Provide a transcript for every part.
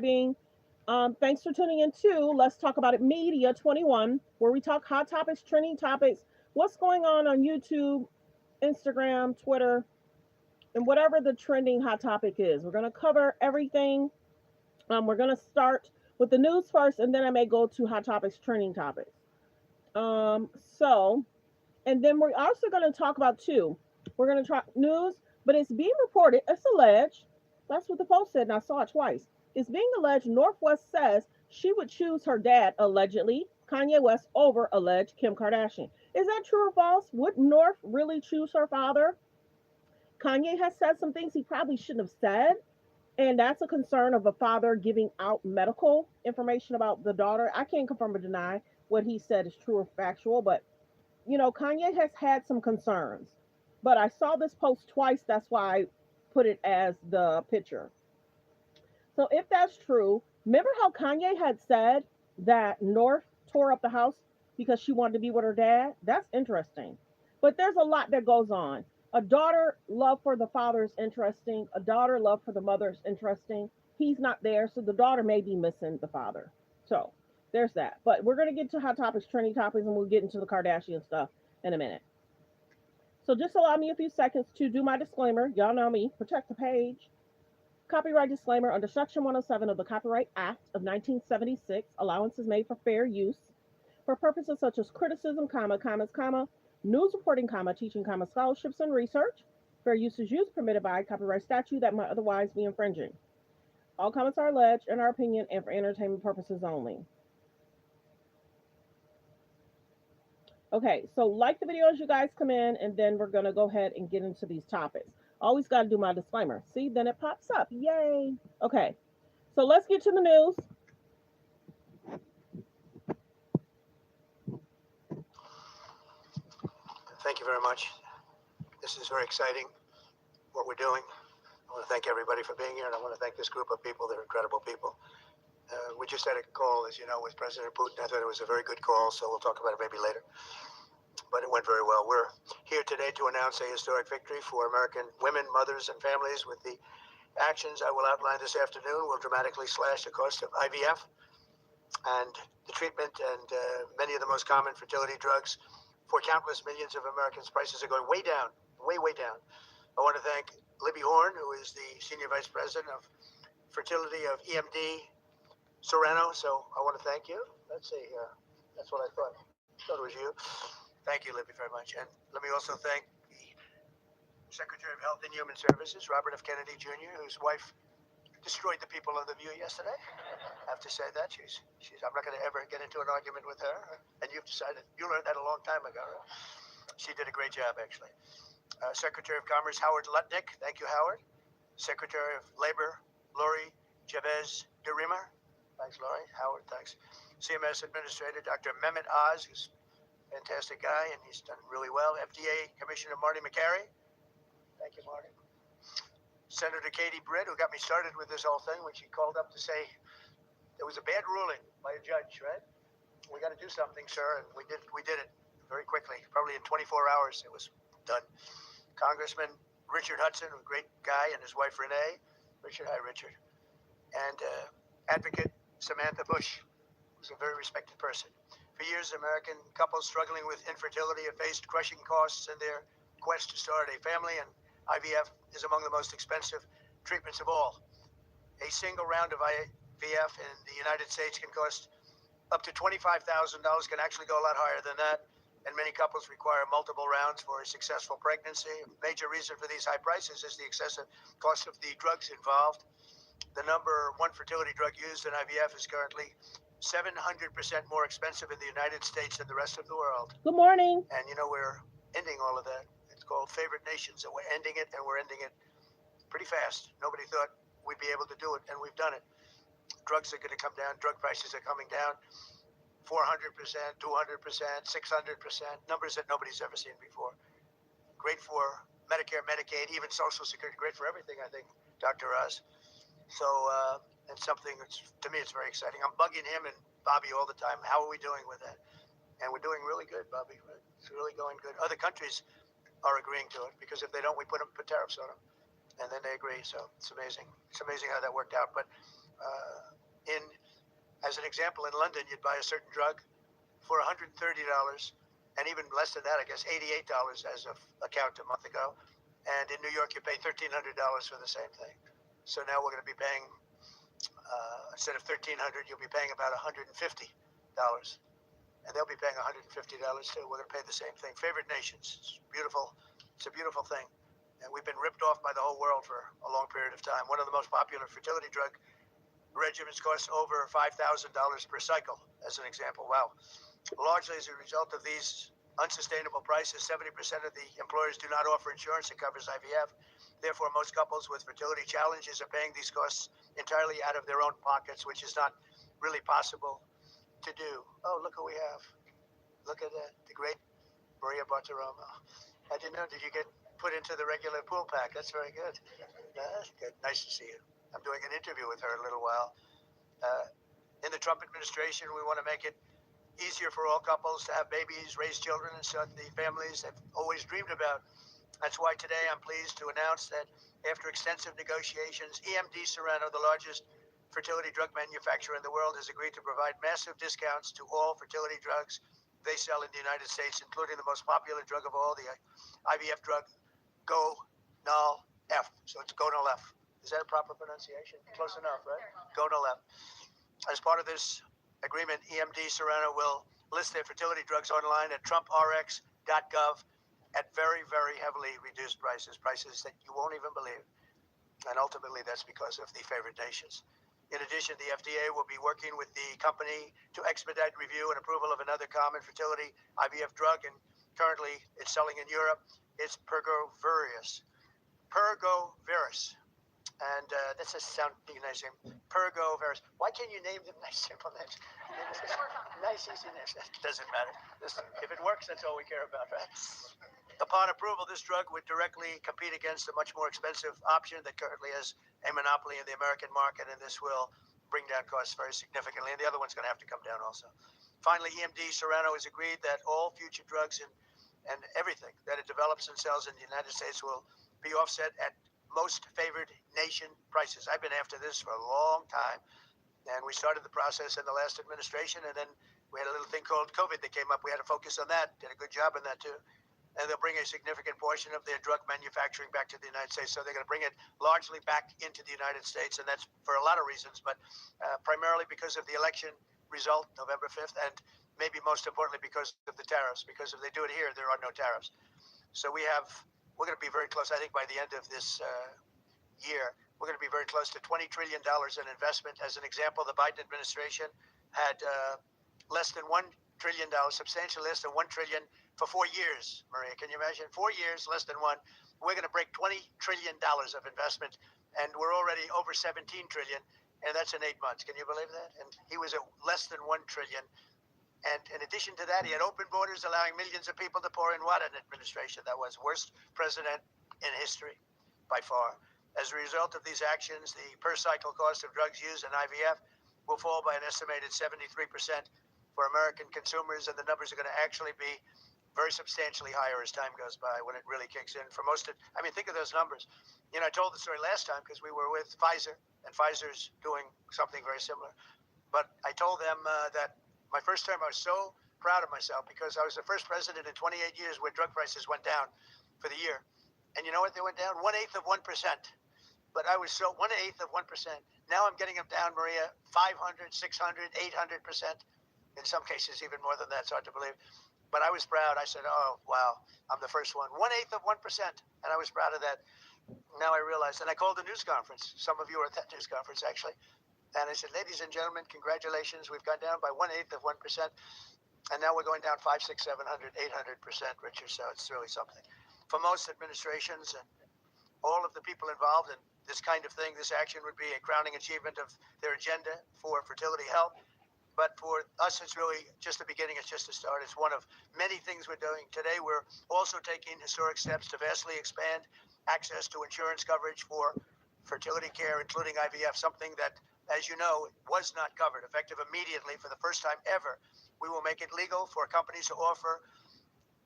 subscribing. Thanks for tuning in to Let's Talk About It Media 21, where we talk hot topics, trending topics, what's going on YouTube, Instagram, Twitter, and whatever the trending hot topic is. We're going to cover everything. We're going to start with the news first, and then I may go to hot topics, trending topics. So, and then we're also going to talk about two. We're going to talk news, but it's being reported, it's alleged. That's what the Post said, and I saw it twice. It's being alleged Northwest says she would choose her dad, allegedly, Kanye West, over alleged Kim Kardashian. Is that true or false? Would North really choose her father? Kanye has said some things he probably shouldn't have said, and that's a concern of a father giving out medical information about the daughter. I can't confirm or deny what he said is true or factual, but Kanye has had some concerns. But I saw this post twice. That's why I put it as the picture. So if that's true, remember how Kanye had said that North tore up the house because she wanted to be with her dad? That's interesting. But there's a lot that goes on. A daughter love for the father is interesting. A daughter love for the mother is interesting. He's not there, so the daughter may be missing the father. So there's that. But we're gonna get to hot topics, trending topics, and we'll get into the Kardashian stuff in a minute. So just allow me a few seconds to do my disclaimer. Y'all know me. Protect the page. Copyright disclaimer under Section 107 of the Copyright Act of 1976, allowance is made for fair use for purposes such as criticism, comments, news reporting, teaching, scholarships, and research. Fair use is used permitted by copyright statute that might otherwise be infringing. All comments are alleged, in our opinion, and for entertainment purposes only. Okay, so like the video as you guys come in, and then we're going to go ahead and get into these topics. Always got to do my disclaimer. See, then it pops up. Yay. Okay, so let's get to the news. Thank you very much. This is very exciting, what we're doing. I want to thank everybody for being here, and I want to thank this group of people. They're incredible people. We just had a call, as you know, with President Putin. I thought it was a very good call, so we'll talk about it maybe later. But it went very well. We're here today to announce a historic victory for American women, mothers, and families. With the actions I will outline this afternoon, will dramatically slash the cost of IVF and the treatment and many of the most common fertility drugs for countless millions of Americans. Prices are going way down, way down. I want to thank Libby Horn, who is the Senior Vice President of Fertility of EMD Serrano. So I want to thank you. Let's see here. That's what I thought. I thought it was you. Thank you, Libby, very much. And let me also thank the Secretary of Health and Human Services, Robert F. Kennedy Jr., whose wife destroyed the people of the View yesterday. I have to say that. I'm not going to ever get into an argument with her. And you've decided, you learned that a long time ago. Right? She did a great job, actually. Secretary of Commerce, Howard Lutnick. Thank you, Howard. Secretary of Labor, Lori Chavez de Rima. Thanks, Lori. Howard, thanks. CMS Administrator, Dr. Mehmet Oz, who's a fantastic guy, and he's done really well. FDA Commissioner Marty McCary. Thank you, Marty. Senator Katie Britt, who got me started with this whole thing when she called up to say there was a bad ruling by a judge, right? We got to do something, sir, and we did it very quickly. Probably in 24 hours it was done. Congressman Richard Hudson, a great guy, and his wife Renee. Richard, hi, Richard. And Advocate Samantha Bush, who's a very respected person. For years, American couples struggling with infertility have faced crushing costs in their quest to start a family, and IVF is among the most expensive treatments of all. A single round of IVF in the United States can cost up to $25,000, can actually go a lot higher than that, and many couples require multiple rounds for a successful pregnancy. A major reason for these high prices is the excessive cost of the drugs involved. The number one fertility drug used in IVF is currently 700% more expensive in the United States than the rest of the world. Good morning. And we're ending all of that. It's called Favored Nations, and we're ending it, and we're ending it pretty fast. Nobody thought we'd be able to do it, and we've done it. Drugs are going to come down. Drug prices are coming down. 400%, 200%, 600%, numbers that nobody's ever seen before. Great for Medicare, Medicaid, even Social Security. Great for everything, I think, Dr. Oz. So it's something that's, to me, it's very exciting. I'm bugging him and Bobby all the time. How are we doing with that? And we're doing really good, Bobby. It's really going good. Other countries are agreeing to it, because if they don't, we put tariffs on them. And then they agree. So it's amazing. It's amazing how that worked out. But In as an example, in London, you'd buy a certain drug for $130, and even less than that, I guess $88 as of a count a month ago. And in New York, you pay $1,300 for the same thing. So now we're going to be paying instead of $1,300, you'll be paying about $150, and they'll be paying $150 too. We're going to pay the same thing. Favored nations. It's beautiful. It's a beautiful thing. And we've been ripped off by the whole world for a long period of time. One of the most popular fertility drug regimens costs over $5,000 per cycle, as an example. Wow. Largely as a result of these unsustainable prices, 70% of the employers do not offer insurance that covers IVF. Therefore, most couples with fertility challenges are paying these costs entirely out of their own pockets, which is not really possible to do. Oh, look who we have. Look at that. The great Maria Bartiromo. I didn't know. Did you get put into the regular pool pack? That's very good. That's good. Nice to see you. I'm doing an interview with her in a little while. In the Trump administration, we want to make it easier for all couples to have babies, raise children, and start the families they've always dreamed about. That's why today I'm pleased to announce that after extensive negotiations, EMD Serrano, the largest fertility drug manufacturer in the world, has agreed to provide massive discounts to all fertility drugs they sell in the United States, including the most popular drug of all, the IVF drug, Gonal-F. So it's Gonal-F. Is that a proper pronunciation? Close enough, right? Gonal-F. As part of this agreement, EMD Serrano will list their fertility drugs online at trumprx.gov at very, very heavily reduced prices that you won't even believe. And ultimately, that's because of the favored nations. In addition, the FDA will be working with the company to expedite review and approval of another common fertility IVF drug, and currently it's selling in Europe. It's Pergoveris. Pergoveris. And that's a sounding nice name. Pergoveris. Why can't you name them nice, simple names? Nice, easy names. It doesn't matter. If it works, that's all we care about, right? Upon approval, this drug would directly compete against a much more expensive option that currently has a monopoly in the American market, and this will bring down costs very significantly. And the other one's going to have to come down also. Finally, EMD Serrano has agreed that all future drugs and everything that it develops and sells in the United States will be offset at most favored nation prices. I've been after this for a long time, and we started the process in the last administration, and then we had a little thing called COVID that came up. We had to focus on that. Did a good job on that too. And they'll bring a significant portion of their drug manufacturing back to the United States. So they're going to bring it largely back into the United States, and that's for a lot of reasons, but primarily because of the election result, November 5th, and maybe most importantly because of the tariffs, because if they do it here, there are no tariffs. So we're going to be very close, I think, by the end of this year, we're going to be very close to $20 trillion in investment. As an example, the Biden administration had less than $1 trillion, substantially less than $1 trillion for 4 years. Maria, can you imagine? 4 years, less than one. We're going to break $20 trillion of investment, and we're already over 17 trillion, and that's in 8 months. Can you believe that? And he was at less than 1 trillion. And in addition to that, he had open borders, allowing millions of people to pour in. What an administration that was. Worst president in history, by far. As a result of these actions, the per-cycle cost of drugs used in IVF will fall by an estimated 73% for American consumers, and the numbers are going to actually be very substantially higher as time goes by when it really kicks in. For most of, I mean, think of those numbers. You know, I told the story last time because we were with Pfizer, and Pfizer's doing something very similar. But I told them that my first term, I was so proud of myself because I was the first president in 28 years where drug prices went down for the year. And you know what? They went down 1/8 of 1%. But I was so 1/8 of 1%. Now I'm getting them down, Maria, 500, 600, 800%. In some cases, even more than that. It's hard to believe. But I was proud. I said, oh, wow, I'm the first one. 1/8 of 1%. And I was proud of that. Now I realized, and I called a news conference. Some of you were at that news conference, actually. And I said, ladies and gentlemen, congratulations. We've gone down by 1/8 of 1%. And now we're going down 500, 600, 700, 800%, Richard. So it's really something. For most administrations and all of the people involved in this kind of thing, this action would be a crowning achievement of their agenda for fertility health. But for us, it's really just the beginning. It's just the start. It's one of many things we're doing. Today, we're also taking historic steps to vastly expand access to insurance coverage for fertility care, including IVF, something that, as you know, was not covered. Effective immediately, for the first time ever, we will make it legal for companies to offer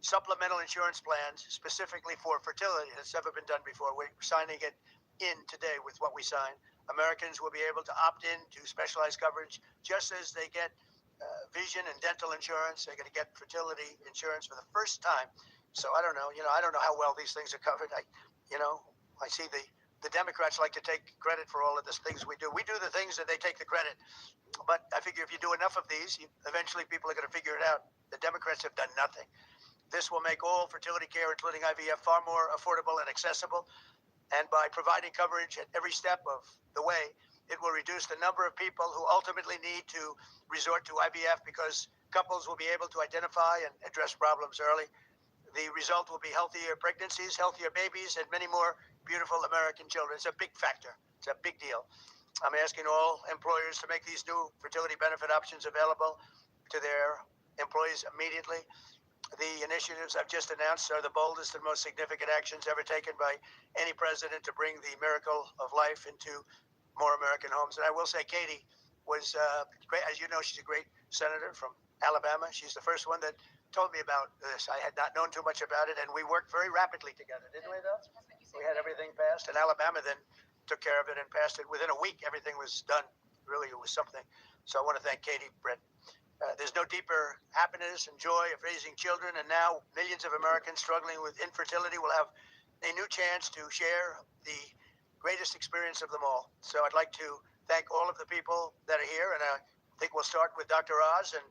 supplemental insurance plans specifically for fertility. That's never been done before. We're signing it in today with what we signed. Americans will be able to opt in to specialized coverage, just as they get vision and dental insurance. They're going to get fertility insurance for the first time. So I don't know. I don't know how well these things are covered. I see the Democrats like to take credit for all of the things we do. We do the things that they take the credit. But I figure if you do enough of these, eventually people are going to figure it out. The Democrats have done nothing. This will make all fertility care, including IVF, far more affordable and accessible. And by providing coverage at every step of the way, it will reduce the number of people who ultimately need to resort to IVF, because couples will be able to identify and address problems early. The result will be healthier pregnancies, healthier babies, and many more beautiful American children. It's a big factor. It's a big deal. I'm asking all employers to make these new fertility benefit options available to their employees immediately. The initiatives I've just announced are the boldest and most significant actions ever taken by any president to bring the miracle of life into more American homes. And I will say Katie was great. As you know, she's a great senator from Alabama. She's the first one that told me about this. I had not known too much about it, and we worked very rapidly together, didn't we, though? We had everything passed, and Alabama then took care of it and passed it. Within a week, everything was done. Really, it was something. So I want to thank Katie, Brett. There's no deeper happiness and joy of raising children, and now millions of Americans struggling with infertility will have a new chance to share the greatest experience of them all. So I'd like to thank all of the people that are here, and I think we'll start with Dr. Oz and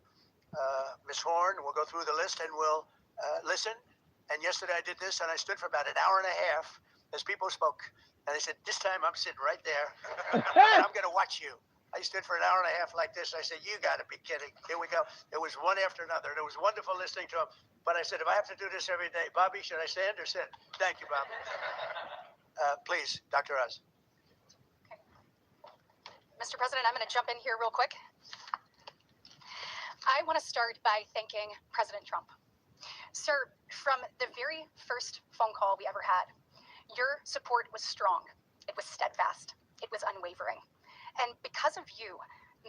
Ms. Horn. We'll go through the list and we'll listen. And yesterday I did this, and I stood for about an hour and a half as people spoke. And I said, this time I'm sitting right there, and I'm going to watch you. I stood for an hour and a half like this. I said, you got to be kidding. Here we go. It was one after another, and it was wonderful listening to them. But I said, if I have to do this every day, Bobby, should I stand or sit? Thank you, Bobby. Please, Dr. Oz. Okay. Mr. President, I'm going to jump in here real quick. I want to start by thanking President Trump. Sir, from the very first phone call we ever had, your support was strong. It was steadfast. It was unwavering. And because of you,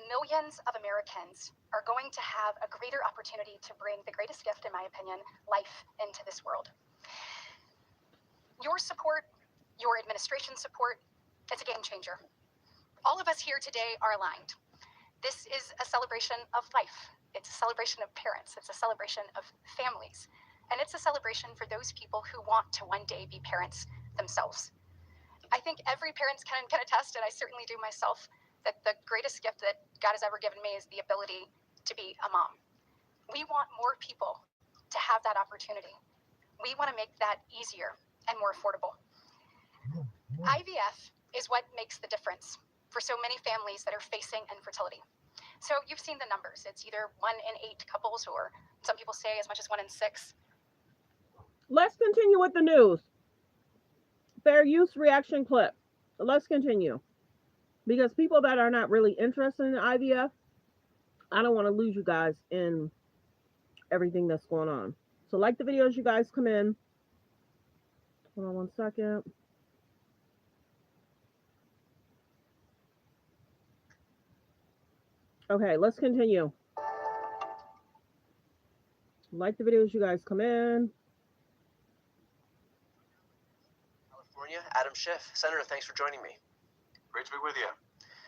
millions of Americans are going to have a greater opportunity to bring the greatest gift, in my opinion, life into this world. Your support, your administration support, it's a game changer. All of us here today are aligned. This is a celebration of life. It's a celebration of parents. It's a celebration of families. And it's a celebration for those people who want to one day be parents themselves. I think every parent can attest, and I certainly do myself, that the greatest gift that God has ever given me is the ability to be a mom. We want more people to have that opportunity. We want to make that easier and more affordable. IVF is what makes the difference for so many families that are facing infertility. So you've seen the numbers. It's either 1 in 8 couples, or some people say as much as 1 in 6. Let's continue with the news. Fair use reaction clip. Let's continue. Because people that are not really interested in IVF, I don't want to lose you guys in everything that's going on. So like the videos, you guys come in. Hold on one second. Okay, let's continue. Like the videos, you guys come in. California, Adam Schiff. Senator, thanks for joining me. Great to be with you.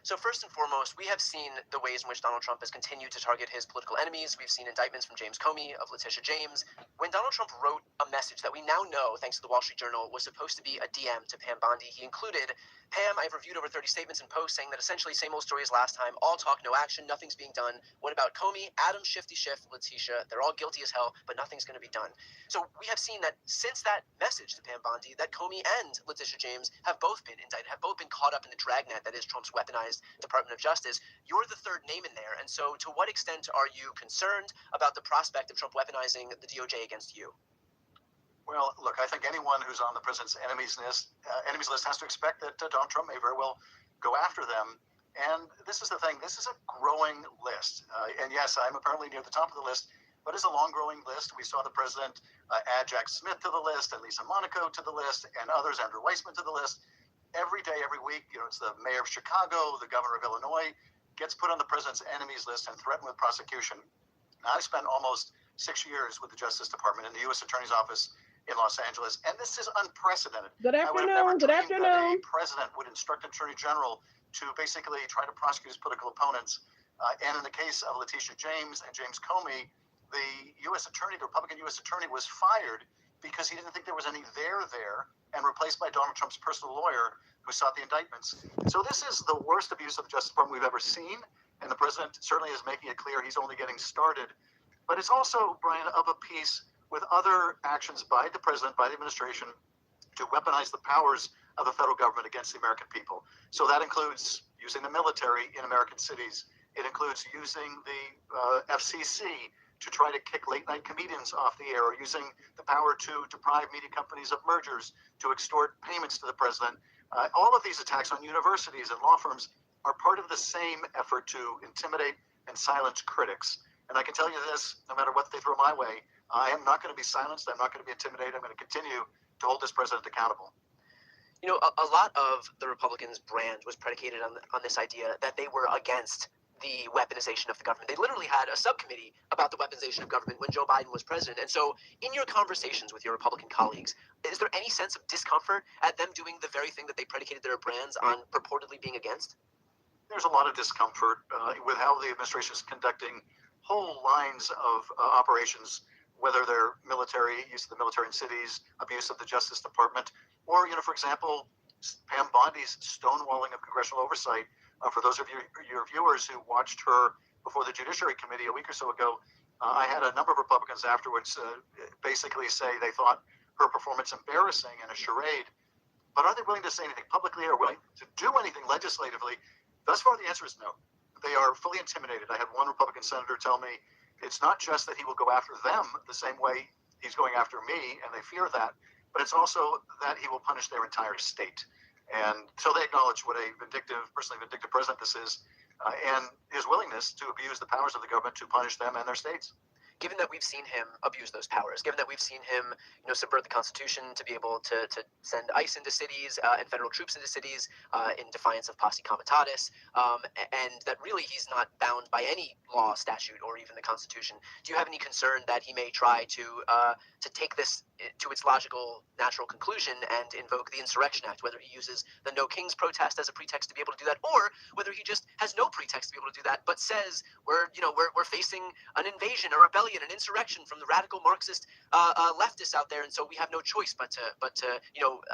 So first and foremost, we have seen the ways in which Donald Trump has continued to target his political enemies. We've seen indictments from James Comey, of Letitia James. When Donald Trump wrote a message that we now know, thanks to the Wall Street Journal, was supposed to be a DM to Pam Bondi, he included, Pam, I've reviewed over 30 statements and posts saying that essentially same old story as last time, all talk, no action, nothing's being done. What about Comey, Adam, Shifty Schiff, Letitia? They're all guilty as hell, but nothing's going to be done. So we have seen that since that message to Pam Bondi, that Comey and Letitia James have both been indicted, have both been caught up in the dragnet that is Trump's weaponized Department of Justice. You're the third name in there, and so to what extent are you concerned about the prospect of Trump weaponizing the DOJ against you? Well, look, I think anyone who's on the president's enemies list has to expect that Donald Trump may very well go after them. And this is the thing. This is a growing list. And yes, I'm apparently near the top of the list, but it's a long growing list. We saw the president add Jack Smith to the list and Lisa Monaco to the list and others, Andrew Weissman to the list. Every day, every week, it's the mayor of Chicago, the governor of Illinois, gets put on the president's enemies list and threatened with prosecution. Now, I spent almost 6 years with the Justice Department in the U.S. Attorney's Office in Los Angeles, and this is unprecedented. Good afternoon. Good afternoon. That a president would instruct an attorney general to basically try to prosecute his political opponents. And in the case of Letitia James and James Comey, the U.S. attorney, the Republican U.S. attorney, was fired because he didn't think there was any there and replaced by Donald Trump's personal lawyer who sought the indictments. So this is the worst abuse of the Justice Department we've ever seen. And the president certainly is making it clear he's only getting started. But it's also, Brian, of a piece with other actions by the president, by the administration, to weaponize the powers of the federal government against the American people. So that includes using the military in American cities. It includes using the FCC to try to kick late-night comedians off the air, or using the power to deprive media companies of mergers, to extort payments to the president. All of these attacks on universities and law firms are part of the same effort to intimidate and silence critics. And I can tell you this, no matter what they throw my way, I am not going to be silenced. I'm not going to be intimidated. I'm going to continue to hold this president accountable. You know, a lot of the Republicans' brand was predicated on this idea that they were against the weaponization of the government. They literally had a subcommittee about the weaponization of government when Joe Biden was president. And so in your conversations with your Republican colleagues, is there any sense of discomfort at them doing the very thing that they predicated their brands on purportedly being against? There's a lot of discomfort with how the administration is conducting whole lines of operations, whether they're military, use of the military in cities, abuse of the Justice Department, or, for example, Pam Bondi's stonewalling of congressional oversight. For those of your viewers who watched her before the Judiciary Committee a week or so ago, I had a number of Republicans afterwards basically say they thought her performance embarrassing and a charade. But are they willing to say anything publicly or willing to do anything legislatively? Thus far, the answer is no. They are fully intimidated. I had one Republican senator tell me it's not just that he will go after them the same way he's going after me, and they fear that, but it's also that he will punish their entire state. And so they acknowledge what a personally vindictive president this is, and his willingness to abuse the powers of the government to punish them and their states. Given that we've seen him abuse those powers, given that we've seen him, subvert the Constitution to be able to send ICE into cities and federal troops into cities in defiance of posse comitatus, and that really he's not bound by any law, statute, or even the Constitution, do you have any concern that he may try to take this to its logical, natural conclusion and invoke the Insurrection Act, whether he uses the No Kings protest as a pretext to be able to do that, or whether he just has no pretext to be able to do that, but says we're facing an invasion, a rebellion, an insurrection from the radical Marxist leftists out there, and so we have no choice but to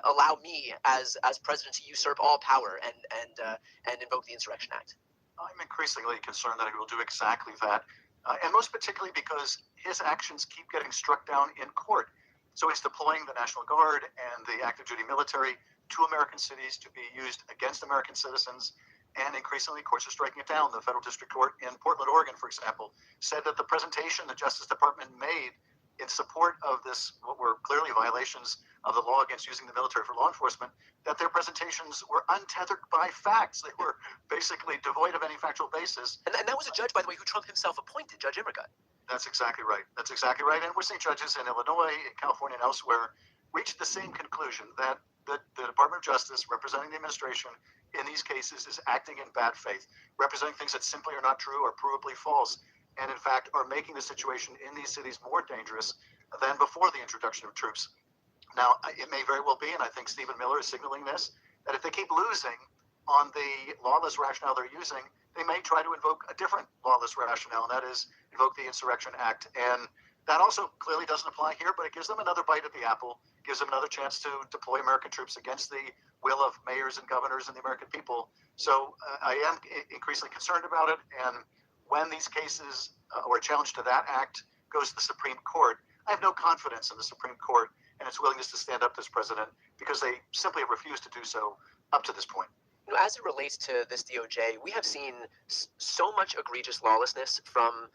allow me as president to usurp all power and invoke the Insurrection Act. I'm increasingly concerned that he will do exactly that, and most particularly because his actions keep getting struck down in court. So he's deploying the National Guard and the active duty military to American cities to be used against American citizens. And increasingly, courts are striking it down. The federal district court in Portland, Oregon, for example, said that the presentation the Justice Department made in support of this, what were clearly violations of the law against using the military for law enforcement, that their presentations were untethered by facts. They were basically devoid of any factual basis. And that was a judge, by the way, who Trump himself appointed, Judge Immergut. That's exactly right. That's exactly right. And we're seeing judges in Illinois, in California, and elsewhere reach the same conclusion that the Department of Justice, representing the administration in these cases, is acting in bad faith, representing things that simply are not true or provably false, and in fact are making the situation in these cities more dangerous than before the introduction of troops. Now, it may very well be, and I think Stephen Miller is signaling this, that if they keep losing on the lawless rationale they're using, they may try to invoke a different lawless rationale, and that is invoke the Insurrection Act. And that also clearly doesn't apply here, but it gives them another bite at the apple, gives them another chance to deploy American troops against the will of mayors and governors and the American people. So I am increasingly concerned about it. And when these cases or a challenge to that act goes to the Supreme Court, I have no confidence in the Supreme Court and its willingness to stand up to this president, because they simply have refused to do so up to this point. As it relates to this DOJ, we have seen so much egregious lawlessness from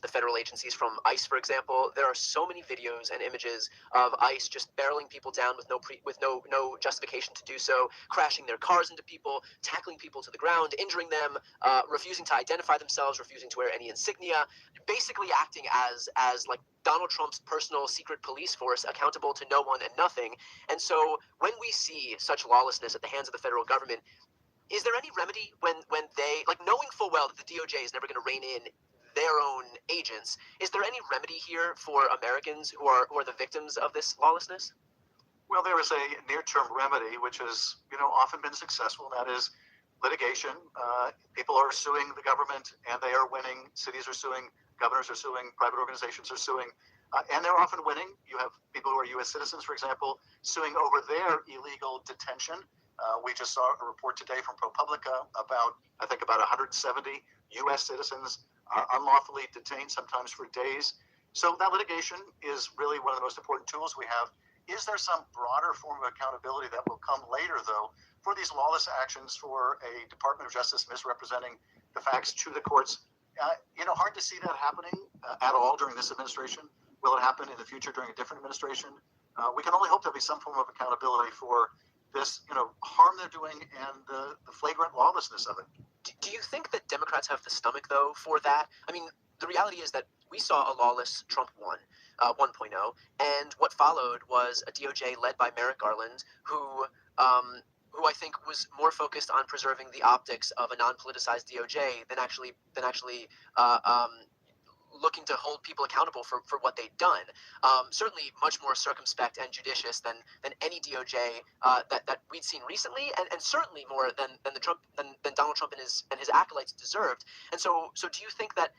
the federal agencies, from ICE, for example. There are so many videos and images of ICE just barreling people down with no justification to do so, crashing their cars into people, tackling people to the ground, injuring them, refusing to identify themselves, refusing to wear any insignia, basically acting as like Donald Trump's personal secret police force, accountable to no one and nothing. And so when we see such lawlessness at the hands of the federal government, is there any remedy when they, like, knowing full well that the DOJ is never going to rein in their own agents, is there any remedy here for Americans who are the victims of this lawlessness? Well, there is a near-term remedy which has often been successful, and that is litigation. People are suing the government, and they are winning. Cities are suing, governors are suing, private organizations are suing, and they're often winning. You have people who are U.S. citizens, for example, suing over their illegal detention. We just saw a report today from ProPublica about, I think, about 170 U.S. citizens unlawfully detained, sometimes for days. So that litigation is really one of the most important tools we have. Is there some broader form of accountability that will come later, though, for these lawless actions, for a Department of Justice misrepresenting the facts to the courts? Hard to see that happening at all during this administration. Will it happen in the future during a different administration? We can only hope there'll be some form of accountability for this, harm they're doing and the flagrant lawlessness of it. Do you think that Democrats have the stomach, though, for that? I mean, the reality is that we saw a lawless Trump 1.0, and what followed was a DOJ led by Merrick Garland, who I think was more focused on preserving the optics of a non-politicized DOJ than actually looking to hold people accountable for what they'd done. Certainly much more circumspect and judicious than any DOJ that we'd seen recently, and certainly more than Donald Trump and his acolytes deserved. And so do you think that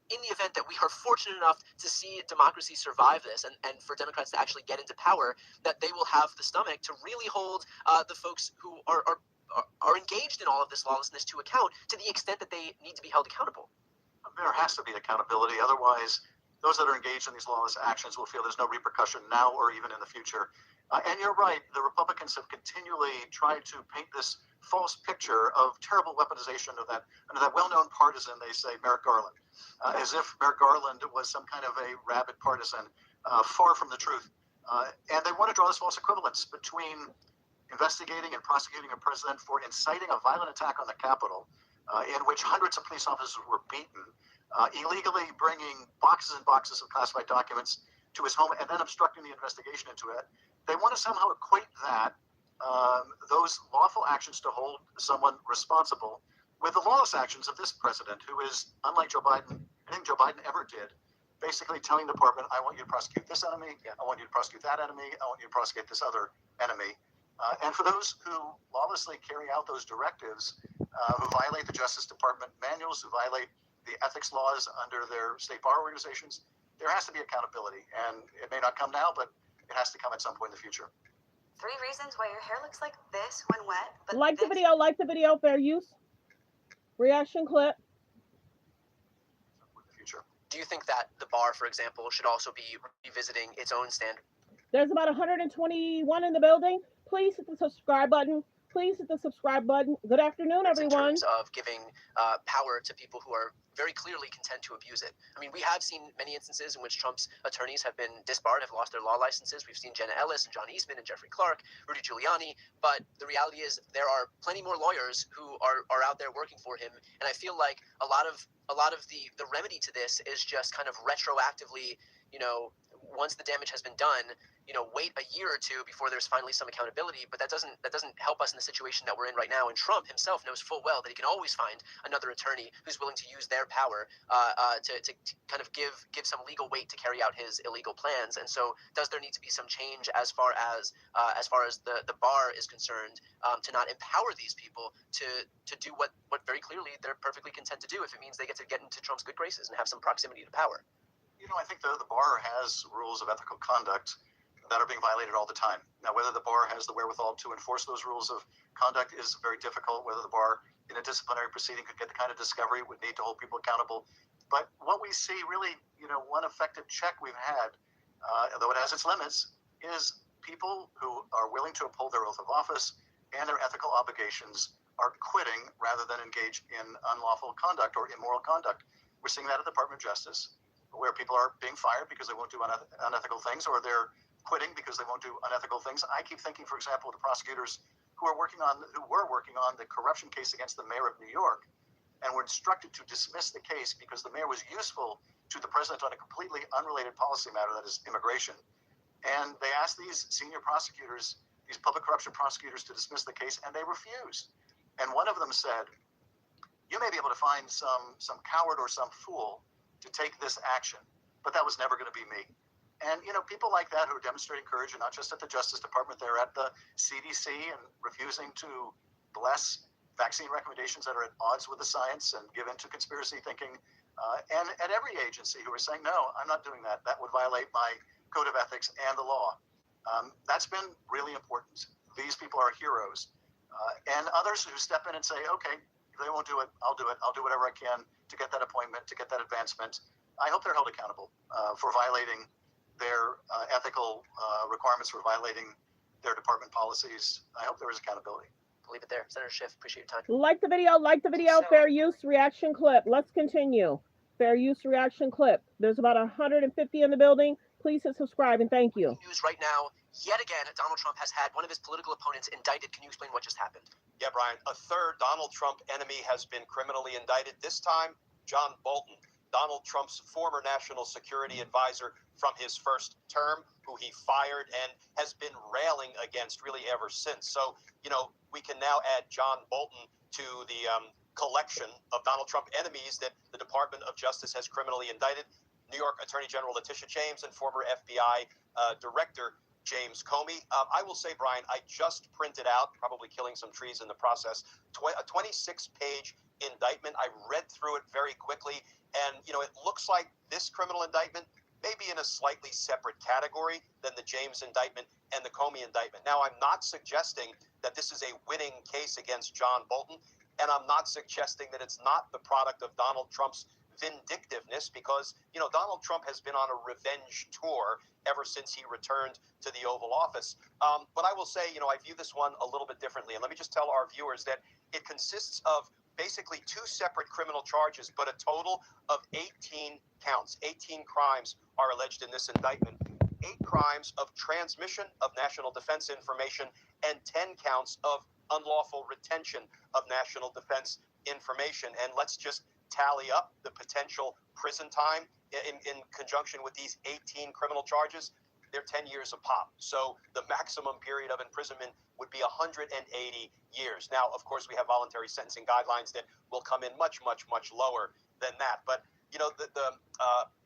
in the event that we are fortunate enough to see democracy survive this, and for Democrats to actually get into power, that they will have the stomach to really hold the folks who are engaged in all of this lawlessness to account, to the extent that they need to be held accountable? There has to be accountability. Otherwise, those that are engaged in these lawless actions will feel there's no repercussion now or even in the future. And you're right, the Republicans have continually tried to paint this false picture of terrible weaponization of that well-known partisan, they say, Merrick Garland, as if Merrick Garland was some kind of a rabid partisan, far from the truth. And they want to draw this false equivalence between investigating and prosecuting a president for inciting a violent attack on the Capitol, in which hundreds of police officers were beaten, illegally bringing boxes and boxes of classified documents to his home, and then obstructing the investigation into it. They want to somehow equate that, those lawful actions to hold someone responsible, with the lawless actions of this president, who is, unlike Joe Biden, anything Joe Biden ever did, basically telling the department, I want you to prosecute this enemy, I want you to prosecute that enemy, I want you to prosecute this other enemy. And for those who lawlessly carry out those directives, who violate the Justice Department manuals, who violate the ethics laws under their state bar organizations, there has to be accountability. And it may not come now, but it has to come at some point in the future. 3 reasons why your hair looks like this when wet. But like the video, fair use. Reaction clip. In the future. Do you think that the bar, for example, should also be revisiting its own standard? There's about 121 in the building. Please hit the subscribe button. Please hit the subscribe button. Good afternoon, everyone. In terms of giving power to people who are very clearly content to abuse it. I mean, we have seen many instances in which Trump's attorneys have been disbarred, have lost their law licenses. We've seen Jenna Ellis and John Eastman and Jeffrey Clark, Rudy Giuliani. But the reality is there are plenty more lawyers who are out there working for him. And I feel like a lot of the remedy to this is just kind of retroactively, once the damage has been done, wait a year or two before there's finally some accountability. But that doesn't help us in the situation that we're in right now. And Trump himself knows full well that he can always find another attorney who's willing to use their power to kind of give some legal weight to carry out his illegal plans. And so, does there need to be some change as far as the bar is concerned, to not empower these people to do what very clearly they're perfectly content to do if it means they get into Trump's good graces and have some proximity to power? I think the bar has rules of ethical conduct that are being violated all the time. Now, whether the bar has the wherewithal to enforce those rules of conduct is very difficult. Whether the bar in a disciplinary proceeding could get the kind of discovery it would need to hold people accountable. But what we see really, one effective check we've had, though it has its limits, is people who are willing to uphold their oath of office and their ethical obligations are quitting rather than engage in unlawful conduct or immoral conduct. We're seeing that at the Department of Justice, where people are being fired because they won't do unethical things, or they're quitting because they won't do unethical things. I keep thinking, for example, of the prosecutors who were working on the corruption case against the mayor of New York, and were instructed to dismiss the case because the mayor was useful to the president on a completely unrelated policy matter, that is immigration. And they asked these senior prosecutors, these public corruption prosecutors, to dismiss the case, and they refused. And one of them said, you may be able to find some coward or some fool to take this action, but that was never going to be me. And, people like that who are demonstrating courage, and not just at the Justice Department, they're at the CDC and refusing to bless vaccine recommendations that are at odds with the science and give into conspiracy thinking. And at every agency who are saying, no, I'm not doing that. That would violate my code of ethics and the law. That's been really important. These people are heroes. And others who step in and say, okay, if they won't do it, I'll do it. I'll do whatever I can to get that appointment, to get that advancement. I hope they're held accountable for violating their ethical requirements, for violating their department policies. I hope there is accountability. I'll leave it there. Senator Schiff, appreciate your time. Like the video, fair use reaction clip. Let's continue. Fair use reaction clip. There's about 150 in the building. Please hit subscribe and thank you. News right now. Yet again, Donald Trump has had one of his political opponents indicted. Can you explain what just happened? Yeah, Brian, a third Donald Trump enemy has been criminally indicted. This time, John Bolton, Donald Trump's former national security advisor from his first term, who he fired and has been railing against really ever since. So, we can now add John Bolton to the collection of Donald Trump enemies that the Department of Justice has criminally indicted. New York Attorney General Letitia James and former FBI Director James Comey. I will say, Brian, I just printed out, probably killing some trees in the process, a 26-page indictment. I read through it very quickly, and, it looks like this criminal indictment may be in a slightly separate category than the James indictment and the Comey indictment. Now, I'm not suggesting that this is a winning case against John Bolton, and I'm not suggesting that it's not the product of Donald Trump's vindictiveness, because, Donald Trump has been on a revenge tour ever since he returned to the Oval Office. But I will say, I view this one a little bit differently. And let me just tell our viewers that it consists of basically two separate criminal charges, but a total of 18 counts. 18 crimes are alleged in this indictment. 8 crimes of transmission of national defense information and 10 counts of unlawful retention of national defense information. And let's just tally up the potential prison time in conjunction with these 18 criminal charges. They're 10 years a pop. So the maximum period of imprisonment would be 180 years. Now, of course, we have voluntary sentencing guidelines that will come in much, much, much lower than that. But,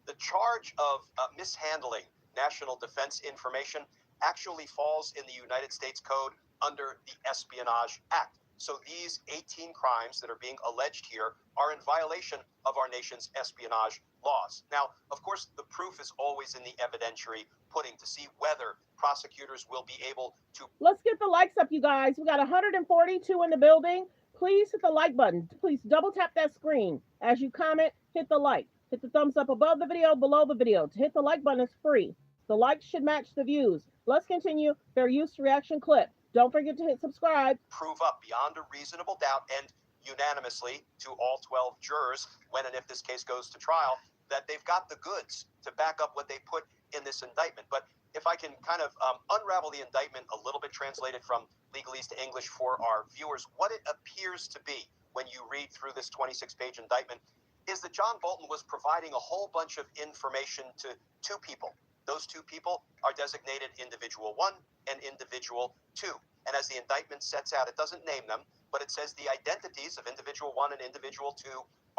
the charge of mishandling national defense information actually falls in the United States Code under the Espionage Act. So these 18 crimes that are being alleged here are in violation of our nation's espionage laws. Now, of course, the proof is always in the evidentiary pudding to see whether prosecutors will be able to. Let's get the likes up, you guys. We got 142 in the building. Please hit the like button. Please double tap that screen. As you comment, hit the like. Hit the thumbs up above the video, below the video. To hit the like button is free. The likes should match the views. Let's continue. Fair use reaction clip. Don't forget to hit subscribe. Prove up beyond a reasonable doubt and unanimously to all 12 jurors, when and if this case goes to trial, that they've got the goods to back up what they put in this indictment. But if I can kind of unravel the indictment a little bit, translated from legalese to English for our viewers, what it appears to be when you read through this 26-page indictment is that John Bolton was providing a whole bunch of information to 2 people. Those 2 people are designated Individual 1 and Individual 2. And as the indictment sets out, it doesn't name them, but it says the identities of Individual 1 and Individual 2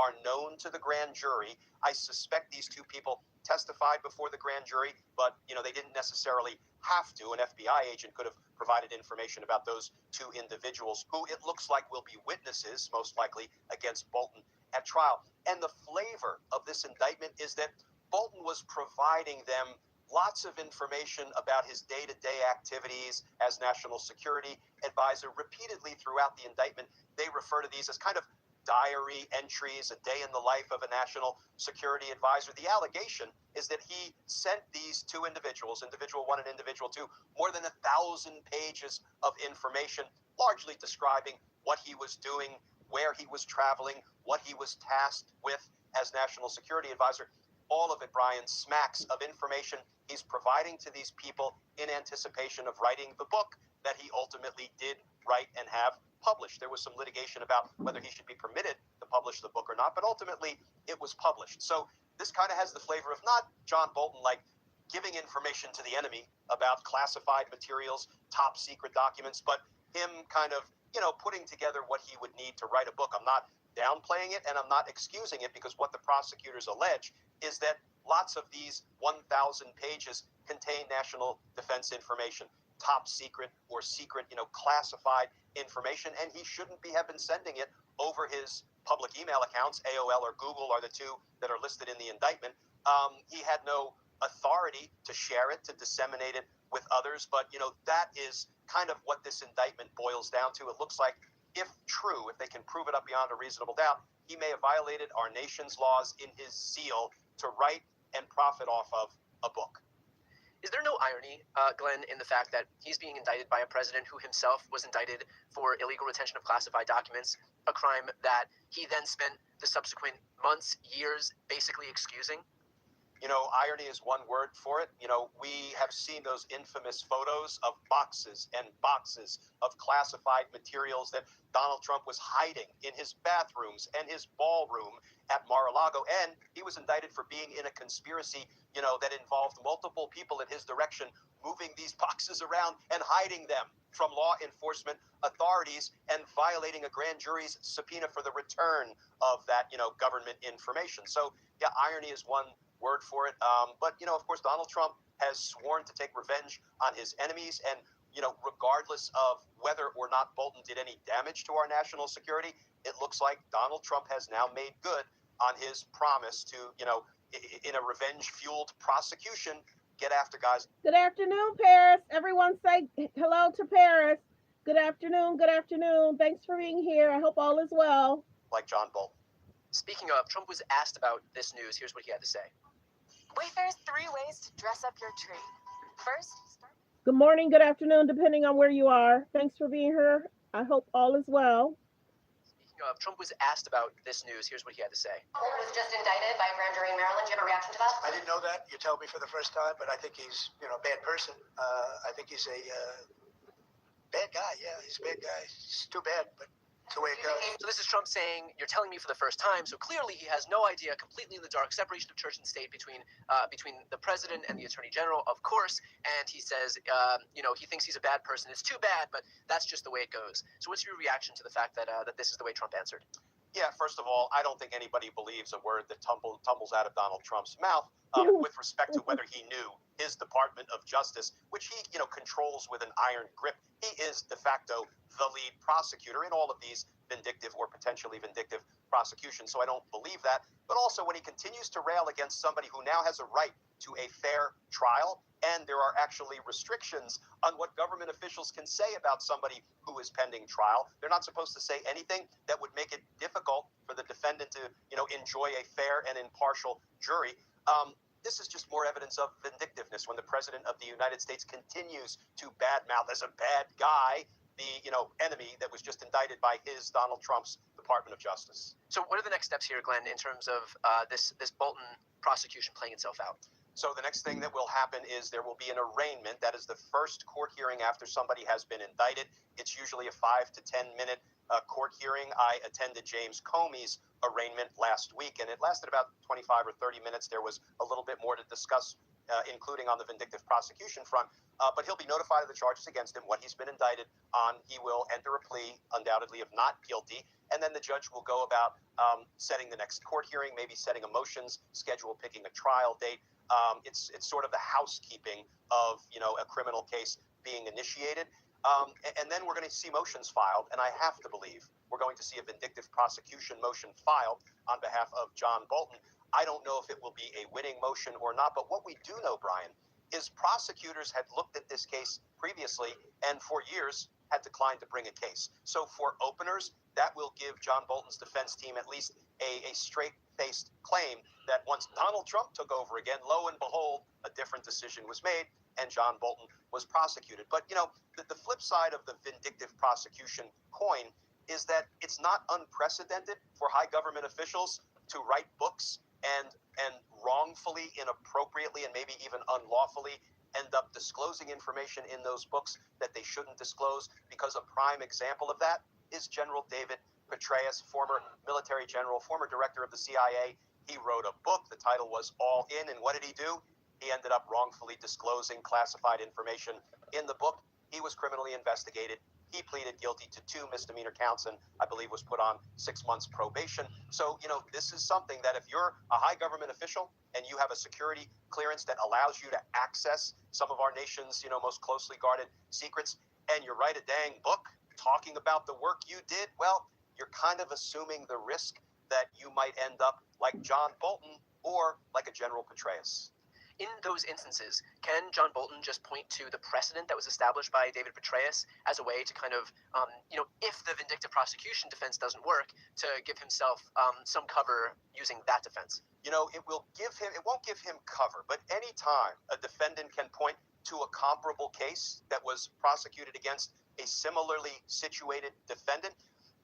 are known to the grand jury. I suspect these 2 people testified before the grand jury, but they didn't necessarily have to. An FBI agent could have provided information about those 2 individuals, who it looks like will be witnesses, most likely, against Bolton at trial. And the flavor of this indictment is that Bolton was providing them lots of information about his day-to-day activities as national security advisor. Repeatedly throughout the indictment, they refer to these as kind of diary entries, a day in the life of a national security advisor. The allegation is that he sent these 2 individuals, Individual 1 and Individual 2, more than 1,000 pages of information, largely describing what he was doing, where he was traveling, what he was tasked with as national security advisor. All of it, Brian, smacks of information he's providing to these people in anticipation of writing the book that he ultimately did write and have published. There was some litigation about whether he should be permitted to publish the book or not, but ultimately it was published. So this kind of has the flavor of not John Bolton giving information to the enemy about classified materials, top secret documents, but him kind of, putting together what he would need to write a book. I'm not downplaying it and I'm not excusing it, because what the prosecutors allege is that lots of these 1,000 pages contain national defense information, top secret or secret, classified information, and he shouldn't have been sending it over his public email accounts. AOL or Google are the two that are listed in the indictment. He had no authority to share it, to disseminate it with others. But, that is kind of what this indictment boils down to. It looks like, if true, if they can prove it up beyond a reasonable doubt, he may have violated our nation's laws in his zeal to write and profit off of a book. Is there no irony, Glenn, in the fact that he's being indicted by a president who himself was indicted for illegal retention of classified documents, a crime that he then spent the subsequent months, years, basically excusing? Irony is one word for it. We have seen those infamous photos of boxes and boxes of classified materials that Donald Trump was hiding in his bathrooms and his ballroom at Mar-a-Lago. And he was indicted for being in a conspiracy, that involved multiple people in his direction, moving these boxes around and hiding them from law enforcement authorities and violating a grand jury's subpoena for the return of that, government information. So, yeah, irony is one word for it. But, of course, Donald Trump has sworn to take revenge on his enemies. And, regardless of whether or not Bolton did any damage to our national security, it looks like Donald Trump has now made good on his promise to, in a revenge-fueled prosecution, get after guys. Good afternoon, Paris. Everyone say hello to Paris. Good afternoon. Good afternoon. Thanks for being here. I hope all is well. Like John Bolton. Speaking of, Trump was asked about this news. Here's what he had to say. Wayfarers 3 ways to dress up your tree. First, start. Good morning, good afternoon, depending on where you are. Thanks for being here. I hope all is well. Speaking of, Trump was asked about this news. Here's what he had to say. Bolton was just indicted by a grand jury in Maryland. Do you have a reaction to that? I didn't know that. You tell me for the first time, but I think he's, a bad person. I think he's a bad guy. Yeah, he's a bad guy. It's too bad, but it's the way it goes. So this is Trump saying, you're telling me for the first time. So clearly he has no idea, completely in the dark, separation of church and state between the president and the attorney general, of course. And he says, he thinks he's a bad person. It's too bad, but that's just the way it goes. So what's your reaction to the fact that that this is the way Trump answered? Yeah, first of all, I don't think anybody believes a word that tumbles out of Donald Trump's mouth with respect to whether he knew his Department of Justice, which he, controls with an iron grip. He is de facto the lead prosecutor in all of these vindictive or potentially vindictive prosecutions. So I don't believe that. But also when he continues to rail against somebody who now has a right to a fair trial, and there are actually restrictions on what government officials can say about somebody who is pending trial. They're not supposed to say anything that would make it difficult for the defendant to, enjoy a fair and impartial jury. This is just more evidence of vindictiveness when the president of the United States continues to badmouth as a bad guy the, enemy that was just indicted by Donald Trump's Department of Justice. So what are the next steps here, Glenn, in terms of this Bolton prosecution playing itself out? So the next thing that will happen is there will be an arraignment. That is the first court hearing after somebody has been indicted. It's usually a 5 to 10 minute court hearing. I attended James Comey's arraignment last week, and it lasted about 25 or 30 minutes. There was a little bit more to discuss, including on the vindictive prosecution front. But he'll be notified of the charges against him, what he's been indicted on. He will enter a plea, undoubtedly, of not guilty. And then the judge will go about setting the next court hearing, maybe setting a motions schedule, picking a trial date. It's sort of the housekeeping of, a criminal case being initiated. And then we're going to see motions filed. And I have to believe we're going to see a vindictive prosecution motion filed on behalf of John Bolton. I don't know if it will be a winning motion or not. But what we do know, Brian, is prosecutors had looked at this case previously and for years had declined to bring a case. So for openers, that will give John Bolton's defense team at least a straight-faced claim that once Donald Trump took over again, lo and behold, a different decision was made and John Bolton was prosecuted. But, the flip side of the vindictive prosecution coin is that it's not unprecedented for high government officials to write books and wrongfully, inappropriately, and maybe even unlawfully end up disclosing information in those books that they shouldn't disclose, because a prime example of that is General David Petraeus, former military general, former director of the CIA. He wrote a book. The title was All In. And what did he do? He ended up wrongfully disclosing classified information in the book. He was criminally investigated. He pleaded guilty to 2 misdemeanor counts and I believe was put on 6 months probation. So, this is something that if you're a high government official and you have a security clearance that allows you to access some of our nation's, most closely guarded secrets, and you write a dang book talking about the work you did, well, you're kind of assuming the risk that you might end up like John Bolton or like a General Petraeus. In those instances, can John Bolton just point to the precedent that was established by David Petraeus as a way to kind of, if the vindictive prosecution defense doesn't work, to give himself some cover using that defense? It won't give him cover, but anytime a defendant can point to a comparable case that was prosecuted against a similarly situated defendant,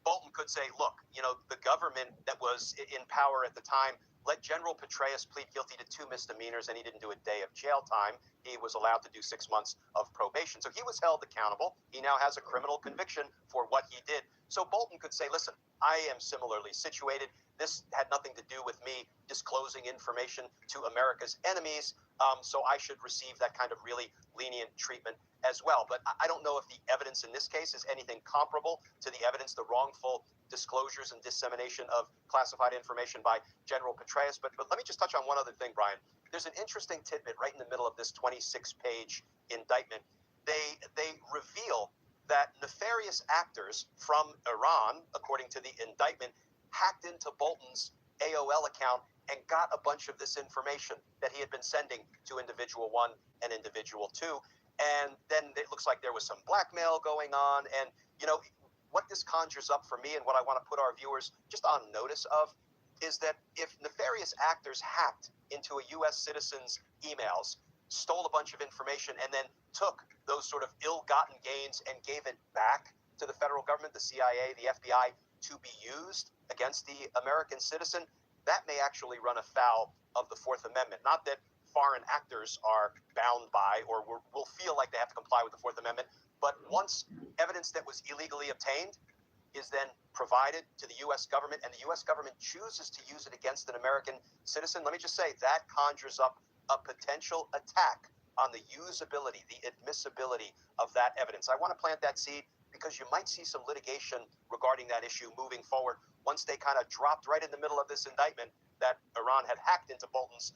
Bolton could say, look, the government that was in power at the time let General Petraeus plead guilty to 2 misdemeanors, and he didn't do a day of jail time. He was allowed to do 6 months of probation. So he was held accountable. He now has a criminal conviction for what he did. So Bolton could say, listen, I am similarly situated. This had nothing to do with me disclosing information to America's enemies, so I should receive that kind of really lenient treatment as well. But I don't know if the evidence in this case is anything comparable to the evidence, the wrongful disclosures and dissemination of classified information by General Petraeus. But let me just touch on one other thing, Brian. There's an interesting tidbit right in the middle of this 26-page indictment. They reveal that nefarious actors from Iran, according to the indictment, hacked into Bolton's AOL account and got a bunch of this information that he had been sending to individual 1 and individual 2. And then it looks like there was some blackmail going on. And, what this conjures up for me, and what I want to put our viewers just on notice of, is that if nefarious actors hacked into a U.S. citizen's emails, stole a bunch of information, and then took those sort of ill-gotten gains and gave it back to the federal government, the CIA, the FBI, to be used against the American citizen, that may actually run afoul of the Fourth Amendment. Not that foreign actors are bound by or will feel like they have to comply with the Fourth Amendment, but once evidence that was illegally obtained is then provided to the U.S. government, and the U.S. government chooses to use it against an American citizen, let me just say that conjures up a potential attack on the usability, the admissibility of that evidence. I want to plant that seed because you might see some litigation regarding that issue moving forward once they kind of dropped right in the middle of this indictment that Iran had hacked into Bolton's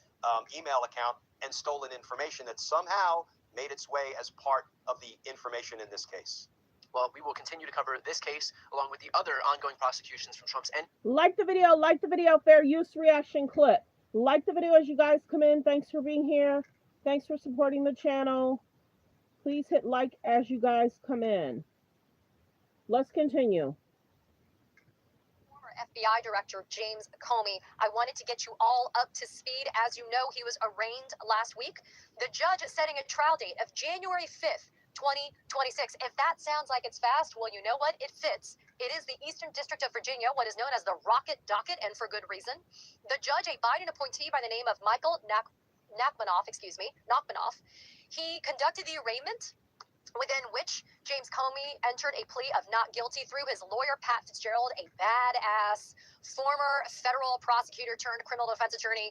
email account and stolen information that somehow made its way as part of the information in this case. Well, we will continue to cover this case along with the other ongoing prosecutions from Trump's end. Like the video, fair use reaction clip. Like the video as you guys come in. Thanks for being here. Thanks for supporting the channel. Please hit like as you guys come in. Let's continue. FBI Director James Comey. I wanted to get you all up to speed. As you know, he was arraigned last week. The judge is setting a trial date of January 5th, 2026. If that sounds like it's fast, well, you know what? It fits. It is the Eastern District of Virginia, what is known as the Rocket Docket, and for good reason. The judge, a Biden appointee by the name of Michael Nachmanoff, he conducted the arraignment, within which James Comey entered a plea of not guilty through his lawyer, Pat Fitzgerald, a badass former federal prosecutor turned criminal defense attorney.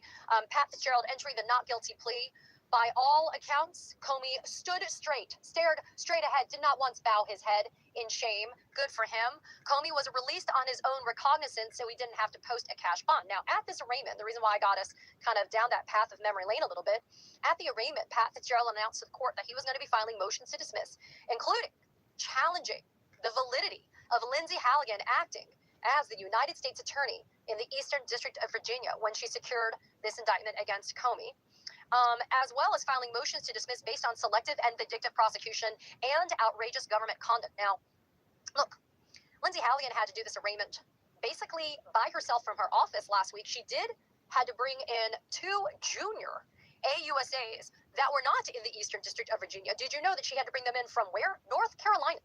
Pat Fitzgerald entering the not guilty plea. By all accounts, Comey stood straight, stared straight ahead, did not once bow his head in shame. Good for him. Comey was released on his own recognizance, so he didn't have to post a cash bond. Now, at this arraignment, the reason why I got us kind of down that path of memory lane a little bit, at the arraignment, Pat Fitzgerald announced to the court that he was going to be filing motions to dismiss, including challenging the validity of Lindsay Halligan acting as the United States Attorney in the Eastern District of Virginia when she secured this indictment against Comey. As well as filing motions to dismiss based on selective and vindictive prosecution and outrageous government conduct. Now, look, Lindsay Halligan had to do this arraignment basically by herself from her office last week. She had to bring in 2 junior AUSAs that were not in the Eastern District of Virginia. Did you know that she had to bring them in from where? North Carolina.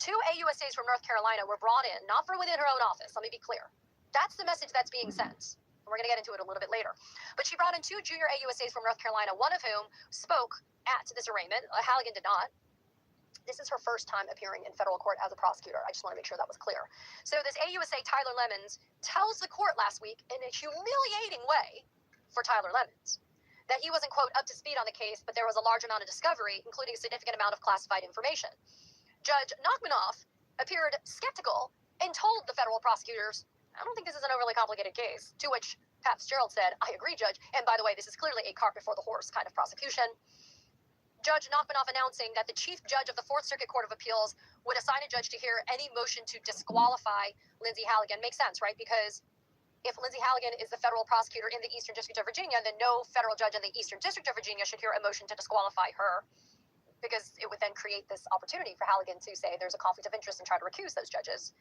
2 AUSAs from North Carolina were brought in, not from within her own office. Let me be clear. That's the message that's being sent. We're going to get into it a little bit later. But she brought in 2 junior AUSAs from North Carolina, one of whom spoke at this arraignment. Halligan did not. This is her first time appearing in federal court as a prosecutor. I just want to make sure that was clear. So this AUSA, Tyler Lemons, tells the court last week in a humiliating way for Tyler Lemons that he wasn't, quote, up to speed on the case, but there was a large amount of discovery, including a significant amount of classified information. Judge Nachmanoff appeared skeptical and told the federal prosecutors, I don't think this is an overly complicated case, to which Pat Fitzgerald said, I agree, Judge. And by the way, this is clearly a cart before the horse kind of prosecution. Judge Nachmanoff announcing that the chief judge of the Fourth Circuit Court of Appeals would assign a judge to hear any motion to disqualify Lindsay Halligan. Makes sense, right? Because if Lindsay Halligan is the federal prosecutor in the Eastern District of Virginia, then no federal judge in the Eastern District of Virginia should hear a motion to disqualify her, because it would then create this opportunity for Halligan to say there's a conflict of interest and try to recuse those judges.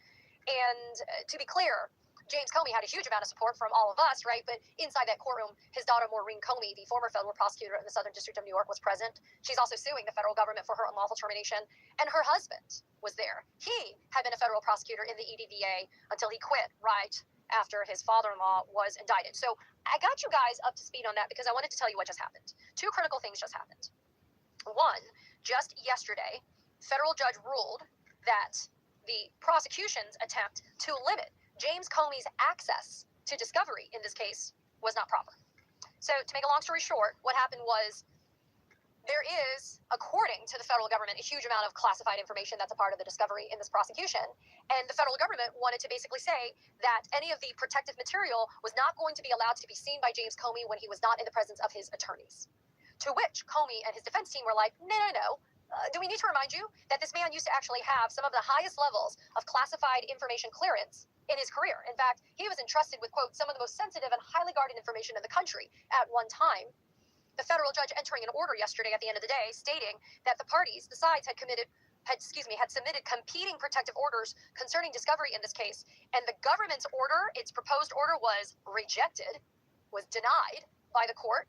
And to be clear, James Comey had a huge amount of support from all of us, right? But inside that courtroom, his daughter Maureen Comey, the former federal prosecutor in the Southern District of New York, was present. She's also suing the federal government for her unlawful termination. And her husband was there. He had been a federal prosecutor in the EDVA until he quit right after his father-in-law was indicted. So I got you guys up to speed on that because I wanted to tell you what just happened. Two critical things just happened. One, just yesterday, federal judge ruled that the prosecution's attempt to limit James Comey's access to discovery in this case was not proper. So to make a long story short, what happened was there is, according to the federal government, a huge amount of classified information that's a part of the discovery in this prosecution. And the federal government wanted to basically say that any of the protective material was not going to be allowed to be seen by James Comey when he was not in the presence of his attorneys. To which Comey and his defense team were like, no. Do we need to remind you that this man used to actually have some of the highest levels of classified information clearance in his career? In fact, he was entrusted with, quote, some of the most sensitive and highly guarded information in the country at one time. The federal judge entering an order yesterday at the end of the day stating that the sides had submitted competing protective orders concerning discovery in this case. And the government's order, its proposed order, was rejected, was denied by the court.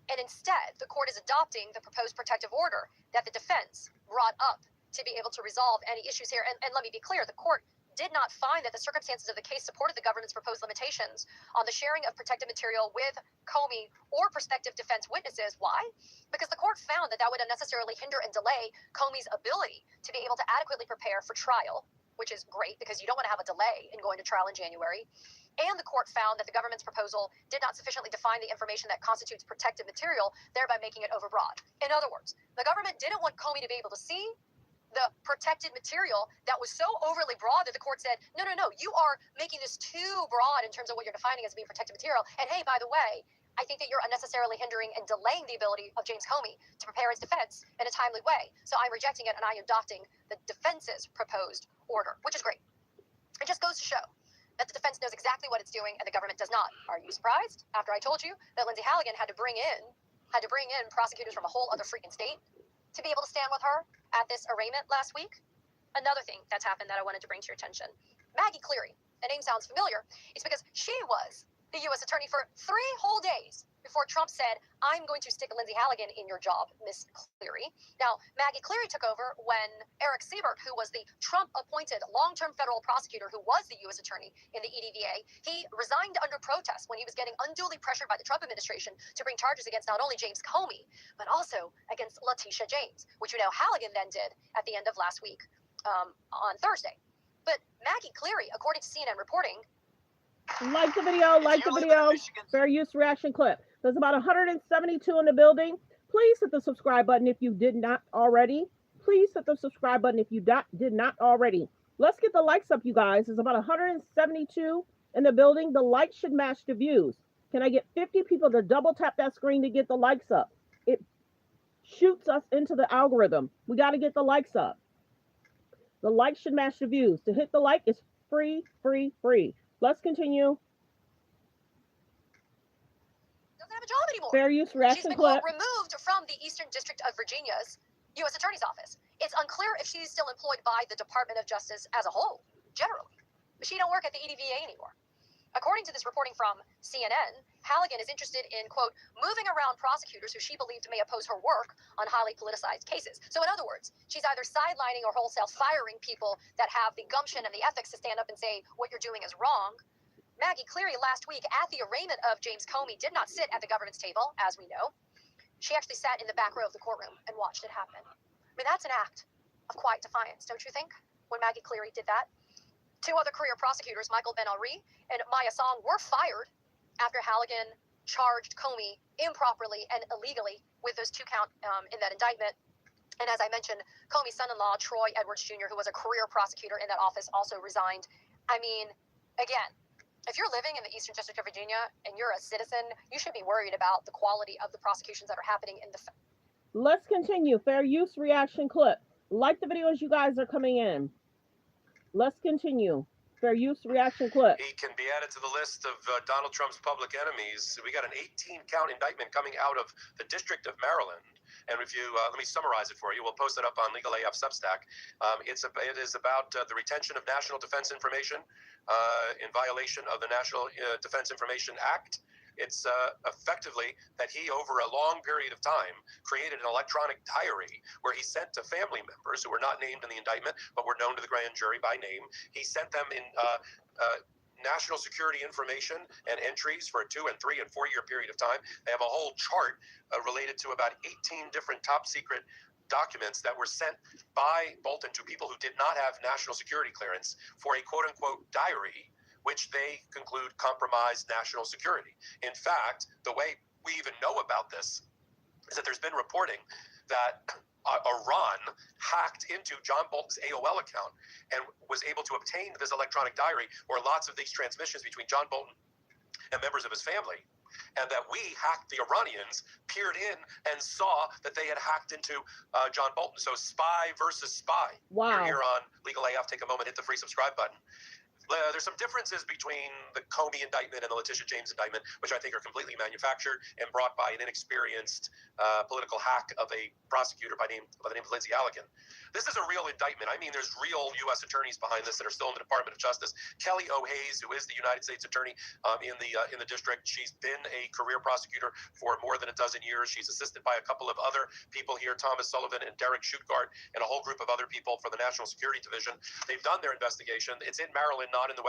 And instead, the court is adopting the proposed protective order that the defense brought up to be able to resolve any issues here. And let me be clear, the court did not find that the circumstances of the case supported the government's proposed limitations on the sharing of protected material with Comey or prospective defense witnesses. Why? Because the court found that would unnecessarily hinder and delay Comey's ability to be able to adequately prepare for trial, which is great because you don't want to have a delay in going to trial in January. And the court found that the government's proposal did not sufficiently define the information that constitutes protected material, thereby making it overbroad. In other words, the government didn't want Comey to be able to see the protected material that was so overly broad that the court said, no, you are making this too broad in terms of what you're defining as being protected material. And hey, by the way, I think that you're unnecessarily hindering and delaying the ability of James Comey to prepare his defense in a timely way. So I'm rejecting it and I am adopting the defense's proposed order, which is great. It just goes to show that the defense knows exactly what it's doing and the government does not. Are you surprised? After I told you that Lindsay Halligan had to bring in prosecutors from a whole other freaking state to be able to stand with her at this arraignment last week? Another thing that's happened that I wanted to bring to your attention. Maggie Cleary, the name sounds familiar. It's because she was the U.S. attorney for 3 whole days before Trump said, I'm going to stick Lindsay Halligan in your job, Miss Cleary. Now, Maggie Cleary took over when Eric Siebert, who was the Trump-appointed long-term federal prosecutor who was the U.S. attorney in the EDVA, he resigned under protest when he was getting unduly pressured by the Trump administration to bring charges against not only James Comey, but also against Letitia James, which Halligan then did at the end of last week on Thursday. But Maggie Cleary, according to CNN reporting, like the video, fair use reaction clip. There's about 172 in the building. Please hit the subscribe button if you did not already. Please hit the subscribe button if you did not already. Let's get the likes up, you guys. There's about 172 in the building. The likes should match the views. Can I get 50 people to double tap that screen to get the likes up? It shoots us into the algorithm. We got to get the likes up. The likes should match the views. To hit the like is free. Let's continue. Doesn't have a job anymore. Fair use reaction clip. She's been removed from the Eastern District of Virginia's U.S. Attorney's Office. It's unclear if she's still employed by the Department of Justice as a whole, generally. But she don't work at the EDVA anymore. According to this reporting from CNN, Halligan is interested in, quote, moving around prosecutors who she believed may oppose her work on highly politicized cases. So in other words, she's either sidelining or wholesale firing people that have the gumption and the ethics to stand up and say what you're doing is wrong. Maggie Cleary last week at the arraignment of James Comey did not sit at the government's table, as we know. She actually sat in the back row of the courtroom and watched it happen. I mean, that's an act of quiet defiance, don't you think, when Maggie Cleary did that? 2 other career prosecutors, Michael Ben-Ari and Maya Song, were fired after Halligan charged Comey improperly and illegally with those 2 counts in that indictment. And as I mentioned, Comey's son-in-law, Troy Edwards Jr., who was a career prosecutor in that office, also resigned. I mean, again, if you're living in the Eastern District of Virginia and you're a citizen, you should be worried about the quality of the prosecutions that are happening in the Let's continue. Fair use reaction clip. Like the video as you guys are coming in. Let's continue. Fair use reaction clip. He can be added to the list of Donald Trump's public enemies. We got an 18-count indictment coming out of the District of Maryland. And if you let me summarize it for you, we'll post it up on Legal AF Substack. It is about the retention of national defense information in violation of the National Defense Information Act. It's effectively that he, over a long period of time, created an electronic diary where he sent to family members who were not named in the indictment but were known to the grand jury by name. He sent them in national security information and entries for a 2-, 3-, and 4-year period of time. They have a whole chart related to about 18 different top secret documents that were sent by Bolton to people who did not have national security clearance for a quote-unquote diary, which they conclude compromised national security. In fact, the way we even know about this is that there's been reporting that Iran hacked into John Bolton's AOL account and was able to obtain this electronic diary where lots of these transmissions between John Bolton and members of his family, and that we hacked, the Iranians peered in and saw that they had hacked into John Bolton. So spy versus spy. Wow. You're here on Legal AF. Take a moment, hit the free subscribe button. There's some differences between the Comey indictment and the Letitia James indictment, which I think are completely manufactured and brought by an inexperienced political hack of a prosecutor by the name of Lindsay Allegan. This is a real indictment. I mean, there's real U.S. attorneys behind this that are still in the Department of Justice. Kelly O'Hays, who is the United States attorney in the district, she's been a career prosecutor for more than a dozen years. She's assisted by a couple of other people here, Thomas Sullivan and Derek Schuttgart, and a whole group of other people for the National Security Division. They've done their investigation. It's in Maryland, not in the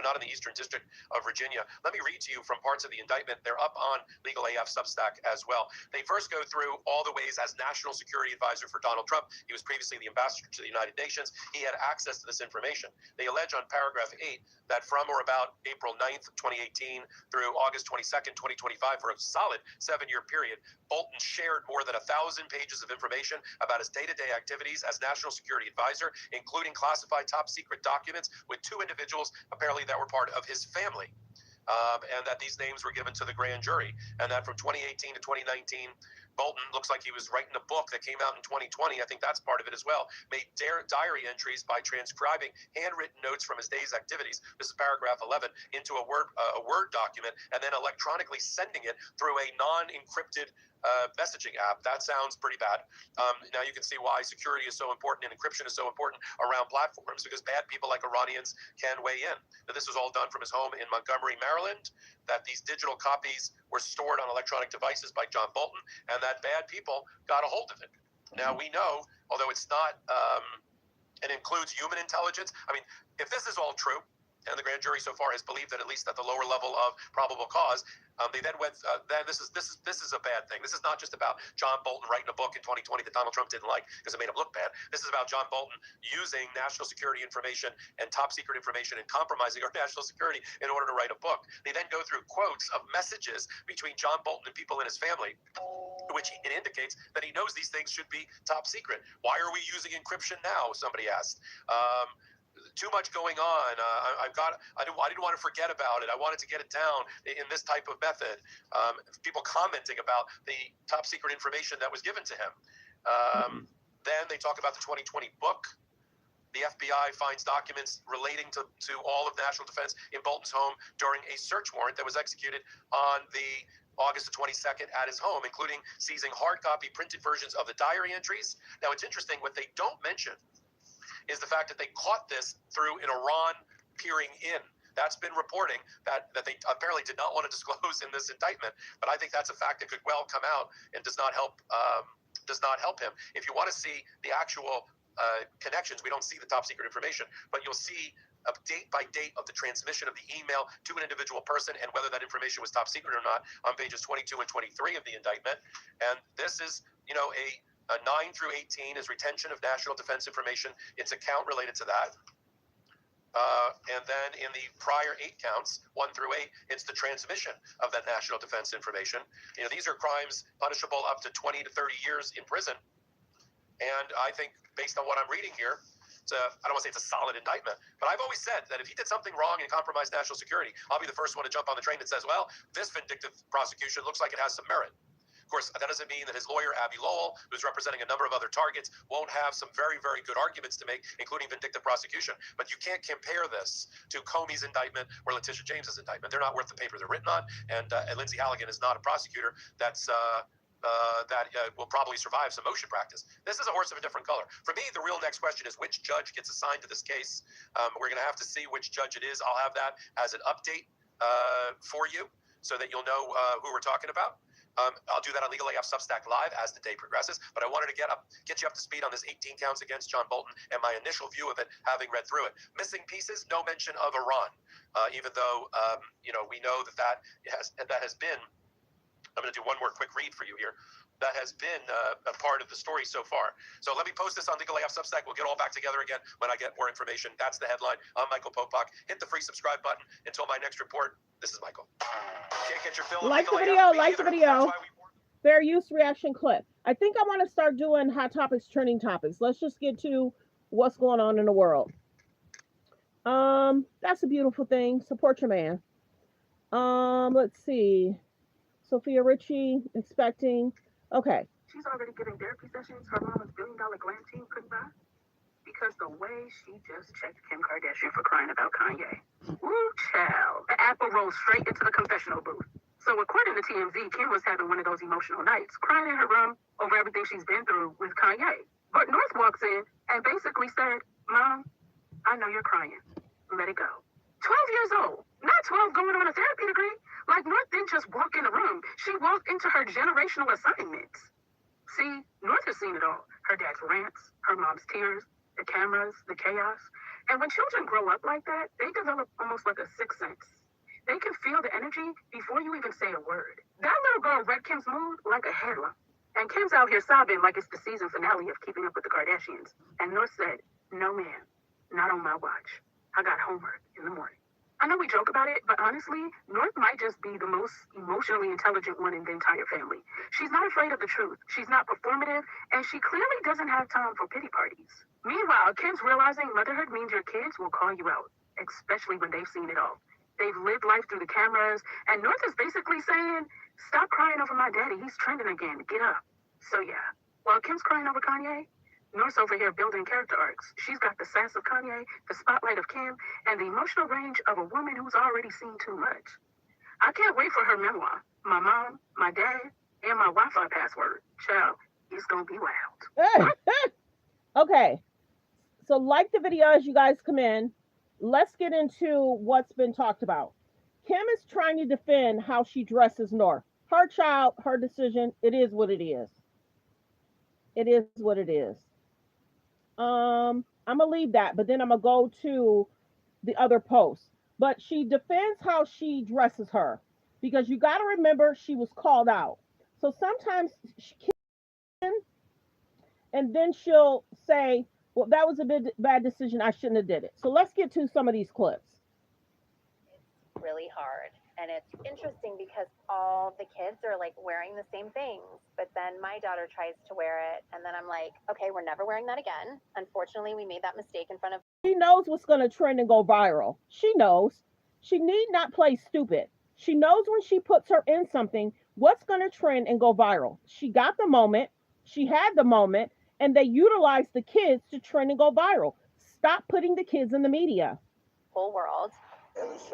not in the Eastern District of Virginia. Let me read to you from parts of the indictment. They're up on Legal AF Substack as well. They first go through all the ways as National Security Advisor for Donald Trump. He was previously the ambassador to the United Nations. He had access to this information. They allege on paragraph 8 that from or about April 9th, 2018 through August 22nd, 2025, for a solid 7-year period, Bolton shared more than 1,000 pages of information about his day-to-day activities as National Security Advisor, including classified top secret documents with 2 individuals apparently that were part of his family, and that these names were given to the grand jury, and that from 2018 to 2019, Bolton looks like he was writing a book that came out in 2020. I think that's part of it as well. Made diary entries by transcribing handwritten notes from his day's activities. This is paragraph 11 into a Word document, and then electronically sending it through a non-encrypted messaging app. That sounds pretty bad. Now you can see why security is so important and encryption is so important around platforms, because bad people like Iranians can weigh in. Now, this was all done from his home in Montgomery, Maryland, that these digital copies were stored on electronic devices by John Bolton, and that bad people got a hold of it. Now we know, although it's not, it includes human intelligence. I mean, if this is all true, and the grand jury so far has believed that at least at the lower level of probable cause, they then went. Then this is a bad thing. This is not just about John Bolton writing a book in 2020 that Donald Trump didn't like because it made him look bad. This is about John Bolton using national security information and top secret information and compromising our national security in order to write a book. They then go through quotes of messages between John Bolton and people in his family, which it indicates that he knows these things should be top secret. Why are we using encryption now? Somebody asked. Too much going on. I didn't want to forget about it. I wanted to get it down in this type of method. People commenting about the top secret information that was given to him. Then they talk about the 2020 book. The FBI finds documents relating to all of national defense in Bolton's home during a search warrant that was executed on the August the 22nd at his home, including seizing hard copy printed versions of the diary entries. Now, it's interesting, what they don't mention is the fact that they caught this through an Iran peering in. That's been reporting that they apparently did not want to disclose in this indictment, but I think that's a fact that could well come out and does not help him. If you want to see the actual connections, we don't see the top secret information, but you'll see a date by date of the transmission of the email to an individual person and whether that information was top secret or not on pages 22 and 23 of the indictment. And this is, a 9 through 18 is retention of national defense information. It's a count related to that. And then in the prior 8 counts, 1 through 8, it's the transmission of that national defense information. These are crimes punishable up to 20 to 30 years in prison. And I think, based on what I'm reading here, I don't want to say it's a solid indictment, but I've always said that if he did something wrong and compromised national security, I'll be the first one to jump on the train that says, well, this vindictive prosecution looks like it has some merit. course, that doesn't mean that his lawyer, Abby Lowell, who's representing a number of other targets, won't have some very, very good arguments to make, including vindictive prosecution. But you can't compare this to Comey's indictment or Letitia James's indictment. They're not worth the paper they're written on, and Lindsay Halligan is not a prosecutor that will probably survive some motion practice. This is a horse of a different color. For me, the real next question is which judge gets assigned to this case. We're going to have to see which judge it is. I'll have that as an update for you so that you'll know who we're talking about. I'll do that on Legal AF Substack Live as the day progresses, but I wanted to get you up to speed on this 18 counts against John Bolton and my initial view of it, having read through it. Missing pieces, no mention of Iran, even though we know that has been. I'm going to do one more quick read for you here. That has been a part of the story so far. So let me post this on Legal AF Substack. We'll get all back together again when I get more information. That's the headline. I'm Michael Popak. Hit the free subscribe button. Until my next report, this is Michael. Can't get your fill of Like the Legal video, AF, like the video. Fair use reaction clip. I think I want to start doing hot topics, trending topics. Let's just get to what's going on in the world. That's a beautiful thing. Support your man. Let's see. Sophia Richie expecting. Okay. She's already getting therapy sessions her mama's $1 billion glam team couldn't buy. Because the way she just checked Kim Kardashian for crying about Kanye. Woo, child. The apple rolled straight into the confessional booth. So according to TMZ, Kim was having one of those emotional nights, crying in her room over everything she's been through with Kanye. But North walks in and basically said, Mom, I know you're crying. Let it go. 12 years old. Not 12 going on a therapy degree. Like, North didn't just walk in the room. She walked into her generational assignments. See, North has seen it all. Her dad's rants, her mom's tears, the cameras, the chaos. And when children grow up like that, they develop almost like a sixth sense. They can feel the energy before you even say a word. That little girl read Kim's mood like a headline. And Kim's out here sobbing like it's the season finale of Keeping Up with the Kardashians. And North said, no, ma'am, not on my watch. I got homework in the morning. I know we joke about it, but honestly, North might just be the most emotionally intelligent one in the entire family. She's not afraid of the truth. She's not performative, and she clearly doesn't have time for pity parties. Meanwhile, Kim's realizing motherhood means your kids will call you out, especially when they've seen it all. They've lived life through the cameras, and North is basically saying, stop crying over my daddy. He's trending again. Get up. So yeah, while Kim's crying over Kanye, North's over here building character arcs. She's got the sass of Kanye, the spotlight of Kim, and the emotional range of a woman who's already seen too much. I can't wait for her memoir. My mom, my dad, and my Wi-Fi password. Child, it's gonna be wild. Okay. So like the video as you guys come in, let's get into what's been talked about. Kim is trying to defend how she dresses North. Her child, her decision. It is what it is. It is what it is. I'm gonna leave that, but then I'm gonna go to the other post. But she defends how she dresses her because you got to remember she was called out. So sometimes she can, and then she'll say, "Well, that was a bad decision. I shouldn't have did it." So let's get to some of these clips. It's really hard. And it's interesting because all the kids are like wearing the same things, but then my daughter tries to wear it, and then I'm like, okay, we're never wearing that again. Unfortunately, we made that mistake in front of. She knows what's going to trend and go viral. She knows. She need not play stupid. She knows when she puts her in something, what's going to trend and go viral. She got the moment. She had the moment, and they utilized the kids to trend and go viral. Stop putting the kids in the media. Whole world. That's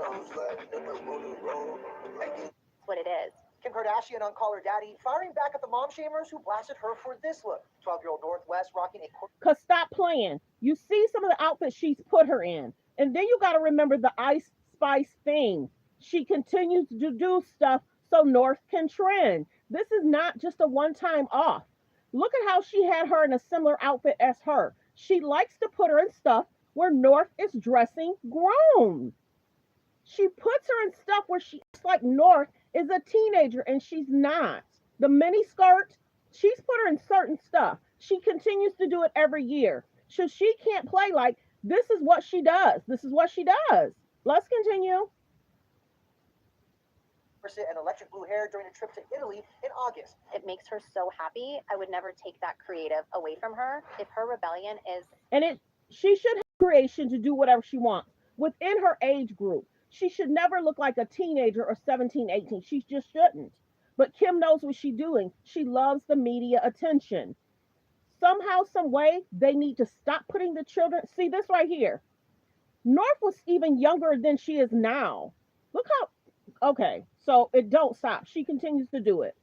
what it is. Kim Kardashian on Call Her Daddy, firing back at the mom shamers who blasted her for this look. 12-year-old Northwest rocking a... Because stop playing. You see some of the outfits she's put her in. And then you got to remember the Ice Spice thing. She continues to do stuff so North can trend. This is not just a one-time off. Look at how she had her in a similar outfit as her. She likes to put her in stuff where North is dressing grown. She puts her in stuff where she looks like North is a teenager and she's not. The mini skirt, she's put her in certain stuff. She continues to do it every year. So she can't play like this is what she does. This is what she does. Let's continue. And electric blue hair during a trip to Italy in August. It makes her so happy. I would never take that creative away from her. If her rebellion is... And she should have creation to do whatever she wants within her age group. She should never look like a teenager or 17, 18. She just shouldn't. But Kim knows what she's doing. She loves the media attention. Somehow, some way, they need to stop putting the children. See this right here. North was even younger than she is now. Look how. Okay, so it don't stop. She continues to do it.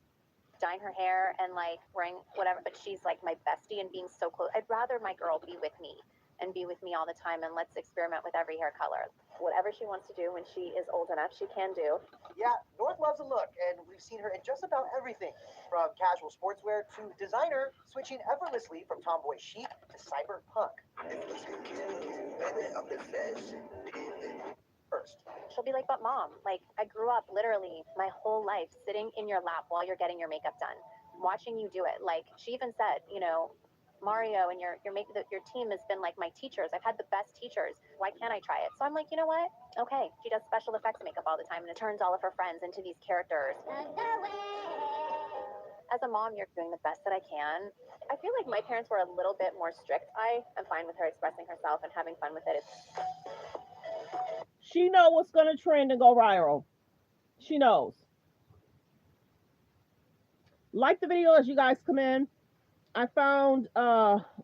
dyeing her hair and like wearing whatever, but she's like my bestie and being so close. I'd rather my girl be with me and be with me all the time, and let's experiment with every hair color. Whatever she wants to do when she is old enough, she can do. Yeah, North loves a look, and we've seen her in just about everything, from casual sportswear to designer, switching effortlessly from tomboy chic to cyberpunk. First. She'll be like, but mom, like I grew up literally my whole life sitting in your lap while you're getting your makeup done, watching you do it. Like she even said, you know, Mario and your team has been like my teachers. I've had the best teachers. Why can't I try it? So I'm like, you know what? Okay. She does special effects makeup all the time, and it turns all of her friends into these characters. As a mom, you're doing the best that I can. I feel like my parents were a little bit more strict. I am fine with her expressing herself and having fun with it. She knows what's gonna trend and go viral. She knows. Like the video as you guys come in. I found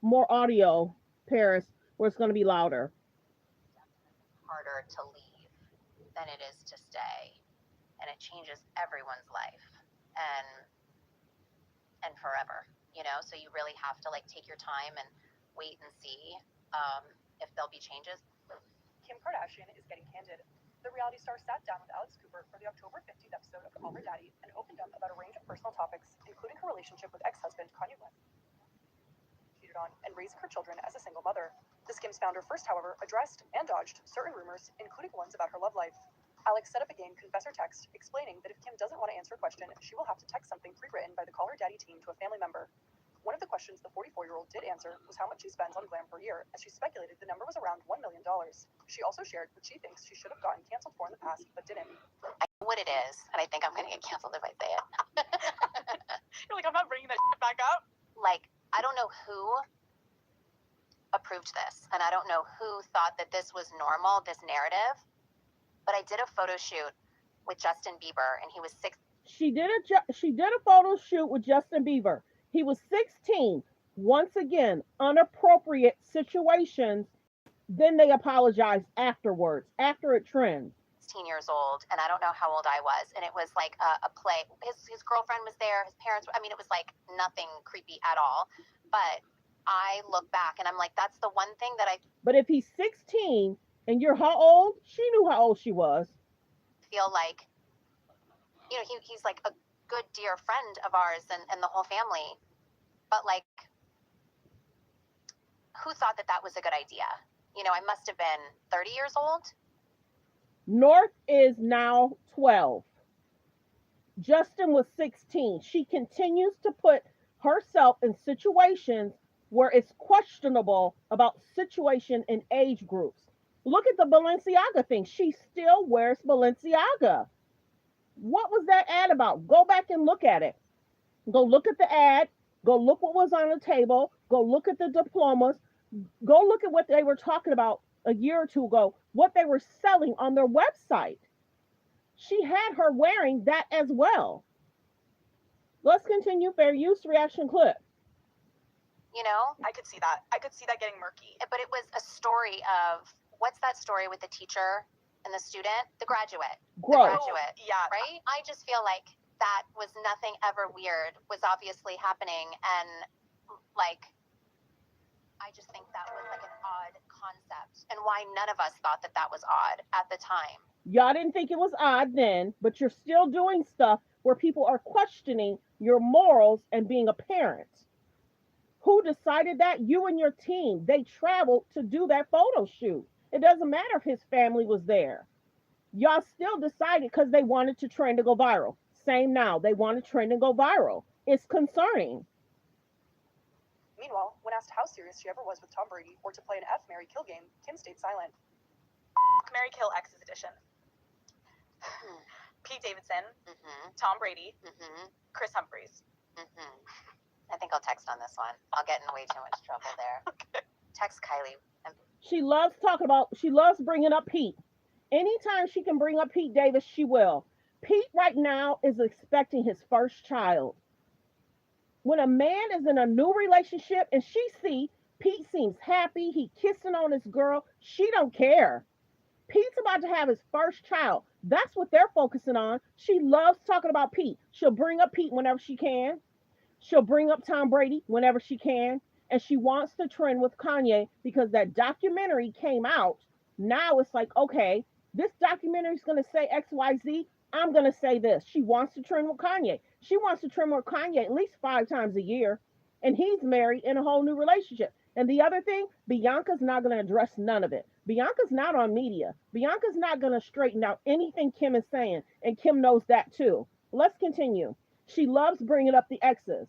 more audio, Paris, where it's gonna be louder. Harder to leave than it is to stay, and it changes everyone's life and forever, you know. So you really have to like take your time and wait and see if there'll be changes. Kim Kardashian is getting candid. The reality star sat down with Alex Cooper for the October 15th episode of Call Her Daddy and opened up about a range of personal topics, including her relationship with ex-husband Kanye West, cheated on, and raising her children as a single mother. The Skims founder first, however, addressed and dodged certain rumors, including ones about her love life. Alex set up a game, Confess or Text, explaining that if Kim doesn't want to answer a question, she will have to text something pre-written by the Call Her Daddy team to a family member. One of the questions the 44-year-old did answer was how much she spends on glam per year, as she speculated the number was around $1 million. She also shared what she thinks she should have gotten canceled for in the past, but didn't. I know what it is, and I think I'm going to get canceled if I say it. You're like, I'm not bringing that shit back up? Like, I don't know who approved this, and I don't know who thought that this was normal, this narrative, but I did a photo shoot with Justin Bieber, and he was 6. She did a photo shoot with Justin Bieber. He was 16. Once again, inappropriate situations. Then they apologized afterwards, after it trends. 16 years old, and I don't know how old I was, and it was like a play. His girlfriend was there, his parents. I mean, it was like nothing creepy at all. But I look back, and I'm like, that's the one thing that I. But if he's 16 and you're how old? She knew how old she was. Feel like, you know, he's like a good dear friend of ours and the whole family, but like, who thought that that was a good idea? You know, I must have been 30 years old. North is now 12. Justin was 16. She continues to put herself in situations where it's questionable about situation and age groups. Look at the Balenciaga thing. She still wears Balenciaga. What was that ad about? Go back and look at it. Go look at the ad. Go look what was on the table. Go look at the diplomas. Go look at what they were talking about a year or two ago, what they were selling on their website. She had her wearing that as well. Let's continue. Fair use reaction clip. You know? I could see that. I could see that getting murky. But it was a story of, what's that story with the teacher and the student? The graduate. Growth. The graduate. Yeah. Right? I just feel like that was nothing ever weird, was obviously happening, and like, I just think that was like an odd concept, and why none of us thought that that was odd at the time. Y'all didn't think it was odd then, but you're still doing stuff where people are questioning your morals and being a parent. Who decided that? You and your team. They traveled to do that photo shoot. It doesn't matter if his family was there. Y'all still decided because they wanted to trend to go viral. Same now. They want to trend and go viral. It's concerning. Meanwhile, when asked how serious she ever was with Tom Brady or to play an F, Marry, Kill game, Kim stayed silent. Marry, Kill X's edition. Pete Davidson, Tom Brady, Chris Humphries. I think I'll text on this one. I'll get in way too much trouble there. Okay. Text Kylie. She loves bringing up Pete. Anytime she can bring up Pete Davis, she will. Pete right now is expecting his first child. When a man is in a new relationship and she see Pete seems happy, he kissing on his girl, she don't care. Pete's about to have his first child. That's what they're focusing on. She loves talking about Pete. She'll bring up Pete whenever she can. She'll bring up Tom Brady whenever she can. And she wants to trend with Kanye because that documentary came out. Now it's like, okay, this documentary is going to say XYZ. I'm going to say this. She wants to trend with Kanye. She wants to trend with Kanye at least 5 times a year. And he's married in a whole new relationship. And the other thing, Bianca's not going to address none of it. Bianca's not on media. Bianca's not going to straighten out anything Kim is saying. And Kim knows that too. Let's continue. She loves bringing up the exes.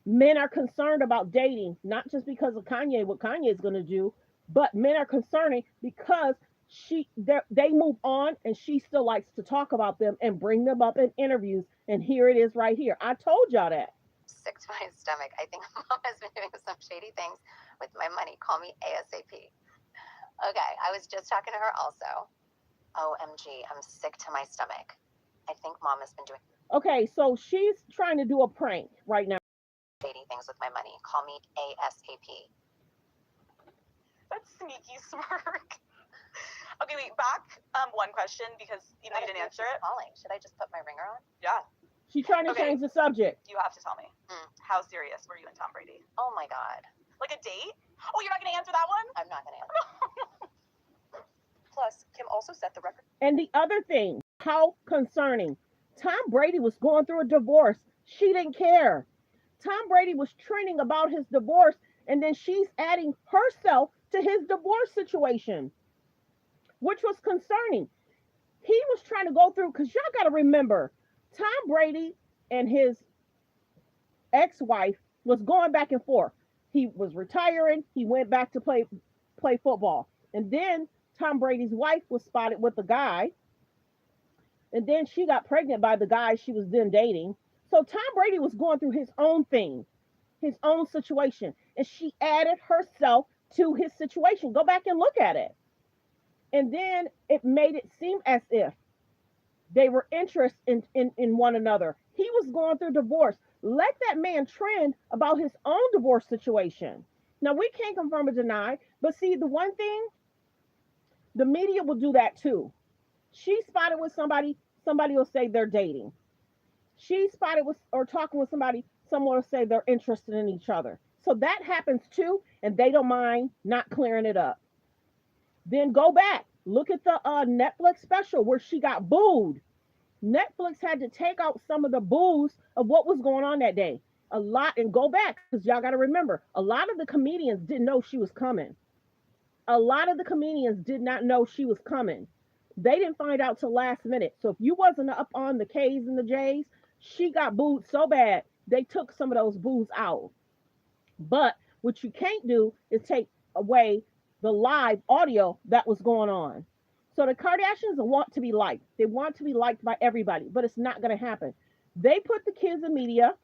Men are concerned about dating, not just because of Kanye, what Kanye is going to do, but men are concerning because they move on and she still likes to talk about them and bring them up in interviews. And here it is right here. I told y'all that. Sick to my stomach. I think mom has been doing some shady things with my money. Call me ASAP. Okay, I was just talking to her also. OMG, I'm sick to my stomach. I think mom has been doing Okay, so she's trying to do a prank right now. shady things with my money. Call me ASAP. That's sneaky smirk. Okay, wait, back one question because you didn't answer it. Calling. Should I just put my ringer on? Yeah. She's trying to change the subject. You have to tell me. How serious were you and Tom Brady? Oh my God. Like a date? Oh, you're not going to answer that one? I'm not going to answer. Plus, Kim also set the record. And the other thing, how concerning. Tom Brady was going through a divorce. She didn't care. Tom Brady was trending about his divorce, and then she's adding herself to his divorce situation, which was concerning. He was trying to go through, because y'all got to remember, Tom Brady and his ex-wife was going back and forth. He was retiring. He went back to play football. And then Tom Brady's wife was spotted with a guy. And then she got pregnant by the guy she was then dating. So Tom Brady was going through his own thing, his own situation. And she added herself to his situation. Go back and look at it. And then it made it seem as if they were interested in one another. He was going through divorce. Let that man trend about his own divorce situation. Now, we can't confirm or deny, but see, the one thing, the media will do that too. She spotted with somebody will say they're dating. She spotted with or talking with somebody, someone will say they're interested in each other. So that happens too, and they don't mind not clearing it up. Then go back. Look at the Netflix special where she got booed. Netflix had to take out some of the boos of what was going on that day. A lot, and go back, because y'all got to remember, a lot of the comedians didn't know she was coming. A lot of the comedians did not know she was coming. They didn't find out till last minute. So if you wasn't up on the K's and the J's, she got booed so bad, they took some of those boos out. But what you can't do is take away the live audio that was going on. So the Kardashians want to be liked. They want to be liked by everybody, but it's not going to happen. They put the kids in media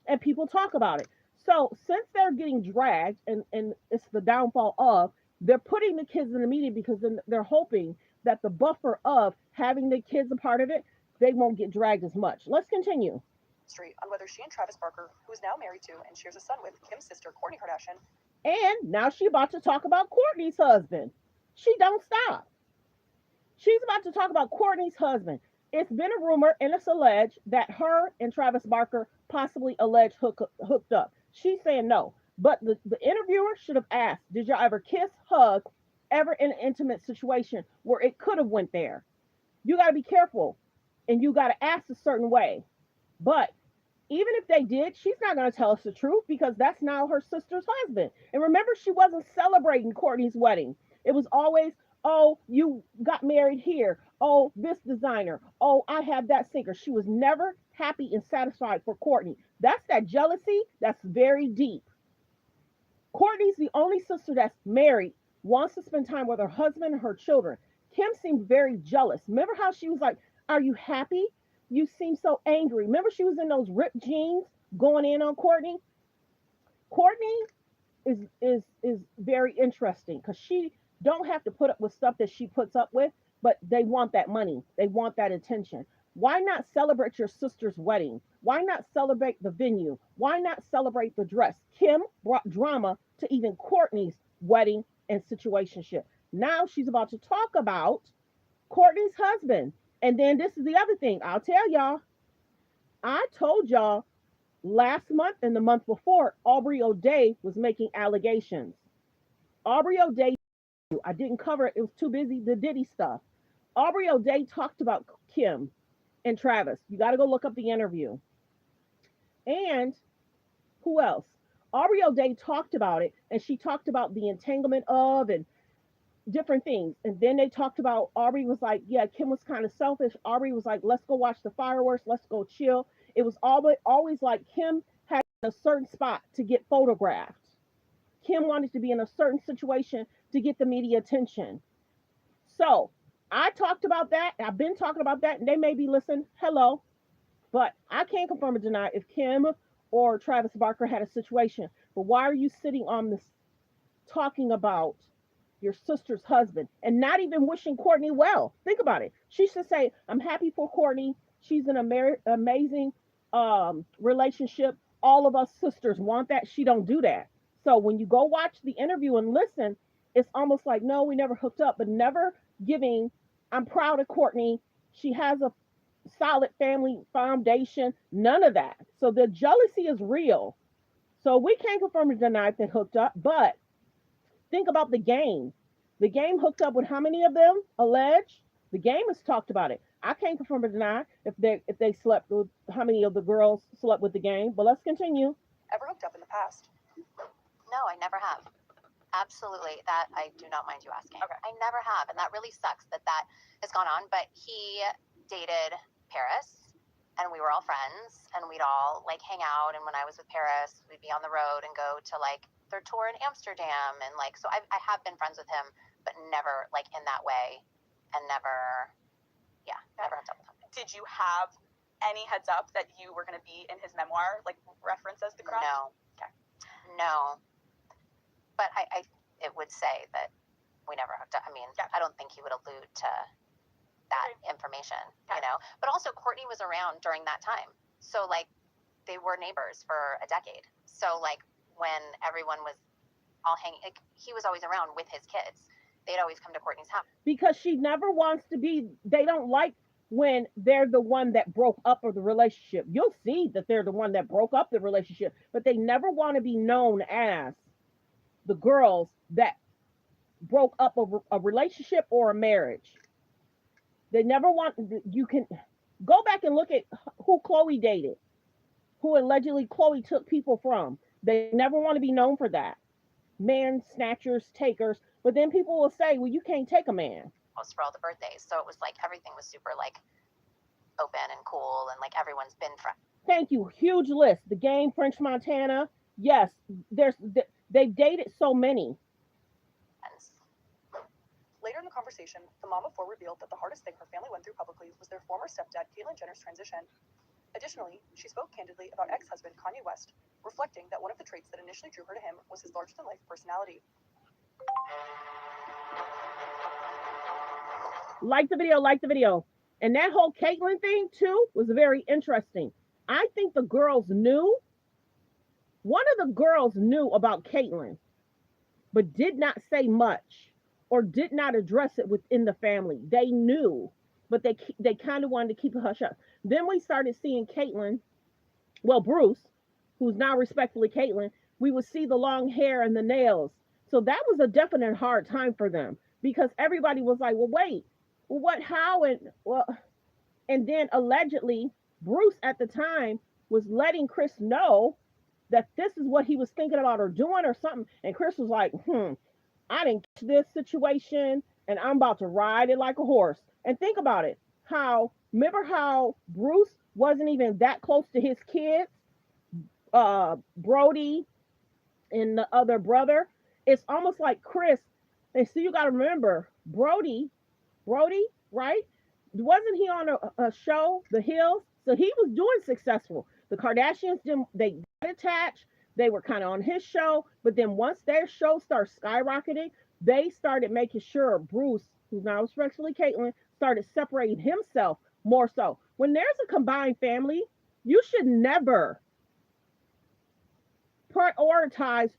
and people talk about it. So since they're getting dragged and it's the downfall of, they're putting the kids in the media because then they're hoping that the buffer of having the kids a part of it, they won't get dragged as much. Let's continue. Street on whether she and Travis Barker, who is now married to and shares a son with Kim's sister, Kourtney Kardashian. And now she's about to talk about Kourtney's husband. She don't stop. She's about to talk about Kourtney's husband. It's been a rumor and it's alleged that her and Travis Barker possibly alleged hooked up. She's saying no. But the interviewer should have asked, did y'all ever kiss, hug, ever in an intimate situation where it could have went there? You got to be careful and you got to ask a certain way. But even if they did, she's not going to tell us the truth because that's now her sister's husband. And remember, she wasn't celebrating Kourtney's wedding. It was always, oh, you got married here. Oh, this designer. Oh, I have that singer. She was never happy and satisfied for Kourtney. That's that jealousy that's very deep. Kourtney's the only sister that's married, wants to spend time with her husband and her children. Kim seemed very jealous. Remember how she was like, are you happy? You seem so angry. Remember she was in those ripped jeans going in on Kourtney? Kourtney is very interesting because she don't have to put up with stuff that she puts up with, but they want that money. They want that attention. Why not celebrate your sister's wedding? Why not celebrate the venue? Why not celebrate the dress? Kim brought drama to even Courtney's wedding and situationship. Now she's about to talk about Courtney's husband. And then this is the other thing. I'll tell y'all. I told y'all last month and the month before, Aubrey O'Day was making allegations. Aubrey O'Day, I didn't cover it. It was too busy, the Diddy stuff. Aubrey O'Day talked about Kim and Travis. You got to go look up the interview. And who else? Aubrey O'Day talked about it, and she talked about the entanglement of and different things. And then they talked about Aubrey was like, yeah, Kim was kind of selfish. Aubrey was like, let's go watch the fireworks, let's go chill. It was always like Kim had a certain spot to get photographed. Kim wanted to be in a certain situation to get the media attention. So I talked about that. I've been talking about that, and they may be listening. Hello. But I can't confirm or deny if Kim or Travis Barker had a situation. But why are you sitting on this talking about your sister's husband and not even wishing Courtney well? Think about it. She should say, I'm happy for Courtney. She's an amazing relationship. All of us sisters want that. She don't do that. So when you go watch the interview and listen, it's almost like, no, we never hooked up, but never giving, I'm proud of Courtney. She has a solid family foundation. None of that. So the jealousy is real. So we can't confirm or deny if they hooked up, but think about the game. The game hooked up with how many of them alleged? The game has talked about it. I can't confirm or deny if they slept with how many of the girls slept with the game. But let's continue. Ever hooked up in the past? No, I never have. Absolutely. That I do not mind you asking. Okay. I never have. And that really sucks that has gone on. But he dated Paris and we were all friends and we'd all like hang out. And when I was with Paris, we'd be on the road and go to like their tour in Amsterdam. And like, so I have been friends with him, but never like in that way and never hooked up with him. Did you have any heads up that you were going to be in his memoir, like reference as the crush? No. Okay. No. But it would say that we never hooked up. I mean, I don't think he would allude to that information, you know? But also Courtney was around during that time. So like they were neighbors for a decade. So like when everyone was all hanging, like, he was always around with his kids. They'd always come to Courtney's house. Because she never wants to be, they don't like when they're the one that broke up of the relationship. You'll see that they're the one that broke up the relationship, but they never want to be known as the girls that broke up a relationship or a marriage. They never want, you can go back and look at who Chloe dated, who allegedly Chloe took people from. They never want to be known for that. Man snatchers, takers. But then people will say, well, you can't take a man. Was for all the birthdays. So it was like everything was super like open and cool and like everyone's been friends. Thank you. Huge list. The Game, French Montana. Yes, they've dated so many. Later in the conversation, the mom of four revealed that the hardest thing her family went through publicly was their former stepdad, Caitlyn Jenner's transition. Additionally, she spoke candidly about ex-husband Kanye West, reflecting that one of the traits that initially drew her to him was his larger-than-life personality. Like the video. And that whole Caitlyn thing, too, was very interesting. I think the girls knew. One of the girls knew about Caitlyn, but did not say much or did not address it within the family. They knew, but they kind of wanted to keep it hush up. Then we started seeing Caitlyn, well, Bruce, who's now respectfully Caitlyn, we would see the long hair and the nails. So that was a definite hard time for them because everybody was like, well, wait, well, what, how, and then allegedly Bruce at the time was letting Chris know that this is what he was thinking about or doing or something. And Chris was like, I didn't catch this situation and I'm about to ride it like a horse. And think about it. Remember how Bruce wasn't even that close to his kids? Brody and the other brother. It's almost like Chris. And so you got to remember, Brody, right? Wasn't he on a show, The Hills? So he was doing successful. The Kardashians, they got attached. They were kind of on his show. But then once their show started skyrocketing, they started making sure Bruce, who's now respectfully Caitlyn, started separating himself more so. when there's a combined family, you should never prioritize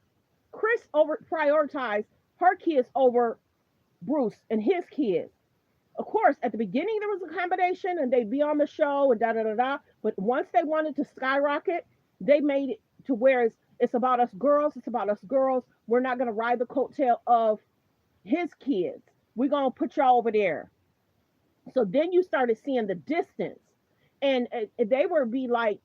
prioritize her kids over Bruce and his kids. Of course, at the beginning there was a combination and they'd be on the show and da da da da. But once they wanted to skyrocket, they made it to where it's about us girls. It's about us girls. We're not gonna ride the coattail of his kids. We're gonna put y'all over there. So then you started seeing the distance, and they were be like,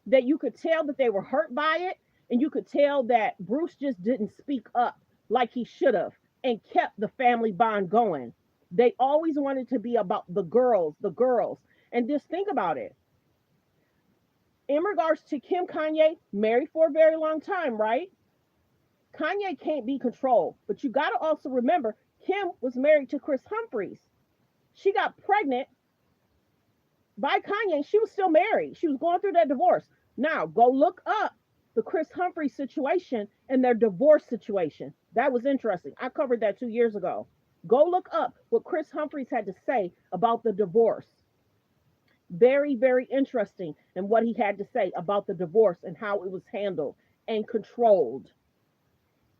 that you could tell that they were hurt by it, and you could tell that Bruce just didn't speak up like he should have and kept the family bond going. They always wanted to be about the girls, the girls. And just think about it. In regards to Kim Kanye, married for a very long time, right? Kanye can't be controlled. But you got to also remember, Kim was married to Chris Humphries. She got pregnant by Kanye. She was still married. She was going through that divorce. Now, go look up the Chris Humphries situation and their divorce situation. That was interesting. I covered that 2 years ago. Go look up what Chris Humphries had to say about the divorce. Very, very interesting, and what he had to say about the divorce and how it was handled and controlled.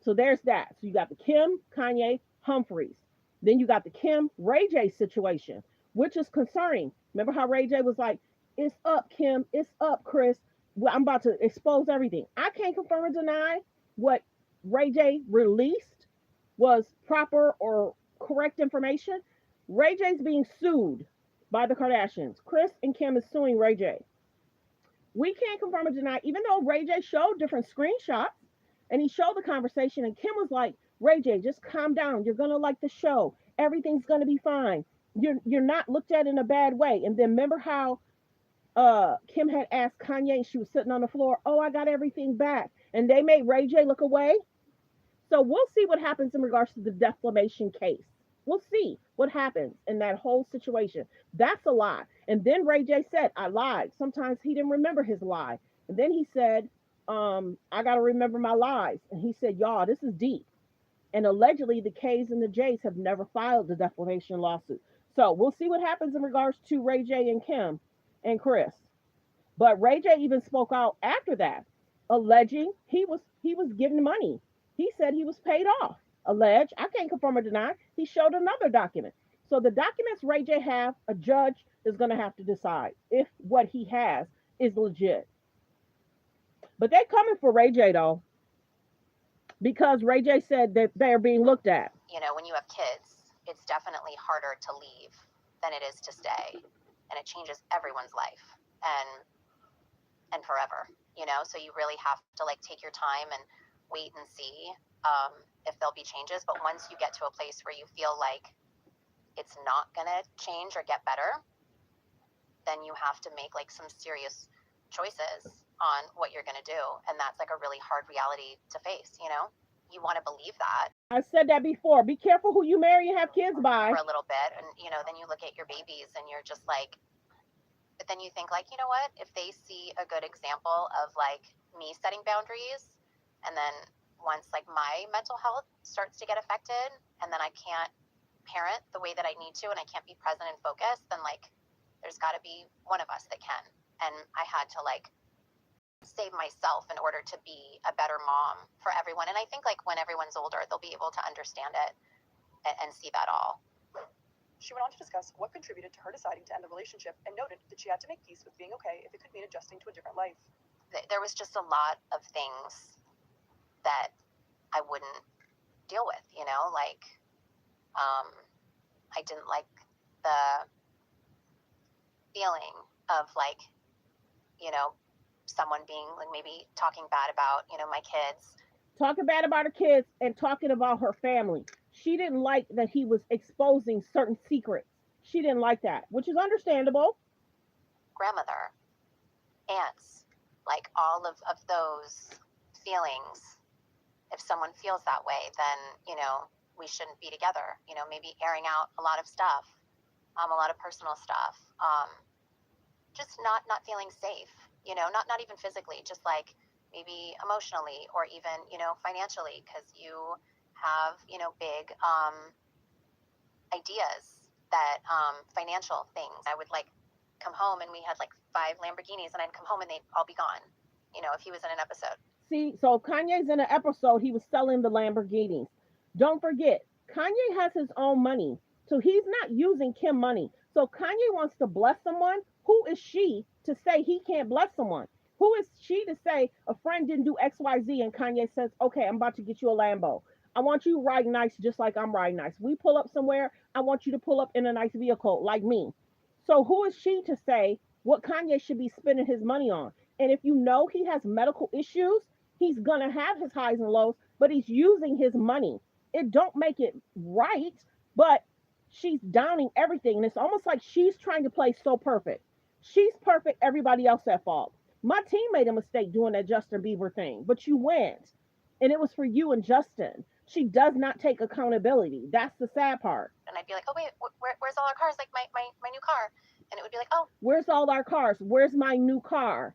So there's that. So you got the Kim, Kanye, Humphries. Then you got the Kim, Ray J situation, which is concerning. Remember how Ray J was like, it's up, Kim, it's up, Chris. Well, I'm about to expose everything. I can't confirm or deny what Ray J released was proper or correct information. Ray J's being sued by the Kardashians. Chris and Kim is suing Ray J. We can't confirm or deny, even though Ray J showed different screenshots and he showed the conversation, and Kim was like, Ray J, just calm down. You're gonna like the show. Everything's gonna be fine. You're not looked at in a bad way. And then remember how Kim had asked Kanye, she was sitting on the floor, oh, I got everything back. And they made Ray J look away. So we'll see what happens in regards to the defamation case. We'll see what happens in that whole situation. That's a lie. And then Ray J said, I lied. Sometimes he didn't remember his lie. And then he said, I got to remember my lies. And he said, y'all, this is deep. And allegedly, the K's and the J's have never filed the defamation lawsuit. So we'll see what happens in regards to Ray J and Kim and Chris. But Ray J even spoke out after that, alleging he was given money. He said he was paid off. Alleged. I can't confirm or deny. He showed another document. So the documents Ray J have, a judge is going to have to decide if what he has is legit. But they're coming for Ray J though, because Ray J said that they're being looked at. When you have kids, it's definitely harder to leave than it is to stay, and it changes everyone's life and forever. So you really have to take your time and wait and see if there'll be changes. But once you get to a place where you feel like it's not gonna change or get better, then you have to make some serious choices on what you're gonna do, and that's a really hard reality to face. You want to believe that. I said that before. Be careful who you marry and have kids by. For a little bit, and then you look at your babies and you're just like, but then you think you know what? If they see a good example of me setting boundaries, and then once my mental health starts to get affected, and then I can't parent the way that I need to, and I can't be present and focused, then there's got to be one of us that can. And I had to save myself in order to be a better mom for everyone. And I think when everyone's older, they'll be able to understand it and see that all. She went on to discuss what contributed to her deciding to end the relationship, and noted that she had to make peace with being okay if it could mean adjusting to a different life. There was just a lot of things that I wouldn't deal with, I didn't like the feeling of someone being maybe talking bad about, my kids. Talking bad about her kids and talking about her family. She didn't like that he was exposing certain secrets. She didn't like that, which is understandable. Grandmother, aunts, all of those feelings. If someone feels that way, then, we shouldn't be together. Maybe airing out a lot of stuff, a lot of personal stuff. Just not feeling safe, not even physically, just maybe emotionally or even, financially, because you have, big ideas that financial things. I would come home and we had like 5 Lamborghinis, and I'd come home and they'd all be gone. You know, if he was in an episode. See, so if Kanye's in an episode, he was selling the Lamborghinis. Don't forget, Kanye has his own money. So he's not using Kim money. So if Kanye wants to bless someone, who is she to say he can't bless someone? Who is she to say a friend didn't do XYZ and Kanye says, okay, I'm about to get you a Lambo. I want you to ride nice just like I'm riding nice. We pull up somewhere, I want you to pull up in a nice vehicle like me. So who is she to say what Kanye should be spending his money on? And if you know he has medical issues, he's gonna have his highs and lows, but he's using his money. It don't make it right, but she's downing everything. And it's almost like she's trying to play so perfect. She's perfect, everybody else at fault. My team made a mistake doing that Justin Bieber thing, but you went. And it was for you and Justin. She does not take accountability. That's the sad part. And I'd be like, oh, wait, where's all our cars? Like, my new car. And it would be like, oh. Where's all our cars? Where's my new car?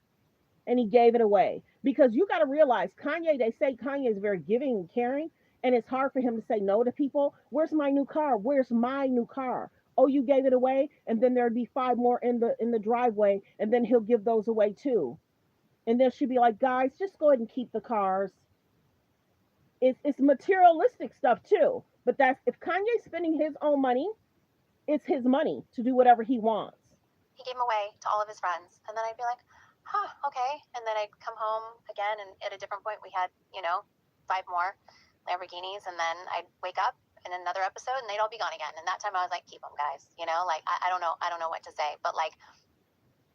And he gave it away. Because you got to realize, Kanye, they say Kanye is very giving and caring, and it's hard for him to say no to people. Where's my new car? Where's my new car? Oh, you gave it away? And then there'd be 5 more in the driveway, and then he'll give those away too. And then she'd be like, guys, just go ahead and keep the cars. It's materialistic stuff too. But that's, if Kanye's spending his own money, it's his money to do whatever he wants. He gave them away to all of his friends. And then I'd be like, huh, okay. And then I'd come home again, and at a different point we had, 5 more Lamborghinis, and then I'd wake up in another episode and they'd all be gone again. And that time I was like, keep them, guys. Like, I don't know what to say, but like,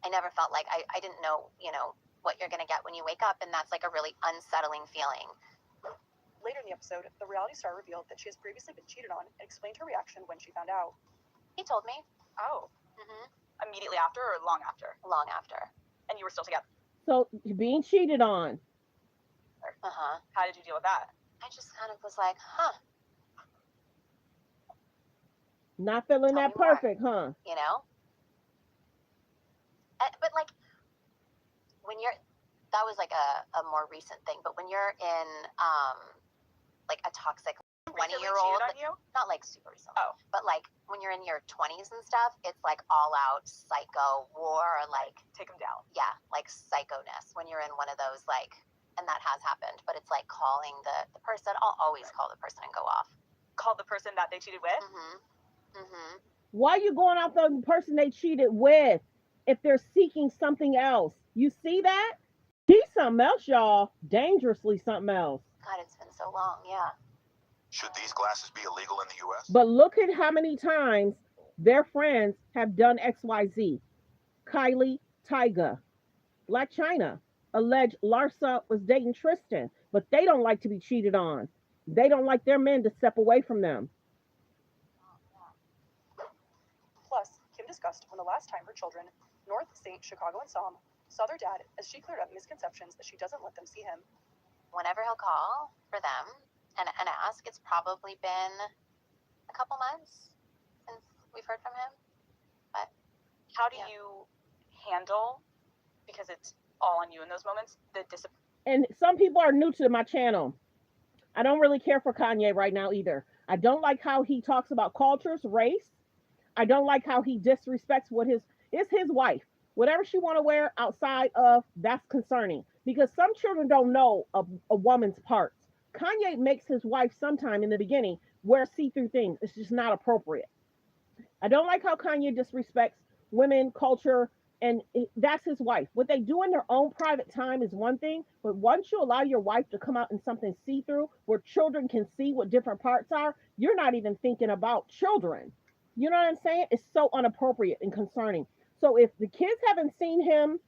I never felt like I didn't know, what you're gonna get when you wake up, and that's like a really unsettling feeling. Later in the episode, the reality star revealed that she has previously been cheated on and explained her reaction when she found out. He told me. Oh. Mm-hmm. Immediately after or long after? Long after. And you were still together? So being cheated on. Uh-huh. How did you deal with that? I just kind of was like, huh. Not feeling that perfect, huh? But like, when you're, that was like a more recent thing, but when you're in like a toxic 20-year-old, not like super recently, but like when you're in your 20s and stuff, it's like all out psycho war, like take them down. Yeah, like psycho-ness when you're in one of those, like, and that has happened, but it's like calling the person. I'll always call the person and go off. Call the person that they cheated with? Why are you going after the person they cheated with if they're seeking something else? You see that? She's something else, y'all. Dangerously something else. God, it's been so long, yeah. Should these glasses be illegal in the U.S.? But look at how many times their friends have done XYZ. Kylie, Tyga, Black China, alleged Larsa was dating Tristan, but they don't like to be cheated on. They don't like their men to step away from them. Plus, Kim discussed when the last time her children, North, St., Chicago, and Psalm, saw their dad as she cleared up misconceptions that she doesn't let them see him. Whenever he'll call for them and ask, it's probably been a couple months since we've heard from him. But how do you handle, because it's all on you in those moments, the disappointment? And some people are new to my channel. I don't really care for Kanye right now either. I don't like how he talks about cultures, race. I don't like how he disrespects it's his wife. Whatever she want to wear outside of, that's concerning. Because some children don't know a woman's parts. Kanye makes his wife sometime in the beginning wear see-through things. It's just not appropriate. I don't like how Kanye disrespects women, culture, and that's his wife. What they do in their own private time is one thing, but once you allow your wife to come out in something see-through where children can see what different parts are, you're not even thinking about children. You know what I'm saying? It's so inappropriate and concerning. So if the kids haven't seen him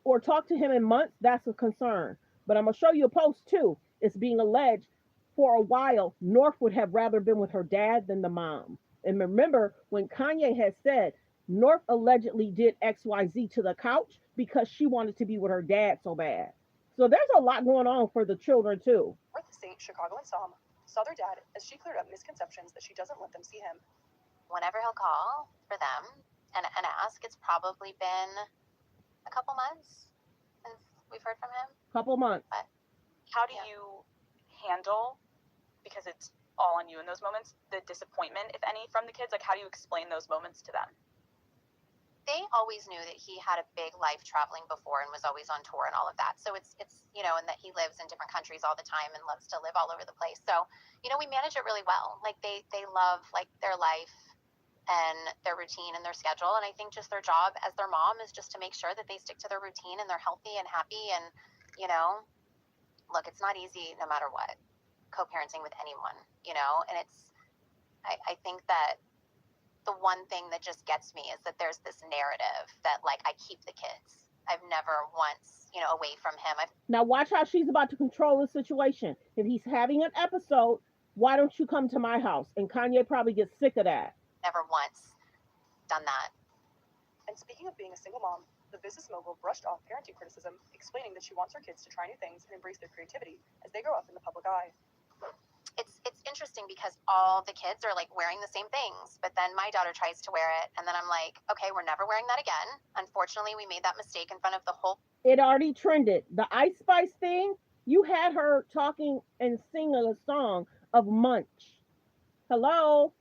or talked to him in months, that's a concern. But I'm going to show you a post too. It's being alleged for a while, North would have rather been with her dad than the mom. And remember when Kanye had said North allegedly did XYZ to the couch because she wanted to be with her dad so bad. So there's a lot going on for the children too. North, St., Chicago, and Psalm saw their dad as she cleared up misconceptions that she doesn't let them see him. Whenever he'll call for them and ask, it's probably been a couple months since we've heard from him. Couple months. But how do you handle, because it's all on you in those moments, the disappointment, if any, from the kids? Like, how do you explain those moments to them? they always knew that he had a big life traveling before and was always on tour and all of that. So it's and that he lives in different countries all the time and loves to live all over the place. So, we manage it really well. Like they love like their life and their routine and their schedule. And I think just their job as their mom is just to make sure that they stick to their routine and they're healthy and happy. And, look, it's not easy no matter what, co-parenting with anyone, and I think that the one thing that just gets me is that there's this narrative that like I keep the kids. I've never once, away from him. Now watch how she's about to control the situation. If he's having an episode, why don't you come to my house? And Kanye probably gets sick of that. Never once done that. And speaking of being a single mom, the business mogul brushed off parenting criticism, explaining that she wants her kids to try new things and embrace their creativity as they grow up in the public eye. It's interesting because all the kids are like wearing the same things, but then my daughter tries to wear it, and then I'm like, okay, we're never wearing that again. Unfortunately, we made that mistake in front of the whole. It already trended. The Ice Spice thing, you had her talking and singing a song of Munch. Hello?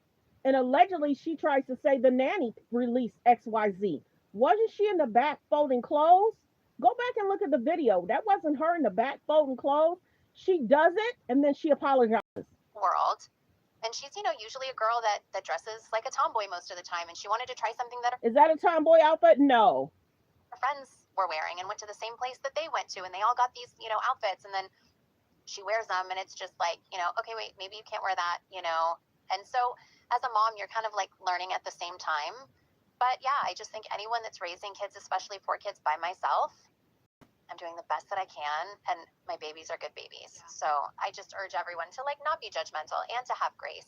And allegedly she tries to say the nanny released XYZ. Wasn't she in the back folding clothes? Go back and look at the video. That wasn't her in the back folding clothes. She does it and then she apologizes. World. And she's, usually a girl that dresses like a tomboy most of the time. And she wanted to try something that Is that a tomboy outfit? No. her friends were wearing and went to the same place that they went to. And they all got these, outfits. And then she wears them and it's just like, okay, wait, maybe you can't wear that, And so as a mom, you're kind of like learning at the same time. But yeah, I just think anyone that's raising kids, especially 4 kids by myself, I'm doing the best that I can, and my babies are good babies. So I just urge everyone to like not be judgmental and to have grace.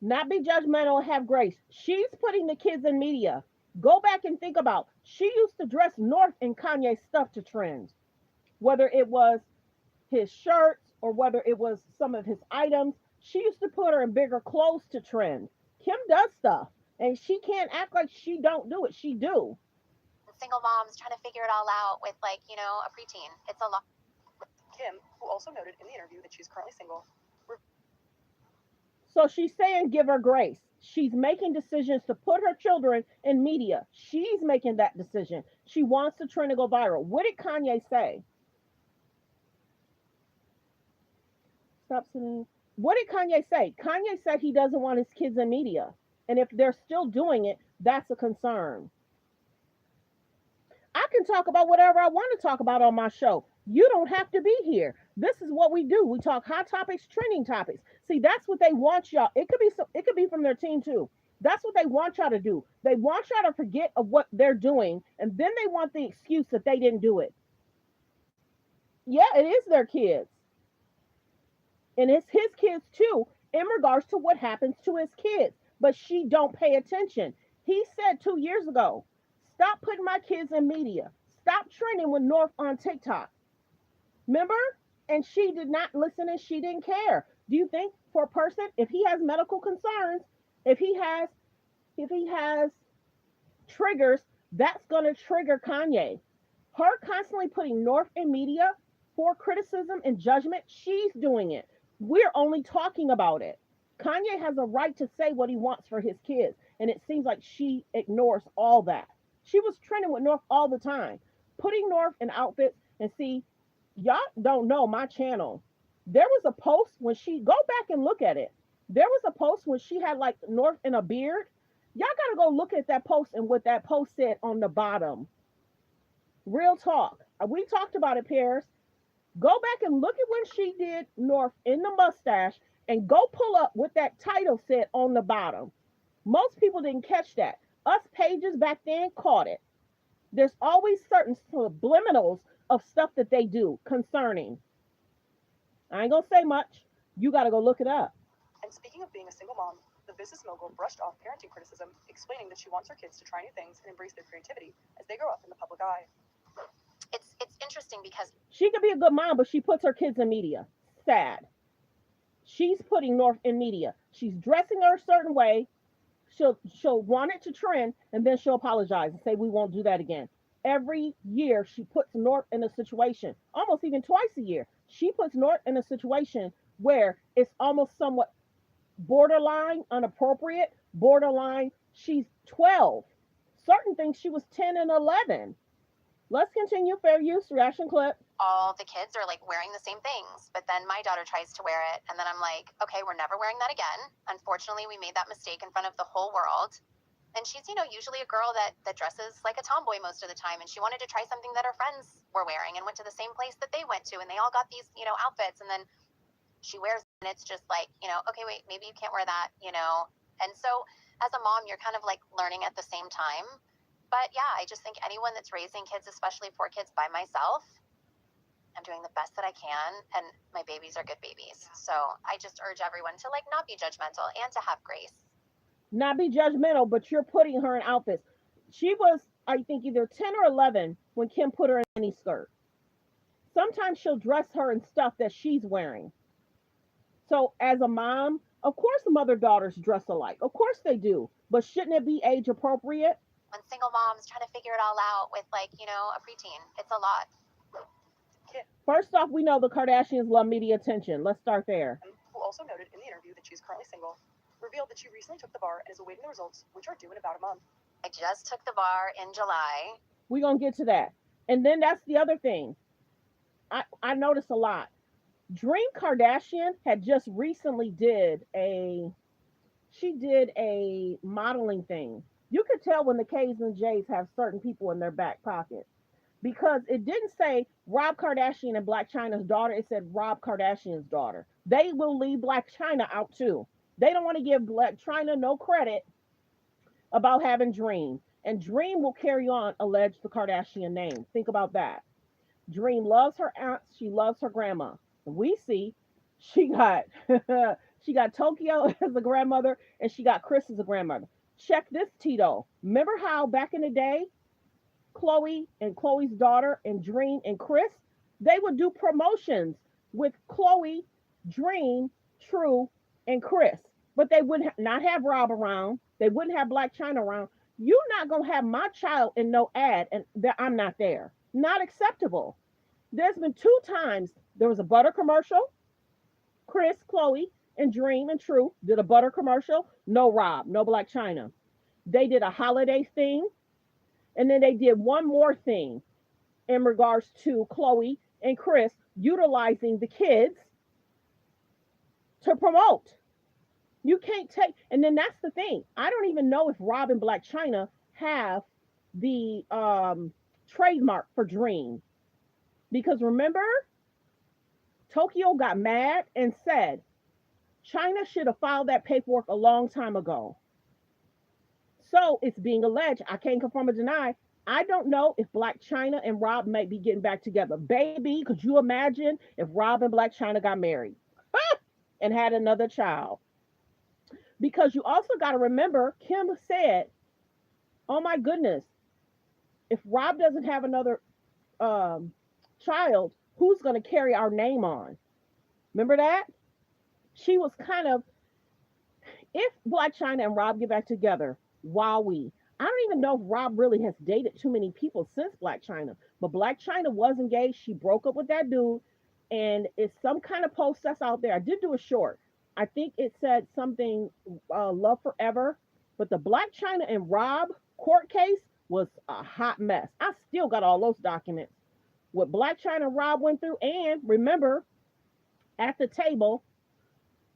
Not be judgmental, have grace. She's putting the kids in media. Go back and think about, she used to dress North and Kanye stuff to trend. Whether it was his shirts or whether it was some of his items, she used to put her in bigger clothes to trend. Kim does stuff, and she can't act like she don't do it. She do. Single moms trying to figure it all out with like, a preteen. It's a lot. Kim, who also noted in the interview that she's currently single. So she's saying give her grace. She's making decisions to put her children in media. She's making that decision. She wants the trend to go viral. What did Kanye say? Stop sitting. What did Kanye say? Kanye said he doesn't want his kids in media. And if they're still doing it, that's a concern. I can talk about whatever I want to talk about on my show. You don't have to be here. This is what we do. We talk hot topics, trending topics. See, that's what they want y'all. It could be from their team too. That's what they want y'all to do. They want y'all to forget of what they're doing, and then they want the excuse that they didn't do it. Yeah, it is their kids. And it's his kids too, in regards to what happens to his kids. But she don't pay attention. He said 2 years ago, stop putting my kids in media. Stop trending with North on TikTok. Remember? And she did not listen and she didn't care. Do you think for a person, if he has medical concerns, if he has triggers, that's going to trigger Kanye? Her constantly putting North in media for criticism and judgment, she's doing it. We're only talking about it. Kanye has a right to say what he wants for his kids. And it seems like she ignores all that. She was trending with North all the time, putting North in outfits. And see, y'all don't know my channel. There was a post when she, go back and look at it. There was a post when she had like North in a beard. Y'all got to go look at that post and what that post said on the bottom. Real talk. We talked about it, Paris. Go back and look at when she did North in the mustache and go pull up what that title said on the bottom. Most people didn't catch that. Us pages back then caught it. There's always certain subliminals of stuff that they do concerning. I ain't gonna say much. You gotta go look it up. And speaking of being a single mom, the business mogul brushed off parenting criticism, explaining that she wants her kids to try new things and embrace their creativity as they grow up in the public eye. It's interesting because she could be a good mom, but she puts her kids in media. Sad. She's putting North in media. She's dressing her a certain way. She'll want it to trend, and then she'll apologize and say we won't do that again. Every year she puts North in a situation, almost even twice a year. She puts North in a situation where it's almost somewhat borderline inappropriate, borderline she's 12. certain things she was 10 and 11. Let's continue. Fair use reaction clip. All the kids are like wearing the same things, but then my daughter tries to wear it, and then I'm like, okay, we're never wearing that again. Unfortunately, we made that mistake in front of the whole world. And she's, usually a girl that dresses like a tomboy most of the time, and she wanted to try something that her friends were wearing and went to the same place that they went to, and they all got these, outfits, and then she wears it, and it's just like, okay, wait, maybe you can't wear that. And so as a mom, you're kind of like learning at the same time. But yeah, I just think anyone that's raising kids, especially 4 kids by myself, I'm doing the best that I can, and my babies are good babies. So I just urge everyone to like not be judgmental and to have grace. Not be judgmental, but you're putting her in outfits. She was, I think, either 10 or 11 when Kim put her in any skirt. Sometimes she'll dress her in stuff that she's wearing. So as a mom, of course mother-daughters dress alike. Of course they do. But shouldn't it be age appropriate? When single moms trying to figure it all out with like, a preteen, it's a lot. First off, we know the Kardashians love media attention. Let's start there. Who also noted in the interview that she's currently single, revealed that she recently took the bar and is awaiting the results, which are due in about a month. I just took the bar in July. We're going to get to that. And then that's the other thing. I noticed a lot. Dream Kardashian had just recently did a modeling thing. You could tell when the K's and J's have certain people in their back pocket, because it didn't say Rob Kardashian and Blac Chyna's daughter. It said Rob Kardashian's daughter. They will leave Blac Chyna out too. They don't want to give Blac Chyna no credit about having Dream. And Dream will carry on, allege the Kardashian name. Think about that. Dream loves her aunts. She loves her grandma. We see she got she got Tokyo as a grandmother, and she got Chris as a grandmother. Check this, Tito. Remember how back in the day, Chloe and Chloe's daughter and Dream and Chris, they would do promotions with Chloe, Dream, True, and Chris. But they would not have Rob around. They wouldn't have Blac Chyna around. You're not going to have my child in no ad and that I'm not there. Not acceptable. There's been 2 times there was a butter commercial. Chris, Chloe, and Dream and True did a butter commercial. No Rob, no Blac Chyna. They did a holiday thing. And then they did one more thing in regards to Chloe and Chris utilizing the kids to promote. You can't take, and then that's the thing. I don't even know if Rob and Blac Chyna have the trademark for Dream. Because remember, Tokyo got mad and said China should have filed that paperwork a long time ago. So it's being alleged. I can't confirm or deny. I don't know if Blac Chyna and Rob might be getting back together. Baby, could you imagine if Rob and Blac Chyna got married and had another child? Because you also got to remember, Kim said, oh my goodness, if Rob doesn't have another child, who's going to carry our name on? Remember that? She was kind of, if Blac Chyna and Rob get back together, wowee. I don't even know if Rob really has dated too many people since Blac Chyna, but Blac Chyna was engaged. She broke up with that dude, and it's some kind of post that's out there. I did do a short. I think it said something, love forever, but the Blac Chyna and Rob court case was a hot mess. I still got all those documents. What Blac Chyna and Rob went through, and remember, at the table,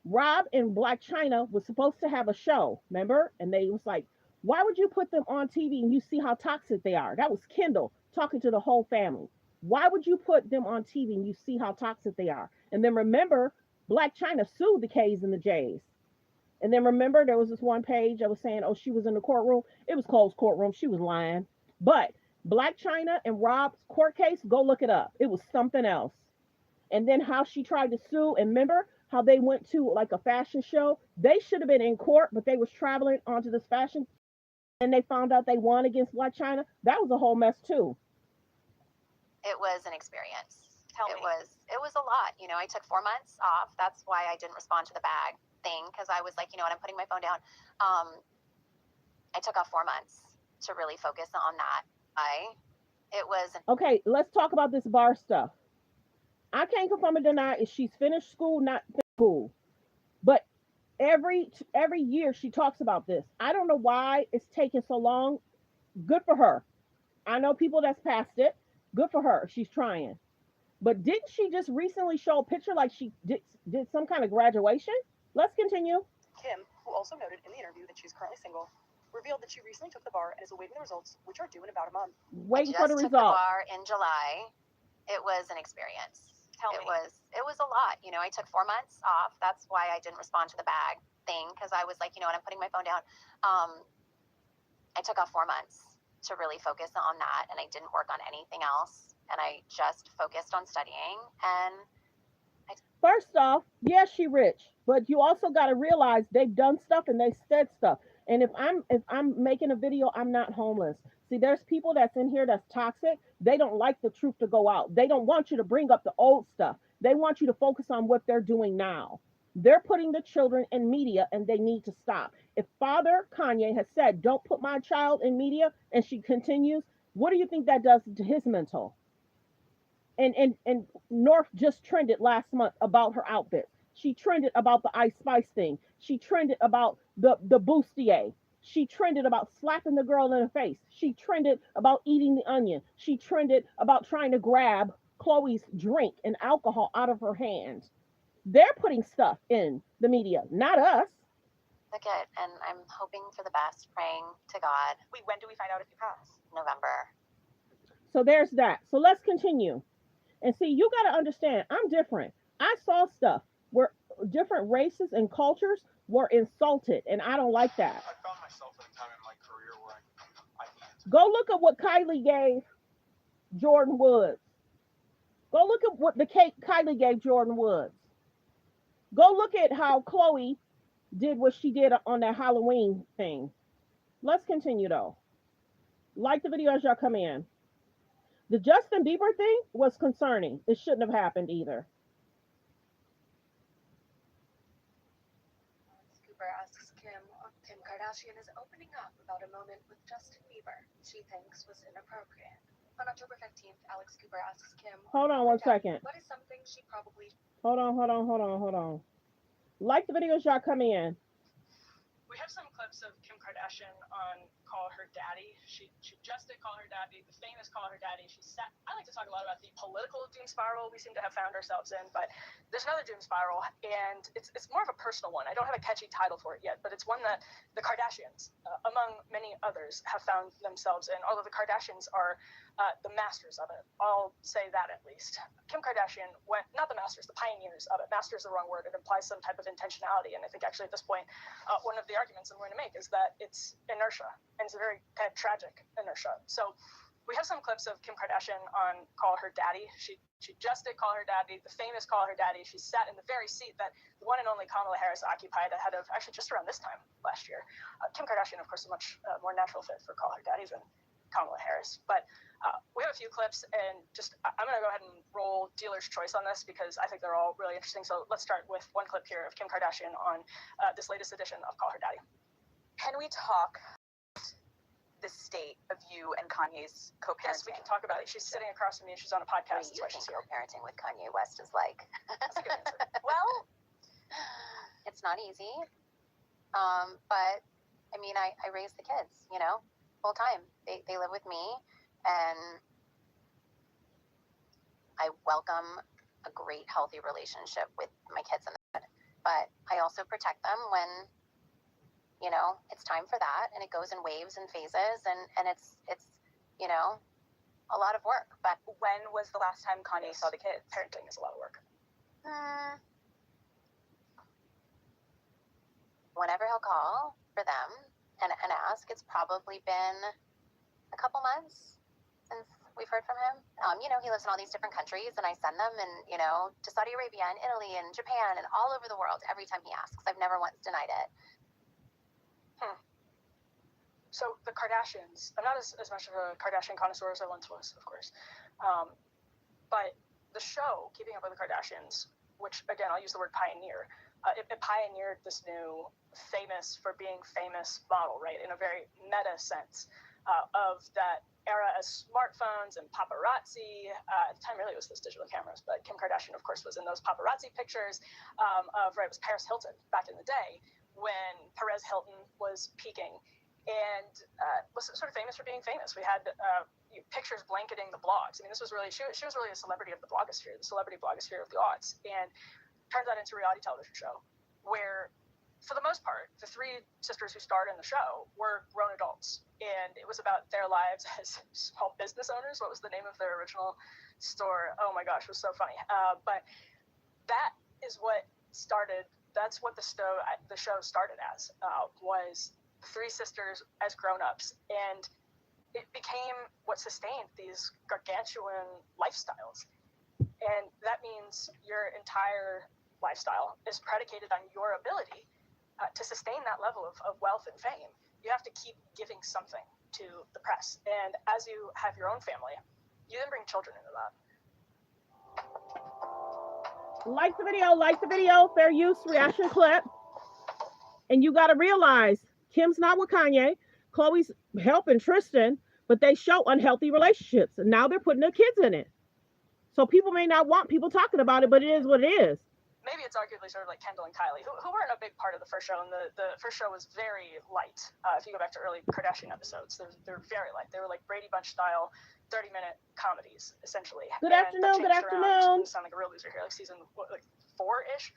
Rob and Blac Chyna was supposed to have a show, remember? And they was like, why would you put them on TV and you see how toxic they are? That was Kendall talking to the whole family. Why would you put them on TV and you see how toxic they are? And then remember, Blac Chyna sued the K's and the J's. And then remember, there was this one page that was saying, oh, she was in the courtroom. It was closed courtroom. She was lying. But Blac Chyna and Rob's court case, go look it up. It was something else. And then how she tried to sue. And remember how they went to like a fashion show? They should have been in court, but they was traveling onto this fashion. And they found out they won against Blac Chyna. That was a whole mess too. It was an experience. It was a lot. I took 4 months off. That's why I didn't respond to the bag thing, because I was like, you know what, I'm putting my phone down. I took off 4 months to really focus on that. Okay, let's talk about this bar stuff. I can't confirm or deny if she's finished school, not finished school. But every year she talks about this. I don't know why it's taking so long. Good for her. I know people that's past it. Good for her. She's trying. But didn't she just recently show a picture like she did some kind of graduation? Let's continue. Kim, who also noted in the interview that she's currently single, revealed that she recently took the bar and is awaiting the results, which are due in about a month. Waiting I for just the took the results. bar in July. It was an experience. It was a lot. You know, I took 4 months off. That's why I didn't respond to the bag thing, because I was like, you know what, I'm putting my phone down. I took off 4 months to really focus on that, and I didn't work on anything else, and I just focused on studying. And First off, yes, she rich, but you also got to realize they've done stuff and they said stuff. And if I'm making a video, I'm not homeless. See, there's people that's in here that's toxic. They don't like the truth to go out. They don't want you to bring up the old stuff. They want you to focus on what they're doing now. They're putting the children in media and they need to stop. If Father Kanye has said, "Don't put my child in media," and she continues, what do you think that does to his mental? And North just trended last month about her outfit. She trended about the Ice Spice thing. She trended about the bustier. She trended about slapping the girl in the face. She trended about eating the onion. She trended about trying to grab Chloe's drink and alcohol out of her hand. They're putting stuff in the media, not us. took it, and I'm hoping for the best, praying to God. Wait, when do we find out if you pass? November. So there's that. So let's continue. And see, you got to understand, I'm different. I saw stuff where different races and cultures were insulted, and I don't like that. I found myself at a time in my career where I needed to. Go look at what Kylie gave Jordan Woods. Go look at what the cake Kylie gave Jordan Woods. Go look at how Chloe did what she did on that Halloween thing. Let's continue though. Like the video as y'all come in. The Justin Bieber thing was concerning. It shouldn't have happened either. Cooper asks Kim Kardashian is opening up about a moment with Justin Bieber she thinks was inappropriate. On October 15th, Alex Cooper asks Kim, Hold on one second. what is something she probably... Hold on. Like the videos y'all come in. We have some clips of Kim Kardashian on Call Her Daddy. She just did Call Her Daddy, the famous Call Her Daddy. I like to talk a lot about the political doom spiral we seem to have found ourselves in, but there's another doom spiral, and it's more of a personal one. I don't have a catchy title for it yet, but it's one that the Kardashians, among many others, have found themselves in, although the Kardashians are the masters of it. I'll say that at least. Kim Kardashian went, not the masters, the pioneers of it. Master is the wrong word. It implies some type of intentionality, and I think actually at this point, one of the arguments I'm going to make is that it's inertia, and it's a very kind of tragic inertia. So we have some clips of Kim Kardashian on Call Her Daddy. She just did Call Her Daddy, the famous Call Her Daddy. She sat in the very seat that the one and only Kamala Harris occupied ahead of, actually just around this time last year. Kim Kardashian, of course, is a much more natural fit for Call Her Daddy than Kamala Harris. But we have a few clips, and I'm going to go ahead and roll dealer's choice on this because I think they're all really interesting. So let's start with one clip here of Kim Kardashian on this latest edition of Call Her Daddy. Can we talk the state of you and Kanye's co-parenting? Yes, we can talk about it. She's sitting across from me and she's on a podcast. What do you think co-parenting with Kanye West is like? That's a good answer. Well, it's not easy. But I mean, I raise the kids, you know, full time. They live with me, and I welcome a great, healthy relationship with my kids in the bed. But I also protect them when, you know, it's time for that, and it goes in waves and phases, and it's you know, a lot of work. But when was the last time Kanye saw the kids? Parenting is a lot of work. Whenever he'll call for them and ask, it's probably been a couple months since we've heard from him. You know, he lives in all these different countries, and I send them, and you know, to Saudi Arabia and Italy and Japan and all over the world every time he asks. I've never once denied it. So the Kardashians, I'm not as much of a Kardashian connoisseur as I once was, of course. But the show, Keeping Up with the Kardashians, which again, I'll use the word pioneer, it pioneered this new famous for being famous model, right? In a very meta sense of that era as smartphones and paparazzi. At the time, really, it was those digital cameras, but Kim Kardashian, of course, was in those paparazzi pictures it was Paris Hilton back in the day when Perez Hilton was peaking. and was sort of famous for being famous. We had pictures blanketing the blogs. I mean, this was really, she was really a celebrity of the blogosphere, the celebrity blogosphere of the aughts, and turned that into a reality television show where, for the most part, the three sisters who starred in the show were grown adults, and it was about their lives as small business owners. What was the name of their original store? Oh my gosh, it was so funny. But that is what started. That's what the show started as, was the three sisters as grown-ups, and it became what sustained these gargantuan lifestyles. And that means your entire lifestyle is predicated on your ability to sustain that level of wealth and fame. You have to keep giving something to the press. And as you have your own family, you then bring children into that. Like the video, fair use reaction clip. And you got to realize Kim's not with Kanye. Khloe's helping Tristan, but they show unhealthy relationships. And now they're putting their kids in it. So people may not want people talking about it, but it is what it is. Maybe it's arguably sort of like Kendall and Kylie, who weren't a big part of the first show, and the first show was very light. If you go back to early Kardashian episodes, they're very light. They were like Brady Bunch style, 30-minute comedies, essentially. Good afternoon. I sound like a real loser here, like season 4-ish,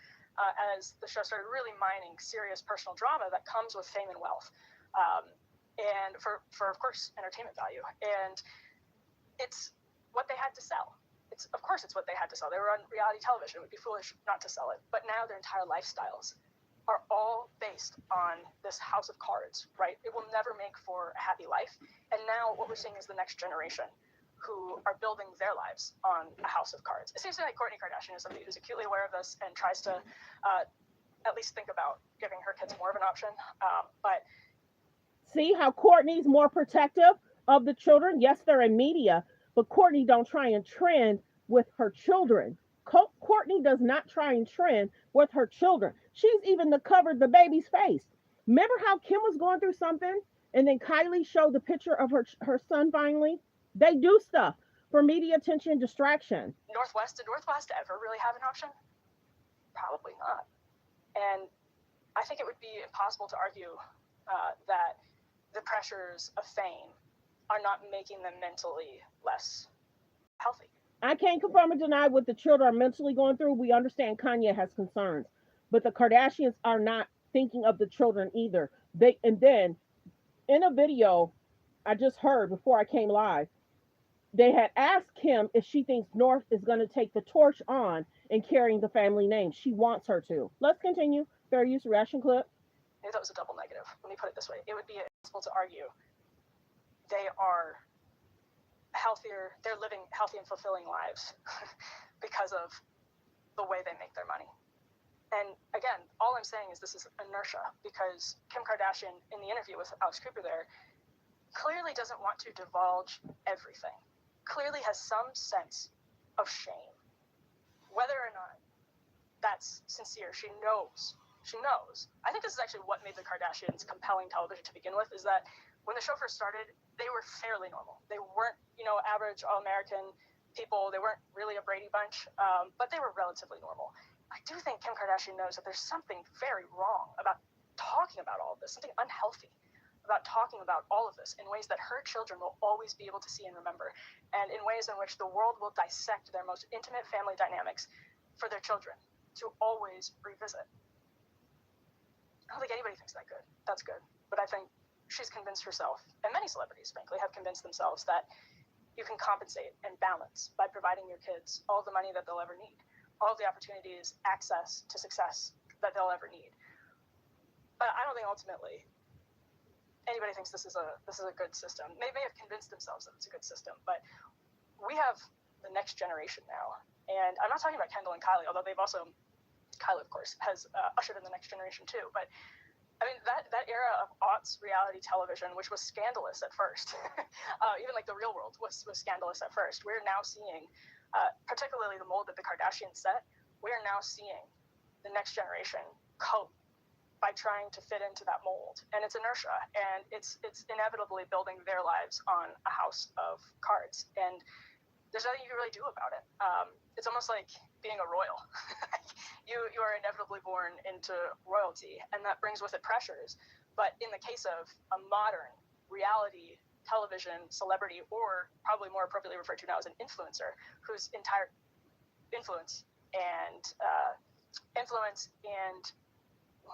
as the show started really mining serious personal drama that comes with fame and wealth, and for of course entertainment value. And it's what they had to sell. Of course it's what they had to sell. They were on reality television. It would be foolish not to sell it. But now their entire lifestyles are all based on this house of cards, right? It will never make for a happy life. And now what we're seeing is the next generation who are building their lives on a house of cards. It seems like Kourtney Kardashian is somebody who's acutely aware of this and tries to at least think about giving her kids more of an option. But see how Kourtney's more protective of the children? Yes, they're in media, but Kourtney don't try and trend with her children. Kourtney does not try and trend with her children. She's even covered the baby's face. Remember how Kim was going through something and then Kylie showed the picture of her son finally? They do stuff for media attention, distraction. Did Northwest ever really have an option? Probably not. And I think it would be impossible to argue that the pressures of fame are not making them mentally less healthy. I can't confirm or deny what the children are mentally going through. We understand Kanye has concerns, but the Kardashians are not thinking of the children either. And then in a video I just heard before I came live, they had asked Kim if she thinks North is going to take the torch on and carrying the family name. She wants her to. Let's continue. Fair use reaction clip. Maybe that was a double negative. Let me put it this way. It would be impossible to argue they are healthier, they're living healthy and fulfilling lives because of the way they make their money. And again, all I'm saying is this is inertia, because Kim Kardashian, in the interview with Alex Cooper there, clearly doesn't want to divulge everything, clearly has some sense of shame. Whether or not that's sincere, she knows. I think this is actually what made the Kardashians compelling television to begin with, is that when the show first started, they were fairly normal. They weren't, average all-American people. They weren't really a Brady Bunch, but they were relatively normal. I do think Kim Kardashian knows that there's something very wrong about talking about all of this, something unhealthy about talking about all of this in ways that her children will always be able to see and remember, and in ways in which the world will dissect their most intimate family dynamics for their children to always revisit. I don't think anybody thinks that's good, but I think she's convinced herself, and many celebrities, frankly, have convinced themselves that you can compensate and balance by providing your kids all the money that they'll ever need, all the opportunities, access to success that they'll ever need. But I don't think ultimately anybody thinks this is a good system. They may have convinced themselves that it's a good system, but we have the next generation now. And I'm not talking about Kendall and Kylie, although Kylie, of course, has ushered in the next generation too. But I mean, that era of aughts reality television, which was scandalous at first, even like the Real World was scandalous at first. We're now seeing, particularly the mold that the Kardashians set, we're now seeing the next generation cope by trying to fit into that mold. And it's inertia, and it's inevitably building their lives on a house of cards. And there's nothing you can really do about it. It's almost like being a royal. You are inevitably born into royalty, and that brings with it pressures. But in the case of a modern reality television celebrity, or probably more appropriately referred to now as an influencer, whose entire influence and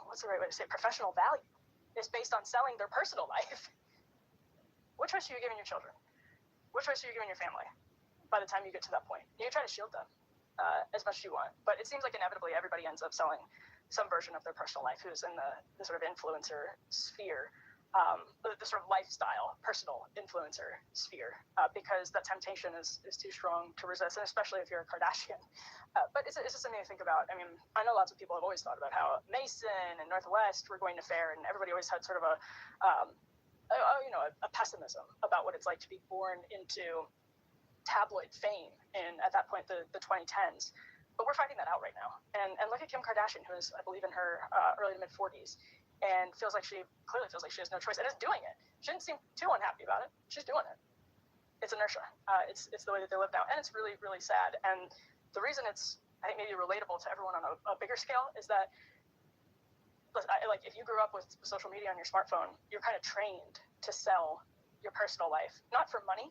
what's the right way to say, professional value is based on selling their personal life. What choice are you giving your children? What choice are you giving your family by the time you get to that point? You try to shield them as much as you want, but it seems like inevitably everybody ends up selling some version of their personal life who's in the sort of influencer sphere, the sort of lifestyle, personal influencer sphere, because that temptation is too strong to resist, and especially if you're a Kardashian. But it's just something to think about. I mean, I know lots of people have always thought about how Mason and Northwest were going to fare, and everybody always had sort of a pessimism about what it's like to be born into tabloid fame in, at that point, the 2010s. But we're finding that out right now. And look at Kim Kardashian, who is, I believe, in her early to mid 40s, and clearly feels like she has no choice, and is doing it. She didn't seem too unhappy about it. She's doing it. It's inertia. It's the way that they live now, and it's really, really sad. And the reason it's, I think, maybe relatable to everyone on a bigger scale is that, like, if you grew up with social media on your smartphone, you're kind of trained to sell your personal life, not for money,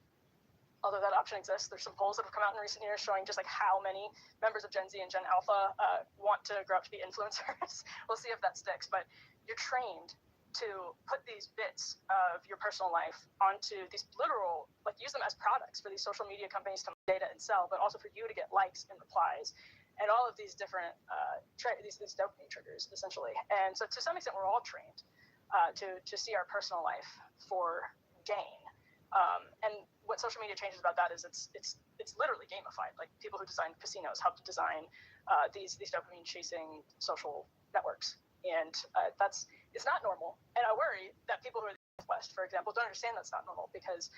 although that option exists. There's some polls that have come out in recent years showing just like how many members of Gen Z and Gen Alpha want to grow up to be influencers. We'll see if that sticks, but you're trained to put these bits of your personal life onto these literal, like, use them as products for these social media companies to data and sell, but also for you to get likes and replies and all of these different these dopamine triggers, essentially. And so to some extent, we're all trained to see our personal life for gain. And what social media changes about that is it's literally gamified. Like, people who design casinos help to design these dopamine chasing social networks, and it's not normal. And I worry that people who are in the West, for example, don't understand that's not normal, because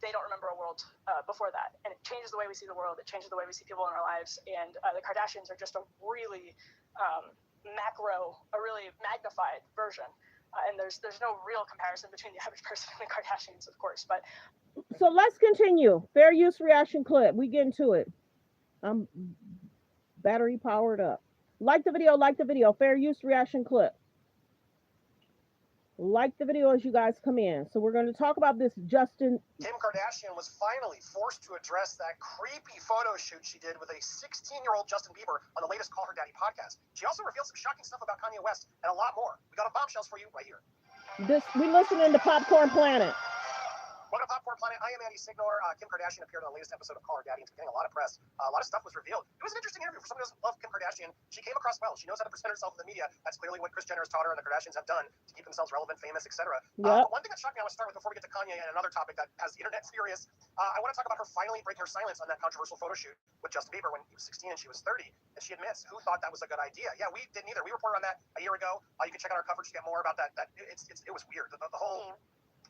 they don't remember a world before that, and it changes the way we see the world. It changes the way we see people in our lives. And the Kardashians are just a really really magnified version. And there's no real comparison between the average person and the Kardashians, of course. But So let's continue. Fair use reaction clip. We get into it. I'm battery powered up. Like the video. Fair use reaction clip. Like the video as you guys come in. So we're going to talk about this Justin. Kim Kardashian was finally forced to address that creepy photo shoot she did with a 16-year-old Justin Bieber on the latest Call Her Daddy podcast. She also revealed some shocking stuff about Kanye West and a lot more. We got a bombshells for you right here. We listening to Popcorn Planet. Welcome to Popcorn Planet. I am Andy Signor. Kim Kardashian appeared on the latest episode of Call Her Daddy and getting a lot of press. A lot of stuff was revealed. It was an interesting interview for someone who doesn't love Kim Kardashian. She came across well. She knows how to present herself in the media. That's clearly what Kris Jenner has taught her and the Kardashians have done to keep themselves relevant, famous, etc. Yep. One thing that shocked me, I want to start with before we get to Kanye and another topic that has the internet furious. I want to talk about her finally breaking her silence on that controversial photo shoot with Justin Bieber when he was 16 and she was 30. And she admits, who thought that was a good idea? Yeah, we didn't either. We reported on that a year ago. You can check out our coverage to get more about that. It was weird. The whole.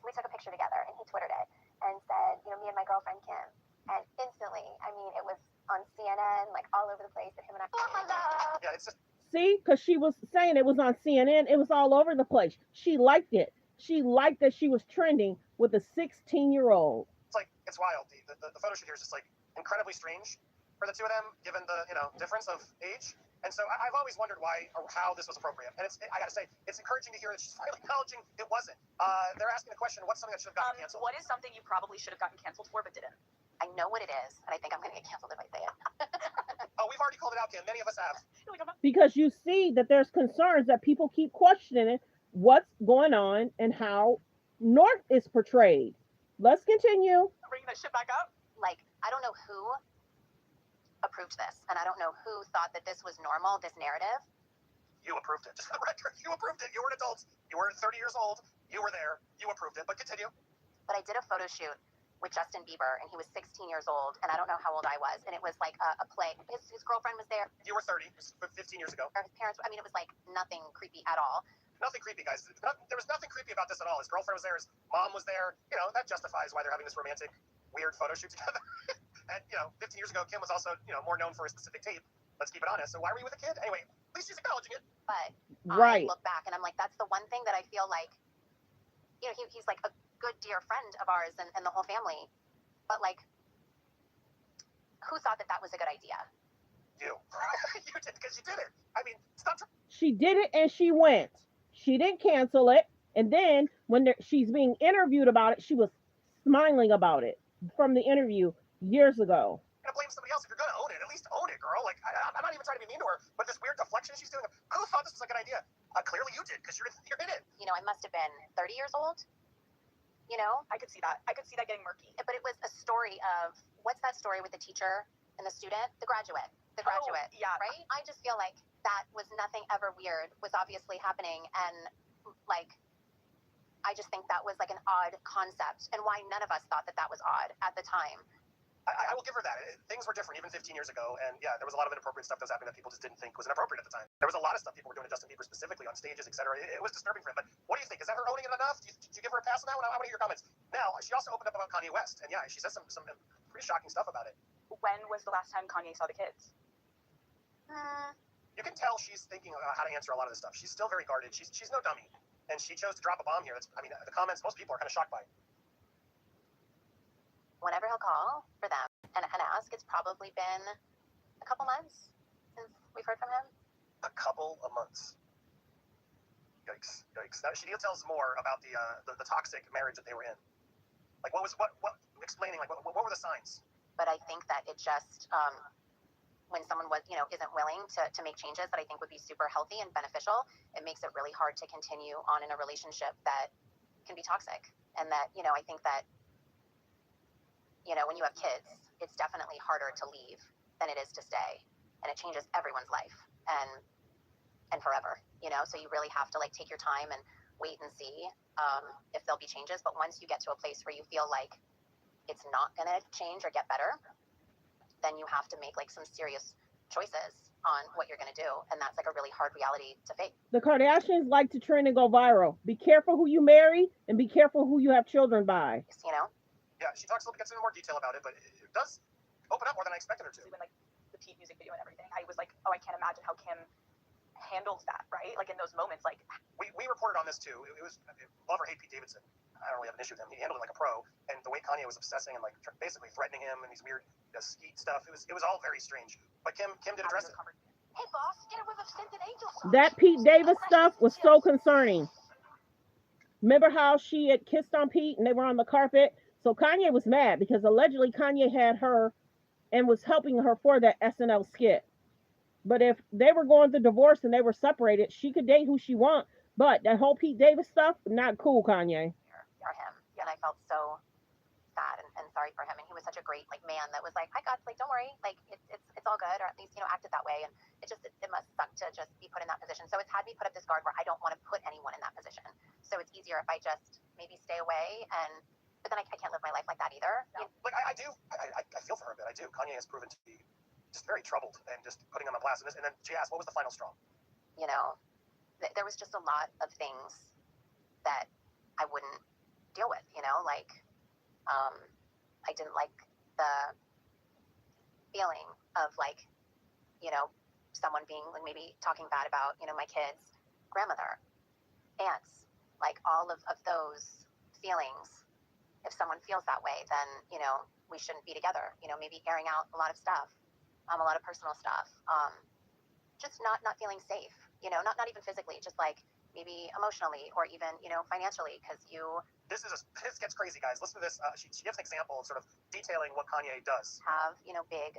We took a picture together, and he Twittered it and said, me and my girlfriend Kim. And instantly, it was on CNN, like all over the place, that him and I. Oh my love. Yeah, it's just. See, because she was saying it was on CNN. It was all over the place. She liked it. She liked that she was trending with a 16-year-old. It's wild. The photo shoot here is just like incredibly strange for the two of them, given the difference of age. And so I've always wondered why or how this was appropriate. And I got to say, it's encouraging to hear that she's finally acknowledging it wasn't. They're asking the question, what's something that should have gotten canceled? What is something you probably should have gotten canceled for but didn't? I know what it is, and I think I'm going to get canceled if I say it. Oh, we've already called it out, Kim. Many of us have. Because you see that there's concerns that people keep questioning what's going on and how North is portrayed. Let's continue. Bringing that shit back up? I don't know who approved this, and I don't know who thought that this was normal, this narrative. You approved it. Just for the record, you approved it. You were an adult. You were 30 years old. You were there. You approved it. But continue. But I did a photo shoot with Justin Bieber, and he was 16 years old, and I don't know how old I was, and it was like a play. His girlfriend was there. You were 30, 15 years ago. Or his parents, it was like nothing creepy at all. Nothing creepy, guys. There was nothing creepy about this at all. His girlfriend was there. His mom was there. That justifies why they're having this romantic, weird photo shoot together. And, 15 years ago, Kim was also, more known for a specific tape. Let's keep it honest. So why were you with a kid? Anyway, at least she's acknowledging it. But right. I look back, and I'm like, that's the one thing that I feel like, he's like a good, dear friend of ours and the whole family. But, who thought that was a good idea? You. You did, because you did it. Stop. She did it, and she went. She didn't cancel it. And then when she's being interviewed about it, she was smiling about it from the interview years ago. Gonna blame somebody else. If you're gonna own it, at least own it, girl. Like I'm not even trying to be mean to her, but this weird deflection she's doing. Who thought this was a good idea? Clearly you did, because you're in it. You know, I must have been 30 years old. You know, I could see that. I could see that getting murky. But it was a story of what's that story with the teacher and the student, the graduate, yeah, right? I just feel like that was nothing ever weird was obviously happening, and like I just think that was like an odd concept, and why none of us thought that was odd at the time. I will give her that. Things were different even 15 years ago, and yeah, there was a lot of inappropriate stuff that was happening that people just didn't think was inappropriate at the time. There was a lot of stuff people were doing to Justin Bieber specifically on stages, etc. It was disturbing for him. But what do you think? Is that her owning it enough? Did you give her a pass on that one? I want to hear your comments. Now, she also opened up about Kanye West, and yeah, she says some pretty shocking stuff about it. When was the last time Kanye saw the kids? You can tell she's thinking about how to answer a lot of this stuff. She's still very guarded. She's no dummy, and she chose to drop a bomb here. The comments, most people are kind of shocked by it. Whenever he'll call for them and ask, it's probably been a couple months since we've heard from him. A couple of months. Yikes. Now, Shadia tells more about the toxic marriage that they were in. Like, what explaining, like, what were the signs? But I think that it just, when someone isn't willing to make changes that I think would be super healthy and beneficial, it makes it really hard to continue on in a relationship that can be toxic. And that, I think that, when you have kids, it's definitely harder to leave than it is to stay. And it changes everyone's life and forever, so you really have to like take your time and wait and see if there'll be changes. But once you get to a place where you feel like it's not going to change or get better, then you have to make like some serious choices on what you're going to do. And that's like a really hard reality to face. The Kardashians like to trend and go viral. Be careful who you marry and be careful who you have children by. Yeah, she gets into more detail about it, but it does open up more than I expected her to. Even like the Pete music video and everything, I was like, oh, I can't imagine how Kim handles that, right? Like in those moments, like we reported on this too. It was love or hate Pete Davidson. I don't really have an issue with him. He handled it like a pro, and the way Kanye was obsessing and like basically threatening him and these weird skeet stuff, it was all very strange. But Kim did address it. Hey boss, get a whiff of scented angel sauce. That Pete Davis stuff was so concerning. Remember how she had kissed on Pete and they were on the carpet? So Kanye was mad because allegedly Kanye had her and was helping her for that SNL skit. But if they were going through divorce and they were separated, she could date who she want. But that whole Pete Davis stuff, not cool, Kanye. Or him. And I felt so sad and sorry for him. And he was such a great like man that was like, I got, like, don't worry, like it's all good, or at least acted that way. And it must suck to just be put in that position. So it's had me put up this guard where I don't want to put anyone in that position. So it's easier if I just maybe stay away but then I can't live my life like that either. No. Like I feel for her a bit. I do. Kanye has proven to be just very troubled and just putting him on blast. And then she asked, what was the final straw? There was just a lot of things that I wouldn't deal with, like I didn't like the feeling of like, someone being like maybe talking bad about, my kids' grandmother, aunts, like all of those feelings. If someone feels that way, then, we shouldn't be together, maybe airing out a lot of stuff, a lot of personal stuff, just not feeling safe, not even physically, just like maybe emotionally or even, financially, because this gets crazy, guys. Listen to this. She gives an example of sort of detailing what Kanye does. Have, big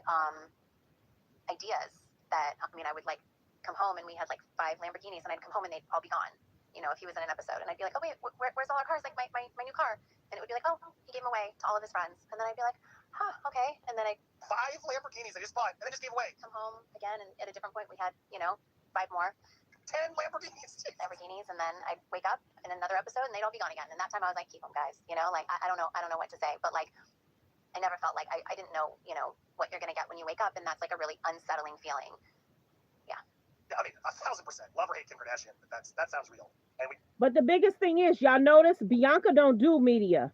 ideas that, I would like come home and we had like 5 Lamborghinis and I'd come home and they'd all be gone. If he was in an episode, and I'd be like, oh wait, where's all our cars? Like my new car. And it would be like, oh, he gave them away to all of his friends. And then I'd be like, huh, okay. And then 5 Lamborghinis I just bought and then just gave away. Come home again, and at a different point we had, 5 more. 10 Lamborghinis. And then I'd wake up in another episode and they'd all be gone again. And that time I was like, keep them, guys. Like I don't know what to say, but like I never felt like I didn't know, what you're gonna get when you wake up, and that's like a really unsettling feeling. Yeah. 1,000%. Love or hate Kim Kardashian, but that sounds real. But the biggest thing is, y'all notice Bianca don't do media.